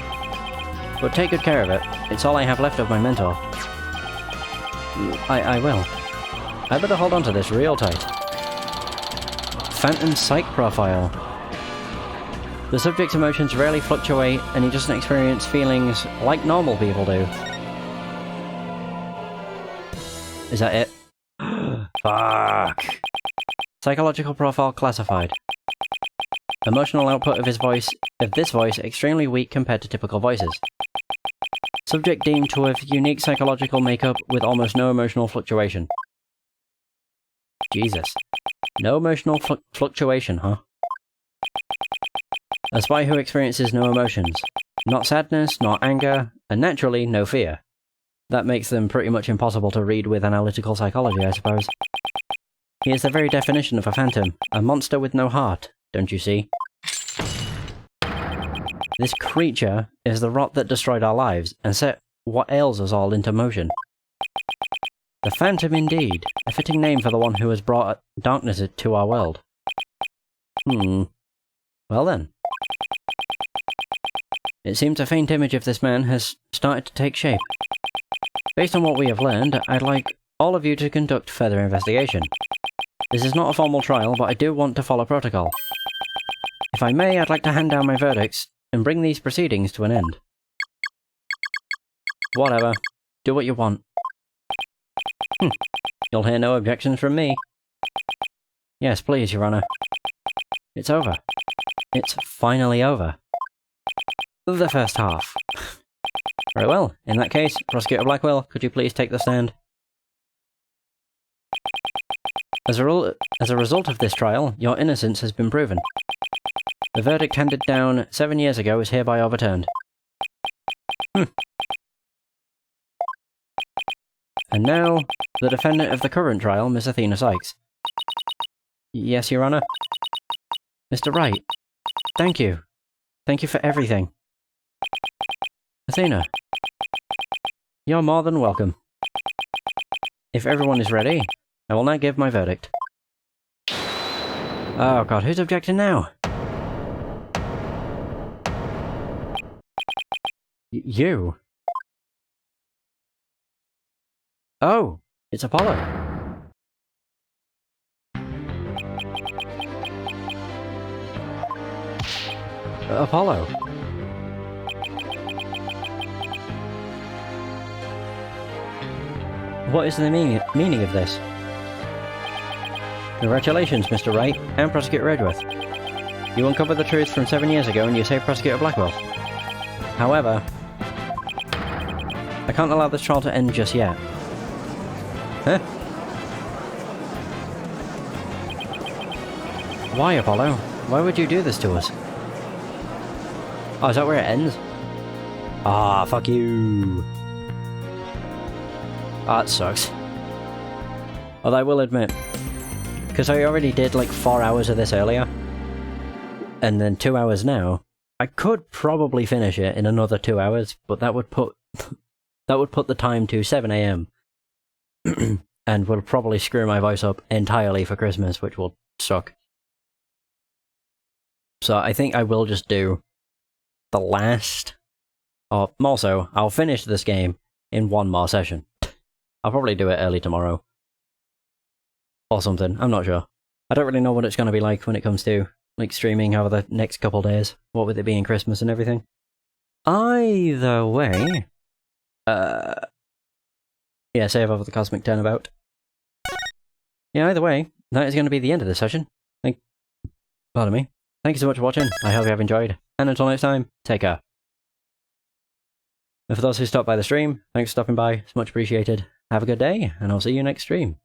But take good care of it, it's all I have left of my mentor. I will. I better hold on to this real tight. Phantom Psych Profile. The subject's emotions rarely fluctuate, and he doesn't experience feelings like normal people do. Is that it? Fuck. Psychological profile classified. Emotional output of this voice extremely weak compared to typical voices. Subject deemed to have unique psychological makeup with almost no emotional fluctuation. Jesus. No emotional fluctuation, huh? A spy who experiences no emotions. Not sadness, not anger, and naturally, no fear. That makes them pretty much impossible to read with analytical psychology, I suppose. He is the very definition of a phantom, a monster with no heart, don't you see? This creature is the rot that destroyed our lives, and set what ails us all into motion. The Phantom indeed, a fitting name for the one who has brought darkness to our world. Well then. It seems a faint image of this man has started to take shape. Based on what we have learned, I'd like all of you to conduct further investigation. This is not a formal trial, but I do want to follow protocol. If I may, I'd like to hand down my verdicts and bring these proceedings to an end. Whatever. Do what you want. You'll hear no objections from me. Yes, please, Your Honor. It's over. It's finally over. The first half. Very well. In that case, Prosecutor Blackwell, could you please take the stand? As a result of this trial, your innocence has been proven. The verdict handed down 7 years ago is hereby overturned. And now, the defendant of the current trial, Miss Athena Sykes. Yes, Your Honor? Mr. Wright, thank you. Thank you for everything. Athena, you're more than welcome. If everyone is ready, I will now give my verdict. Oh god, who's objecting now? You? Oh, it's Apollo. Apollo. What is the meaning of this? Congratulations, Mr. Wright, and Prosecutor Edgeworth. You uncovered the truth from 7 years ago and you saved Prosecutor Blackwell. However, I can't allow this trial to end just yet. Huh? Why, Apollo? Why would you do this to us? Oh, is that where it ends? Ah, fuck you. Ah, that sucks. Although I will admit, because I already did like 4 hours of this earlier, and then 2 hours now. I could probably finish it in another 2 hours, but that would put the time to 7 AM, and will probably screw my voice up entirely for Christmas, which will suck. So I think I will just do the last, or more so, I'll finish this game in one more session. I'll probably do it early tomorrow. Or something, I'm not sure. I don't really know what it's going to be like when it comes to like streaming over the next couple days, what with it being Christmas and everything. Either way, yeah, save over the Cosmic Turnabout. Yeah, either way, that is going to be the end of this session. Pardon me. Thank you so much for watching, I hope you have enjoyed, and until next time, take care. And for those who stopped by the stream, thanks for stopping by, it's much appreciated. Have a good day, and I'll see you next stream.